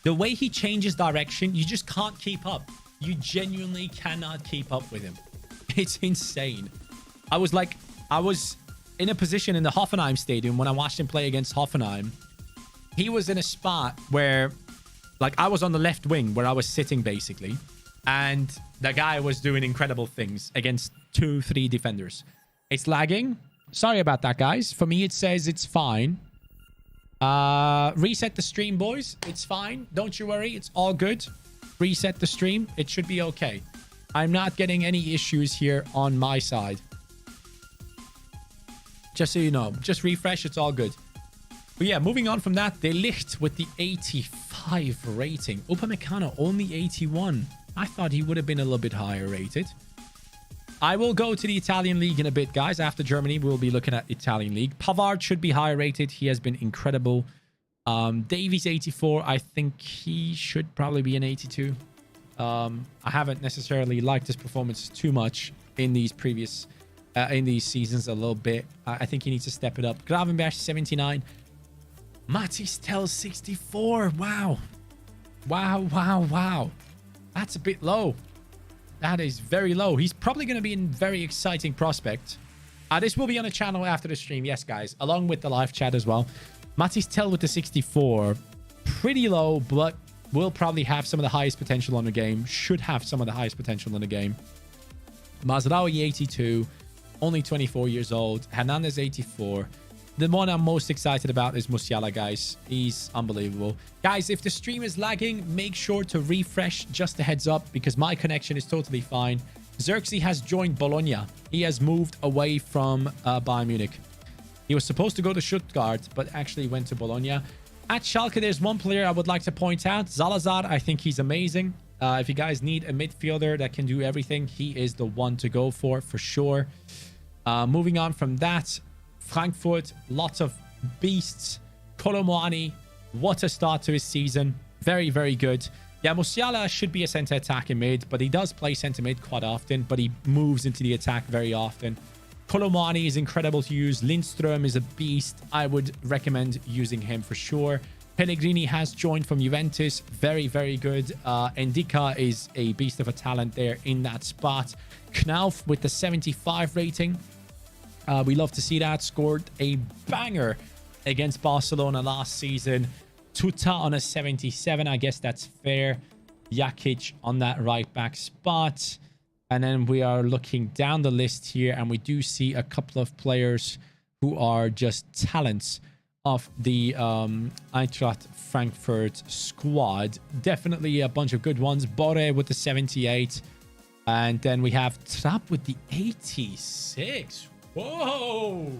the way he changes direction, you just can't keep up. You genuinely cannot keep up with him. It's insane. I was in a position in the Hoffenheim stadium when I watched him play against Hoffenheim. He was in a spot where, like, I was on the left wing where I was sitting, basically. And the guy was doing incredible things against 2-3 defenders. It's lagging. Sorry about that, guys. For me, it says it's fine. Reset the stream, boys. It's fine. Don't you worry. It's all good. Reset the stream. It should be okay. I'm not getting any issues here on my side. Just so you know. Just refresh. It's all good. But yeah, moving on from that, De Ligt with the 85 rating. Upamecano only 81. I thought he would have been a little bit higher rated. I will go to the Italian league in a bit, guys. After Germany, we'll be looking at Italian league. Pavard should be higher rated. He has been incredible. Davies 84. I think he should probably be an 82. I haven't necessarily liked his performance too much in these previous in these seasons a little bit. I think he needs to step it up. Gravenberch 79. Matis tells 64. Wow. Wow. That's a bit low. That is very low. He's probably going to be a very exciting prospect. This will be on the channel after the stream. Yes, guys. Along with the live chat as well. Matis Tell with the 64. Pretty low, but will probably have some of the highest potential on the game. Should have some of the highest potential in the game. Mazraoui 82. Only 24 years old. Hernandez 84. The one I'm most excited about is Musiala, guys. He's unbelievable. Guys, if the stream is lagging, make sure to refresh. Just a heads up, because my connection is totally fine. Xerxes has joined Bologna. He has moved away from Bayern Munich. He was supposed to go to Stuttgart, but actually went to Bologna. At Schalke, there's one player I would like to point out. Zalazar, I think he's amazing. If you guys need a midfielder that can do everything, he is the one to go for sure. Moving on from that, Frankfurt, lots of beasts. Kolo Muani, what a start to his season. Very, very good. Yeah, Musiala should be a center attacking mid, but he does play center mid quite often, but he moves into the attack very often. Kolo Muani is incredible to use. Lindström is a beast. I would recommend using him for sure. Pellegrini has joined from Juventus. Very, very good. Endika is a beast of a talent there in that spot. Knauf with the 75 rating. We love to see that. Scored a banger against Barcelona last season. Tuta on a 77. I guess that's fair. Jakic on that right back spot. And then we are looking down the list here, and we do see a couple of players who are just talents of the Eintracht Frankfurt squad. Definitely a bunch of good ones. Borre with the 78. And then we have Trapp with the 86. Whoa!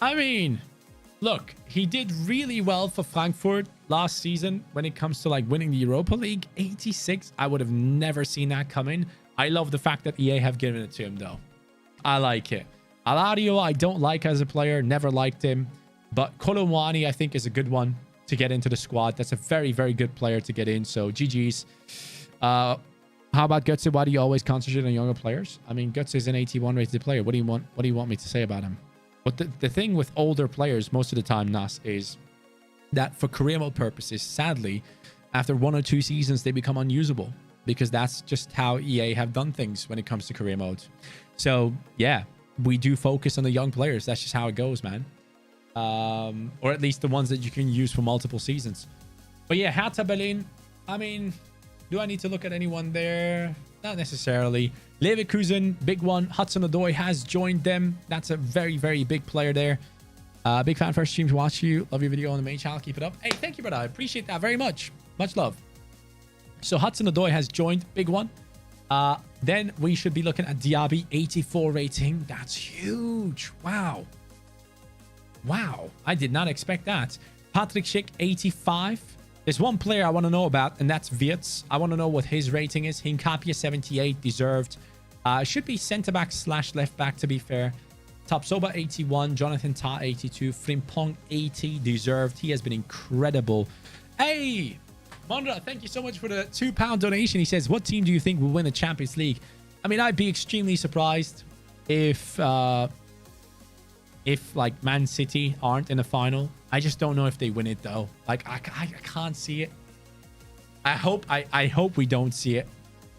I mean, look, he did really well for Frankfurt last season when it comes to like winning the Europa League. 86. I would have never seen that coming. I love the fact that EA have given it to him, though. I like it. Alario, I don't like as a player. Never liked him. But Kolomwani, I think, is a good one to get into the squad. That's a very, very good player to get in. So, GG's. How about Götze? Why do you always concentrate on younger players? I mean, Götze is an 81 rated player. What do you want me to say about him? But the thing with older players most of the time, Nas, is that for career mode purposes, sadly, after 1 or 2 seasons, they become unusable. Because that's just how EA have done things when it comes to career mode. So, yeah, we do focus on the young players. That's just how it goes, man. Or at least the ones that you can use for multiple seasons. But yeah, Hertha Berlin, I mean, do I need to look at anyone there? Not necessarily. Leverkusen, big one. Hudson-Odoi has joined them. That's a very, very big player there. Big fan first stream to watch you. Love your video on the main channel. Keep it up. Hey, thank you, brother. I appreciate that very much. Much love. So Hudson-Odoi has joined. Big one. Then we should be looking at Diaby, 84 rating. That's huge. Wow. Wow. I did not expect that. Patrick Schick, 85. There's one player I want to know about, and that's Wirtz. I want to know what his rating is. Hinkapia, 78. Deserved. Should be centre-back / left-back, to be fair. Tapsoba, 81. Jonathan Tah, 82. Frimpong, 80. Deserved. He has been incredible. Hey! Mondra, thank you so much for the £2 donation. He says, what team do you think will win the Champions League? I mean, I'd be extremely surprised if like Man City aren't in the final. I just don't know if they win it though. Like I can't see it. I hope we don't see it.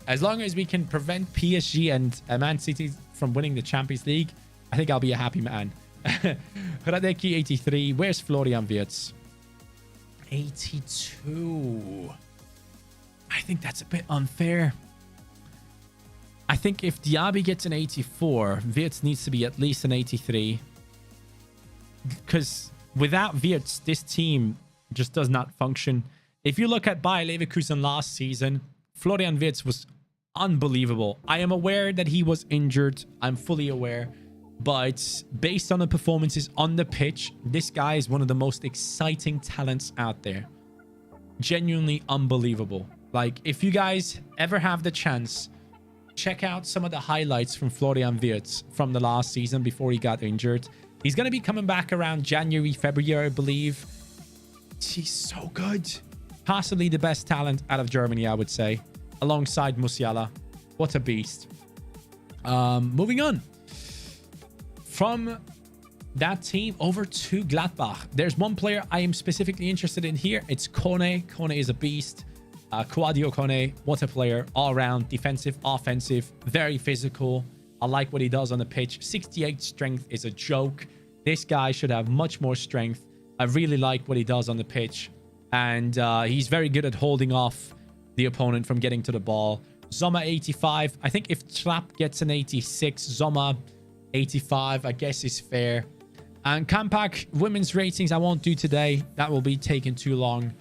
As long as we can prevent PSG and Man City from winning the Champions League, I think I'll be a happy man. Hradecki, 83. Where's Florian Wirtz? 82. I think that's a bit unfair. I think if Diaby gets an 84, Wirtz needs to be at least an 83. Because without Wirtz, this team just does not function. If you look at Bayer Leverkusen last season, Florian Wirtz was unbelievable. I am aware that he was injured. I'm fully aware. But based on the performances on the pitch, this guy is one of the most exciting talents out there. Genuinely unbelievable. Like, if you guys ever have the chance, check out some of the highlights from Florian Wirtz from the last season before he got injured. He's going to be coming back around January, February, I believe. He's so good. Possibly the best talent out of Germany, I would say. Alongside Musiala. What a beast. Moving on. From that team over to Gladbach. There's one player I am specifically interested in here. It's Kone. Kone is a beast. Kouadio Kone, what a player. All around, defensive, offensive, very physical. I like what he does on the pitch. 68 strength is a joke. This guy should have much more strength. I really like what he does on the pitch. And he's very good at holding off the opponent from getting to the ball. Zoma, 85. I think if Trapp gets an 86, Zoma 85, I guess is fair. And Kampak, women's ratings I won't do today. That will be taking too long.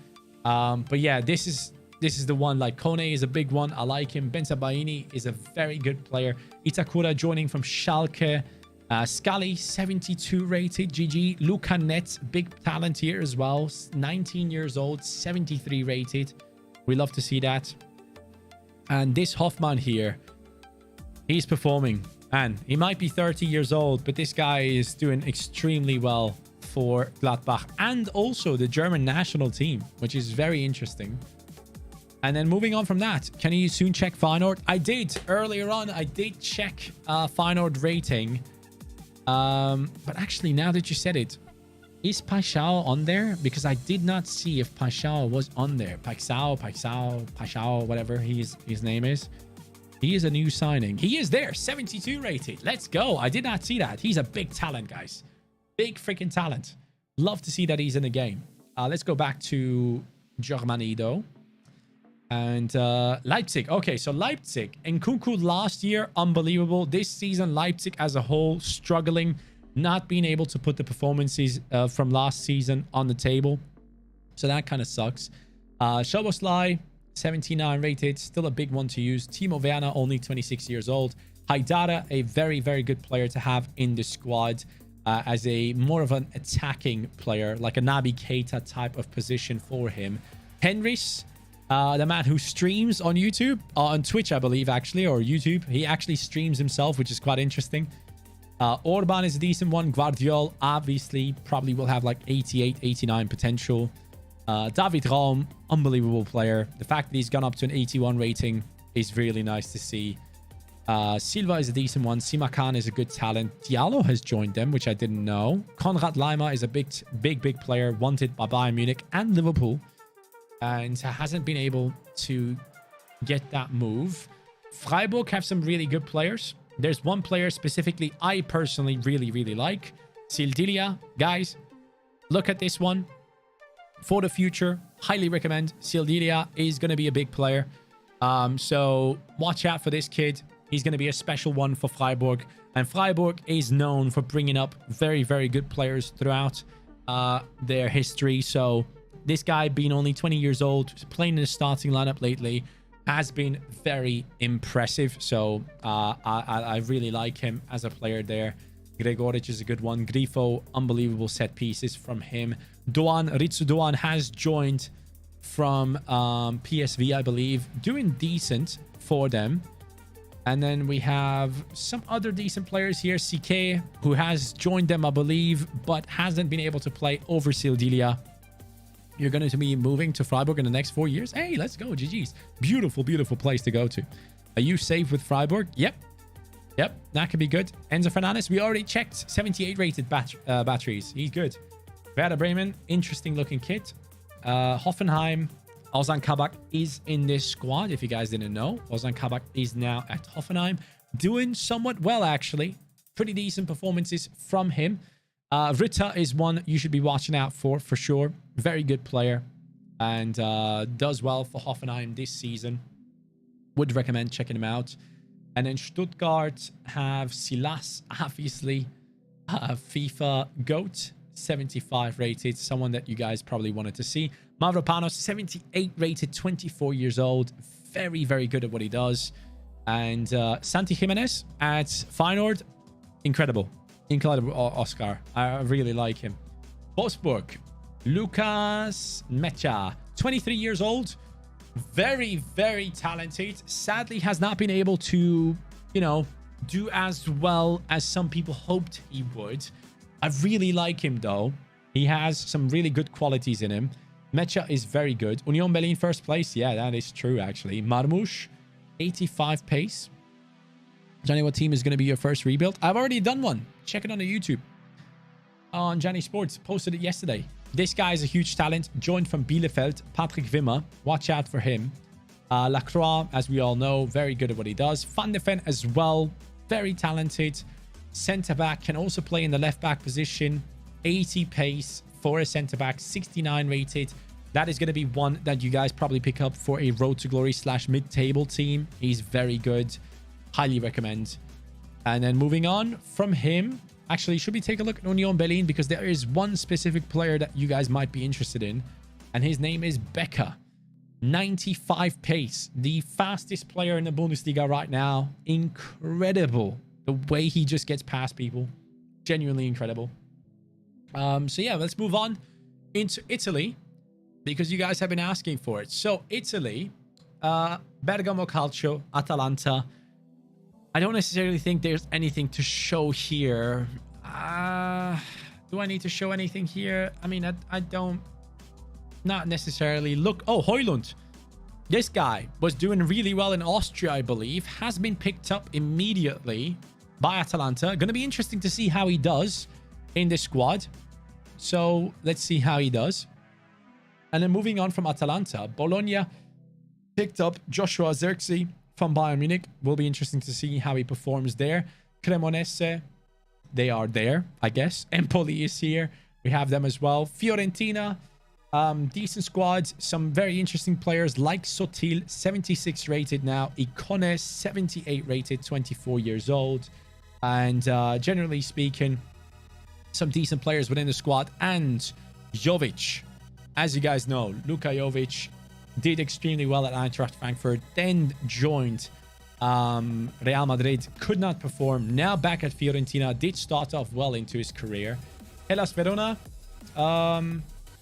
But yeah, this is the one. Like, Kone is a big one. I like him. Benzabaini is a very good player. Itakura joining from Schalke. Scali, 72 rated. GG. Luca Net, big talent here as well. 19 years old, 73 rated. We love to see that. And this Hoffman here, he's performing. And he might be 30 years old, but this guy is doing extremely well for Gladbach and also the German national team, which is very interesting. And then moving on from that, can you soon check Feyenoord? I did earlier on. I did check Feyenoord rating. But actually, now that you said it, is Paixão on there? Because I did not see if Paixão was on there. Paixão, whatever his name is. He is a new signing. He is there. 72 rated. Let's go. I did not see that. He's a big talent, guys. Big freaking talent. Love to see that he's in the game. Let's go back to Germany, though. And Leipzig. Okay, so Leipzig. Nkunku last year, unbelievable. This season, Leipzig as a whole, struggling. Not being able to put the performances from last season on the table. So that kind of sucks. Szoboszlai, 79 rated, still a big one to use. Timo Werner, only 26 years old. Haidara, a very, very good player to have in the squad. as a more of an attacking player, like a Naby Keita type of position for him. Henrys, the man who streams on YouTube, on Twitch, I believe, actually, or YouTube. He actually streams himself, which is quite interesting. Orban is a decent one. Guardiol, obviously, probably will have like 88, 89 potential. David Raum, unbelievable player. The fact that he's gone up to an 81 rating is really nice to see. Silva is a decent one. Simakan is a good talent. Diallo has joined them, which I didn't know. Konrad Laimer is a big player, wanted by Bayern Munich and Liverpool, and hasn't been able to get that move. Freiburg have some really good players. There's one player specifically I personally really like. Sildilia. Guys, look at this one. For the future, highly recommend. Sildilia is going to be a big player. So watch out for this kid. He's going to be a special one for Freiburg. And Freiburg is known for bringing up very good players throughout their history. So this guy, being only 20 years old, playing in the starting lineup lately, has been very impressive. So I really like him as a player there. Gregoric is a good one. Grifo, unbelievable set pieces from him. Ritsu Doan has joined from PSV, I believe, doing decent for them. And then we have some other decent players here. CK, who has joined them, I believe, but hasn't been able to play over Sildilia. You're going to be moving to Freiburg in the next 4 years? Hey, let's go. GG's. Beautiful place to go to. Are you safe with Freiburg? Yep, that could be good. Enzo Fernandez, we already checked 78 rated batteries. He's good. Werder Bremen, interesting looking kit. Hoffenheim, Ozan Kabak is in this squad, if you guys didn't know. Ozan Kabak is now at Hoffenheim. Doing somewhat well, actually. Pretty decent performances from him. Ritter is one you should be watching out for sure. Very good player. And does well for Hoffenheim this season. Would recommend checking him out. And then Stuttgart have Silas, obviously. FIFA GOAT, 75 rated. Someone that you guys probably wanted to see. Mavropanos, 78 rated, 24 years old. Very good at what he does. And Santi Jimenez at Feyenoord. Incredible Oscar. I really like him. Wolfsburg, Lucas Mecha, 23 years old. Very talented. Sadly, has not been able to, do as well as some people hoped he would. I really like him, though. He has some really good qualities in him. Mecha is very good. Union Berlin first place. Yeah, that is true, actually. Marmoush, 85 pace. Johnny, what team is going to be your first rebuild? I've already done one. Check it on the YouTube. On Johnny Sports. Posted it yesterday. This guy is a huge talent. Joined from Bielefeld. Patrick Wimmer. Watch out for him. Lacroix, as we all know, very good at what he does. Van de Ven as well. Very talented. Centre-back. Can also play in the left-back position. 80 pace for a centre-back. 69 rated. That is going to be one that you guys probably pick up for a Road to Glory / mid-table team. He's very good. Highly recommend. And then moving on from him, actually, should we take a look at Union Berlin? Because there is one specific player that you guys might be interested in. And his name is Becker. 95 pace. The fastest player in the Bundesliga right now. Incredible. The way he just gets past people. Genuinely incredible. So yeah, let's move on into Italy. Because you guys have been asking for it. So Italy, Bergamo Calcio, Atalanta. I don't necessarily think there's anything to show here. Do I need to show anything here? I mean, I don't. Not necessarily. Look. Oh, Højlund. This guy was doing really well in Austria, I believe. Has been picked up immediately by Atalanta. Going to be interesting to see how he does in this squad. So let's see how he does. And then moving on from Atalanta, Bologna picked up Joshua Zirkzee from Bayern Munich. Will be interesting to see how he performs there. Cremonese, they are there, I guess. Empoli is here. We have them as well. Fiorentina, decent squad. Some very interesting players like Sotil, 76 rated now. Icone, 78 rated, 24 years old. And generally speaking, some decent players within the squad. And Jovic, as you guys know, Luka Jovic did extremely well at Eintracht Frankfurt, then joined Real Madrid could not perform. Now back at Fiorentina. Did start off well into his career. Hellas Verona.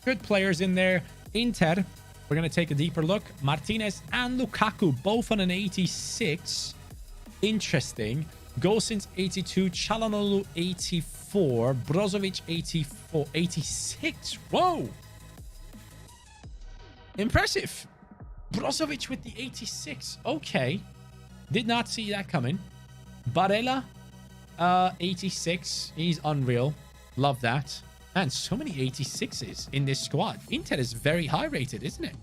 Good players in there. Inter. We're going to take a deeper look. Martinez and Lukaku, both on an 86. Interesting. Gosens 82. Çalhanoğlu 84. Brozovic 84. 86. Whoa. Impressive. Brozovic with the 86. Okay. Did not see that coming. Barella, 86. He's unreal. Love that. Man, so many 86s in this squad. Inter is very high rated, isn't it?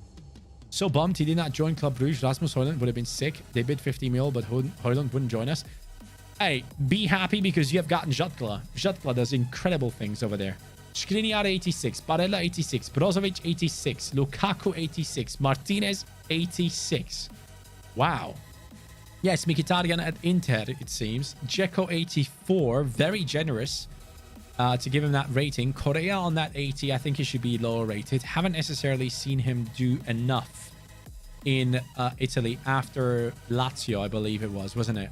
So bummed he did not join Club Brugge. Rasmus Højlund would have been sick. They bid 50 mil, but Højlund wouldn't join us. Hey, be happy because you have gotten Jutgla. Jutgla does incredible things over there. Skriniar 86, Barella 86, Brozovic 86, Lukaku 86, Martinez 86. Wow. Yes, Mkhitaryan at Inter, it seems. Dzeko 84, very generous to give him that rating. Correa on that 80, I think he should be lower rated. Haven't necessarily seen him do enough in Italy after Lazio, I believe it was, wasn't it?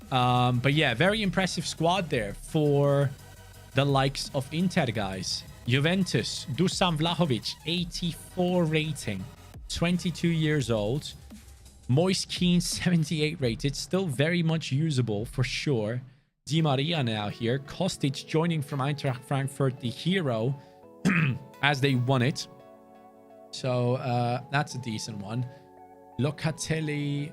But yeah, very impressive squad there for the likes of Inter, guys. Juventus, Dusan Vlahovic, 84 rating, 22 years old. Moise Kean, 78 rated, still very much usable for sure. Di Maria now here. Kostic joining from Eintracht Frankfurt, the hero, as they won it. So that's a decent one. Locatelli,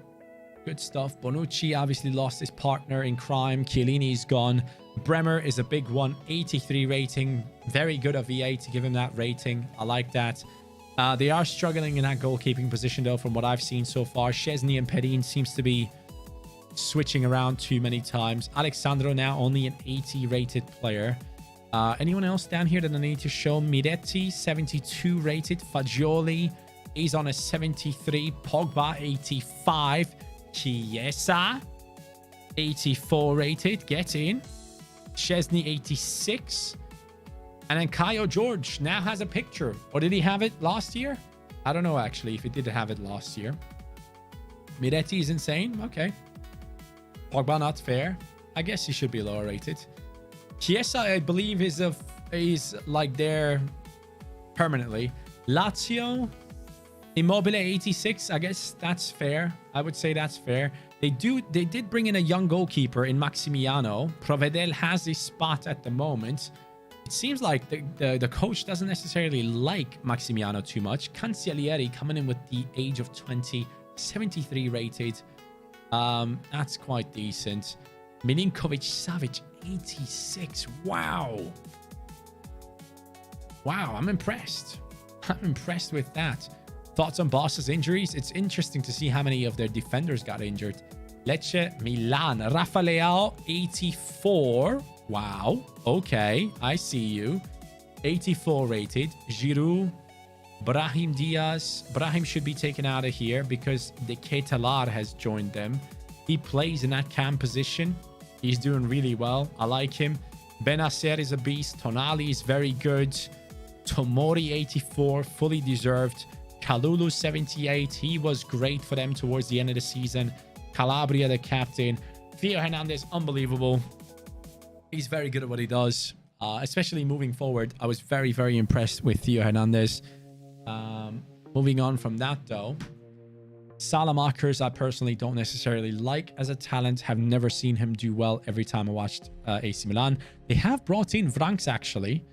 good stuff. Bonucci obviously lost his partner in crime. Chiellini's gone. Bremer is a big one, 83 rating. Very good of EA to give him that rating. I like that. They are struggling in that goalkeeping position, though, from what I've seen so far. Szczesny and Perin seems to be switching around too many times. Alexandro now only an 80 rated player. Anyone else down here that I need to show? Miretti, 72 rated. Fagioli is on a 73. Pogba, 85. Chiesa, 84 rated. Get in. Szczesny, 86. And then Kaio George now has a picture. Or did he have it last year? I don't know, actually, if he did have it last year. Miretti is insane. Okay. Pogba, not fair. I guess he should be lower rated. Chiesa, I believe, is like there permanently. Lazio, Immobile, 86. I guess that's fair. I would say that's fair. They did bring in a young goalkeeper in Maximiano. Provedel has this spot at the moment. It seems like the coach doesn't necessarily like Maximiano too much. Cancellieri coming in with the age of 20, 73 rated. That's quite decent. Milinkovic Savic, 86. Wow. Wow, I'm impressed. I'm impressed with that. Thoughts on Barca's injuries? It's interesting to see how many of their defenders got injured. Lecce, Milan, Rafa Leao, 84. Wow. Okay, I see you. 84 rated. Giroud, Brahim Diaz. Brahim should be taken out of here because De Ketelaere has joined them. He plays in that cam position. He's doing really well. I like him. Benacer is a beast. Tonali is very good. Tomori, 84. Fully deserved. Kalulu, 78. He was great for them towards the end of the season. Calabria, the captain. Theo Hernandez, unbelievable. He's very good at what he does, especially moving forward. I was very, very impressed with Theo Hernandez. Moving on from that, though. Salamakers, I personally don't necessarily like as a talent. Have never seen him do well every time I watched AC Milan. They have brought in Vranks, actually,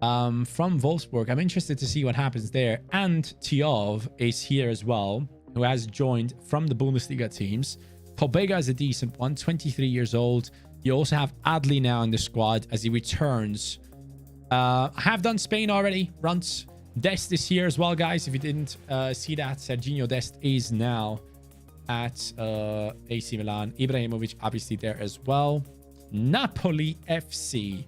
from Wolfsburg. I'm interested to see what happens there. And Tiov is here as well, who has joined from the Bundesliga teams. Pobega is a decent one, 23 years old. You also have Adli now in the squad as he returns. I have done Spain already. Runts. Dest is here as well, guys. If you didn't see that, Serginho Dest is now at AC Milan. Ibrahimovic obviously there as well. Napoli FC.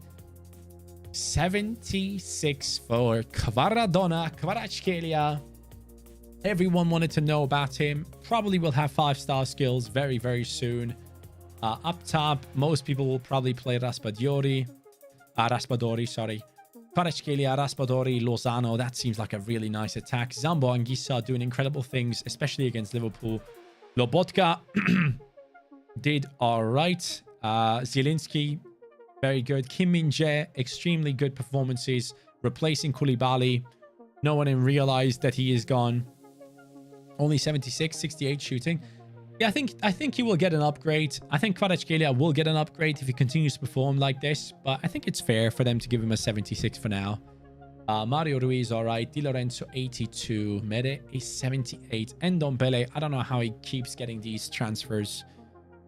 76 for Kvaratskhelia. Everyone wanted to know about him. Probably will have 5-star skills very, very soon. Up top, most people will probably play Raspadori, sorry. Kvaratskhelia, Raspadori, Lozano. That seems like a really nice attack. Zambo and Gisa doing incredible things, especially against Liverpool. Lobotka, did all right. Zielinski, very good. Kim Min-jae, extremely good performances, replacing Koulibaly. No one even realized that he is gone. Only 76, 68 shooting. Yeah, I think he will get an upgrade. I think Kvaratskhelia will get an upgrade if he continues to perform like this. But I think it's fair for them to give him a 76 for now. Mario Ruiz, all right. Di Lorenzo, 82. Mere is 78. And Ndombele, I don't know how he keeps getting these transfers.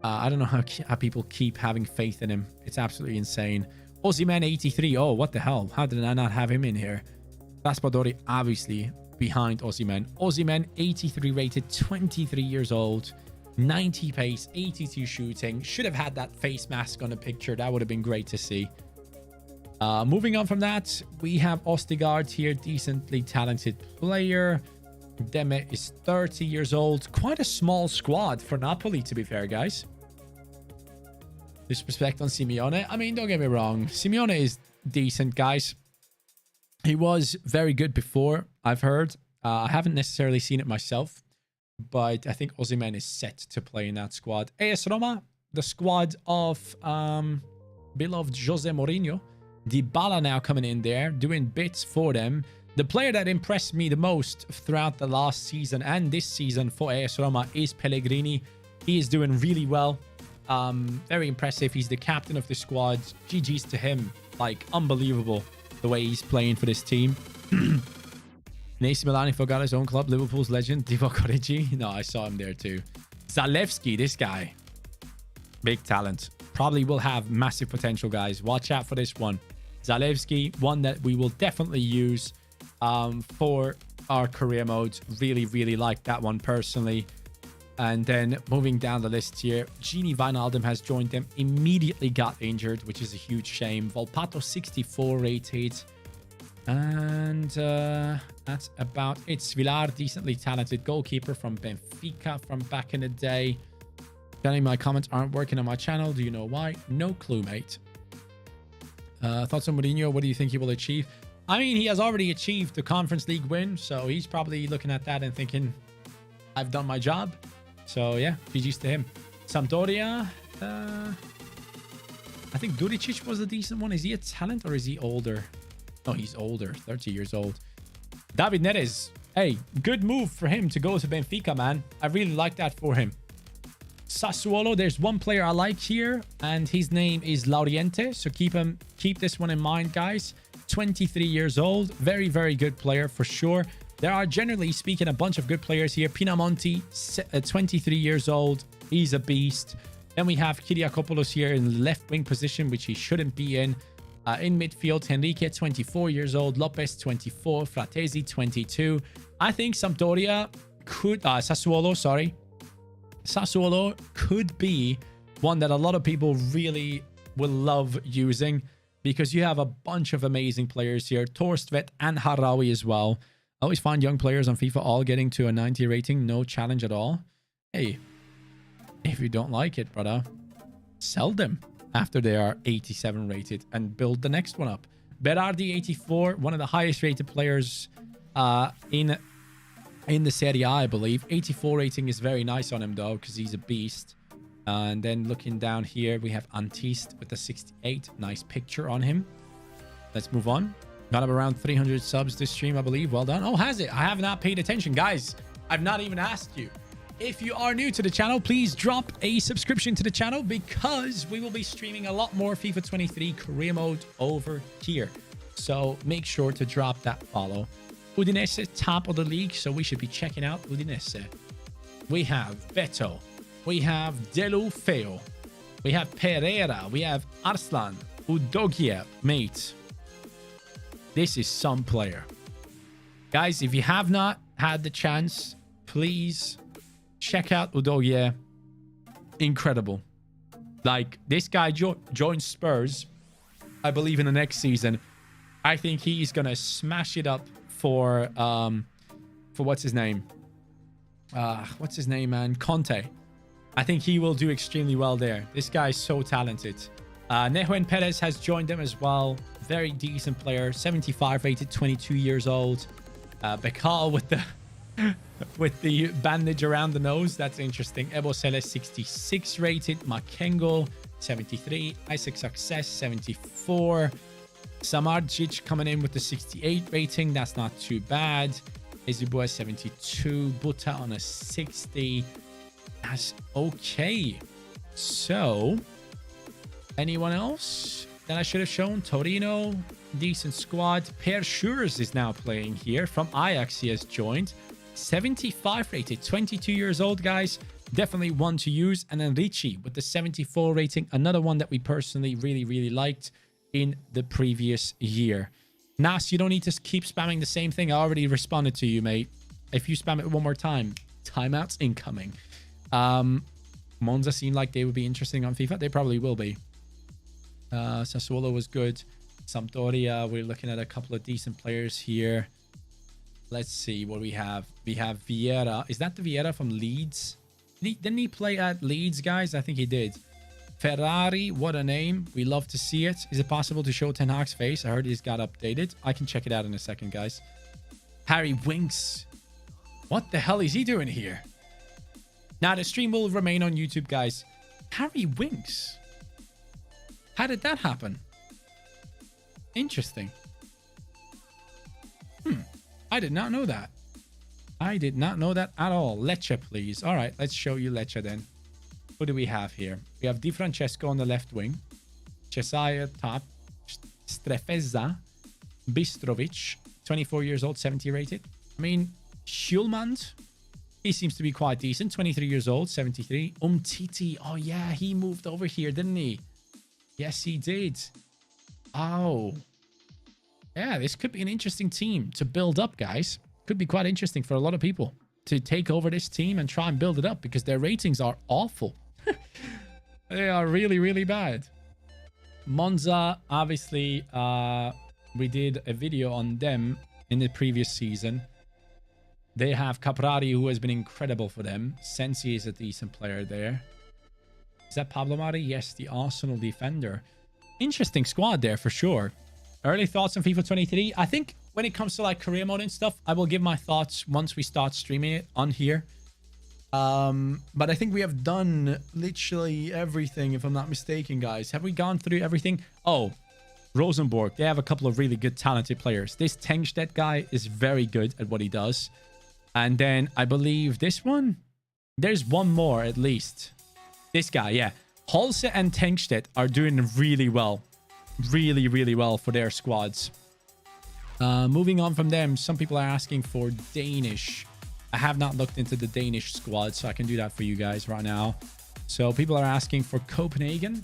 I don't know how people keep having faith in him. It's absolutely insane. Osimhen, 83. Oh, what the hell? How did I not have him in here? Raspadori, obviously, behind Osimhen. Osimhen, 83 rated, 23 years old. 90 pace, 82 shooting. Should have had that face mask on the picture. That would have been great to see. Moving on from that, we have Ostigard here. Decently talented player. Deme is 30 years old. Quite a small squad for Napoli, to be fair, guys. Disrespect on Simeone. I mean, don't get me wrong. Simeone is decent, guys. He was very good before, I've heard. I haven't necessarily seen it myself. But I think Osimhen is set to play in that squad. AS Roma, the squad of beloved Jose Mourinho. Dybala now coming in there, doing bits for them. The player that impressed me the most throughout the last season and this season for AS Roma is Pellegrini. He is doing really well. Very impressive. He's the captain of the squad. GG's to him. Like, unbelievable the way he's playing for this team. AC Milan forgot his own club. Liverpool's legend, Divock Origi. No, I saw him there too. Zalewski, this guy. Big talent. Probably will have massive potential, guys. Watch out for this one. Zalewski, one that we will definitely use for our career modes. Really, really like that one personally. And then moving down the list here, Gini Wijnaldum has joined them. Immediately got injured, which is a huge shame. Volpato, 64 rated. And that's about it. Svilar, decently talented goalkeeper from Benfica from back in the day. Telling my comments aren't working on my channel. Do you know why? No clue, mate. Thoughts on Mourinho? What do you think he will achieve? I mean, he has already achieved the Conference League win, so he's probably looking at that and thinking, I've done my job. So yeah, GG's to him. Sampdoria, I think Duricic was a decent one. Is he a talent or is he older? No, he's older, 30 years old. David Neres, hey, good move for him to go to Benfica, man. I really like that for him. Sassuolo, there's one player I like here, and his name is Lauriente. So keep this one in mind, guys. 23 years old, very, very good player for sure. There are, generally speaking, a bunch of good players here. Pinamonti, 23 years old. He's a beast. Then we have Kyriakopoulos here in the left wing position, which he shouldn't be in. In midfield, Henrique, 24 years old. Lopez, 24. Fratesi, 22. I think Sampdoria could... Sassuolo, sorry. Sassuolo could be one that a lot of people really will love using because you have a bunch of amazing players here. Torstvedt and Harawi as well. I always find young players on FIFA all getting to a 90 rating. No challenge at all. Hey, if you don't like it, brother, sell them after they are 87 rated and build the next one up. Berardi, 84, one of the highest rated players in the Serie A, I believe. 84 rating is very nice on him, though, because he's a beast. And then looking down here, we have Antist with the 68. Nice picture on him. Let's move on. Got up around 300 subs this stream, I believe. Well done. Oh, has it? I have not paid attention. Guys, I've not even asked you. If you are new to the channel, please drop a subscription to the channel because we will be streaming a lot more FIFA 23 career mode over here. So make sure to drop that follow. Udinese, top of the league, so we should be checking out Udinese. We have Beto. We have Deulofeu. We have Pereira. We have Arslan. Udogie, mate. This is some player. Guys, if you have not had the chance, please check out Udogie. Incredible. Like, this guy joins Spurs, I believe, in the next season. I think he's going to smash it up for what's his name? What's his name, man? Conte. I think he will do extremely well there. This guy is so talented. Nehuen Perez has joined them as well. Very decent player. 75 rated, 22 years old. Bekal with the with the bandage around the nose. That's interesting. Ebosele 66 rated. Makengo 73. Isaac Success 74. Samardzic coming in with the 68 rating. That's not too bad. Ezubua 72. Buta on a 60. That's okay. So, anyone else that I should have shown? Torino, decent squad. Per Schurz is now playing here. From Ajax, he has joined. 75 rated, 22 years old, guys. Definitely one to use. And then Ricci with the 74 rating. Another one that we personally really liked in the previous year. Nas, you don't need to keep spamming the same thing. I already responded to you, mate. If you spam it one more time, timeouts incoming. Monza seemed like they would be interesting on FIFA. They probably will be. Sassuolo was good. Sampdoria, we're looking at a couple of decent players here. Let's see what we have. We have Vieira. Is that the Vieira from Leeds? Didn't he play at Leeds, guys? I think he did. Ferrari, what a name. We love to see it. Is it possible to show Ten Hag's face? I heard he's got updated. I can check it out in a second, guys. Harry Winks. What the hell is he doing here? Now, the stream will remain on YouTube, guys. Harry Winks. How did that happen? Interesting. I did not know that. I did not know that at all. Lecce, please. All right, let's show you Lecce then. Who do we have here? We have Di Francesco on the left wing. Cesare top. Strefezza. Bistrovic. 24 years old, 70 rated. I mean, Schulmand. He seems to be quite decent. 23 years old, 73. Umtiti. Oh, yeah, he moved over here, didn't he? Yes, he did. Oh. Yeah, this could be an interesting team to build up, guys. Could be quite interesting for a lot of people to take over this team and try and build it up because their ratings are awful. They are really bad. Monza, obviously, we did a video on them in the previous season. They have Caprari, who has been incredible for them. Sensi is a decent player there. Is that Pablo Mari? Yes, the Arsenal defender. Interesting squad there for sure. Early thoughts on FIFA 23. I think when it comes to like career mode and stuff, I will give my thoughts once we start streaming it on here. But I think we have done literally everything, if I'm not mistaken, guys. Have we gone through everything? Oh, Rosenborg. They have a couple of really good, talented players. This Tengstedt guy is very good at what he does. And then I believe this one, there's one more at least. This guy, yeah. Holse and Tengstedt are doing really well. Really well for their squads. Moving on from them, some people are asking for Danish. I have not looked into the Danish squad, so I can do that for you guys right now. So people are asking for Copenhagen.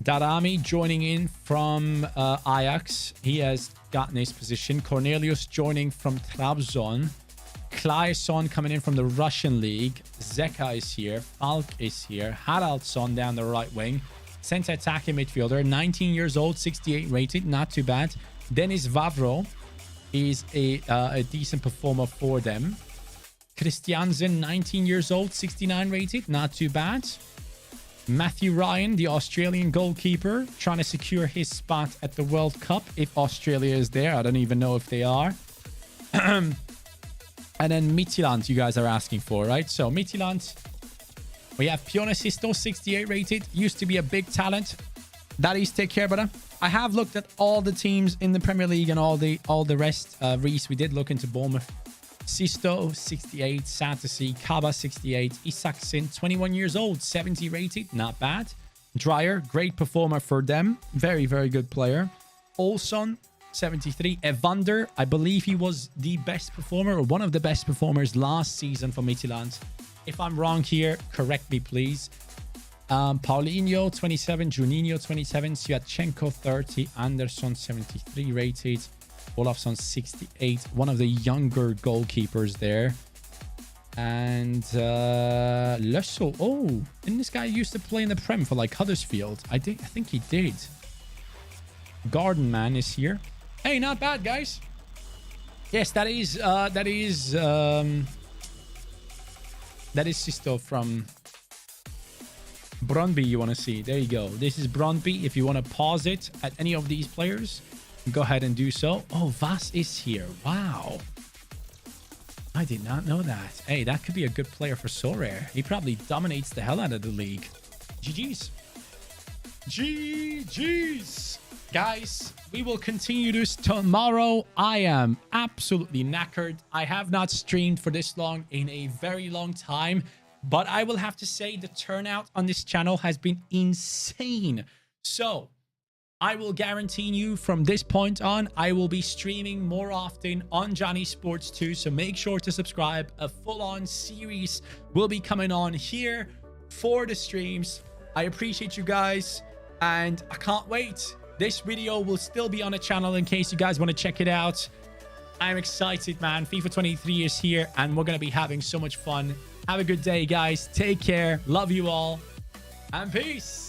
Darami joining in from Ajax. He has gotten his position. Cornelius joining from Trabzon. Claesson coming in from the Russian league. Zeka is here. Falk is here. Haraldsson down the right wing. Center attacking midfielder. 19 years old, 68 rated. Not too bad. Dennis Vavro is a decent performer for them. Christiansen, 19 years old, 69 rated. Not too bad. Matthew Ryan, the Australian goalkeeper, trying to secure his spot at the World Cup if Australia is there. I don't even know if they are. And then Midtjylland, you guys are asking for, right? So Midtjylland, we have Pione Sisto, 68 rated. Used to be a big talent. That is, take care, brother. I have looked at all the teams in the Premier League and all the rest. Reese, we did look into Bournemouth. Sisto, 68. Sad to see. Kaba, 68. Isaksin, 21 years old, 70 rated. Not bad. Dreyer, great performer for them. Very good player. Olson, 73. Evander, I believe he was the best performer or one of the best performers last season for Midtjylland. If I'm wrong here, correct me, please. Paulinho, 27. Juninho, 27. Syatchenko, 30. Anderson, 73 rated. Olafsson, 68. One of the younger goalkeepers there. And Lesso. Oh, didn't this guy used to play in the Prem for like Huddersfield? I think he did. Garden Man is here. Hey, not bad, guys. Yes, that is Sisto from Brøndby you want to see. There you go. This is Brøndby. If you want to pause it at any of these players, go ahead and do so. Oh, Vas is here. Wow. I did not know that. Hey, that could be a good player for Sorare. He probably dominates the hell out of the league. GG's. GG's. Guys, we will continue this tomorrow. I am absolutely knackered. I have not streamed for this long in a very long time, but I will have to say the turnout on this channel has been insane. So I will guarantee you from this point on, I will be streaming more often on Johnny Sports 2. So make sure to subscribe. A full-on series will be coming on here for the streams. I appreciate you guys, and I can't wait. This video will still be on the channel in case you guys want to check it out. I'm excited, man. FIFA 23 is here, and we're going to be having so much fun. Have a good day, guys. Take care. Love you all, and peace.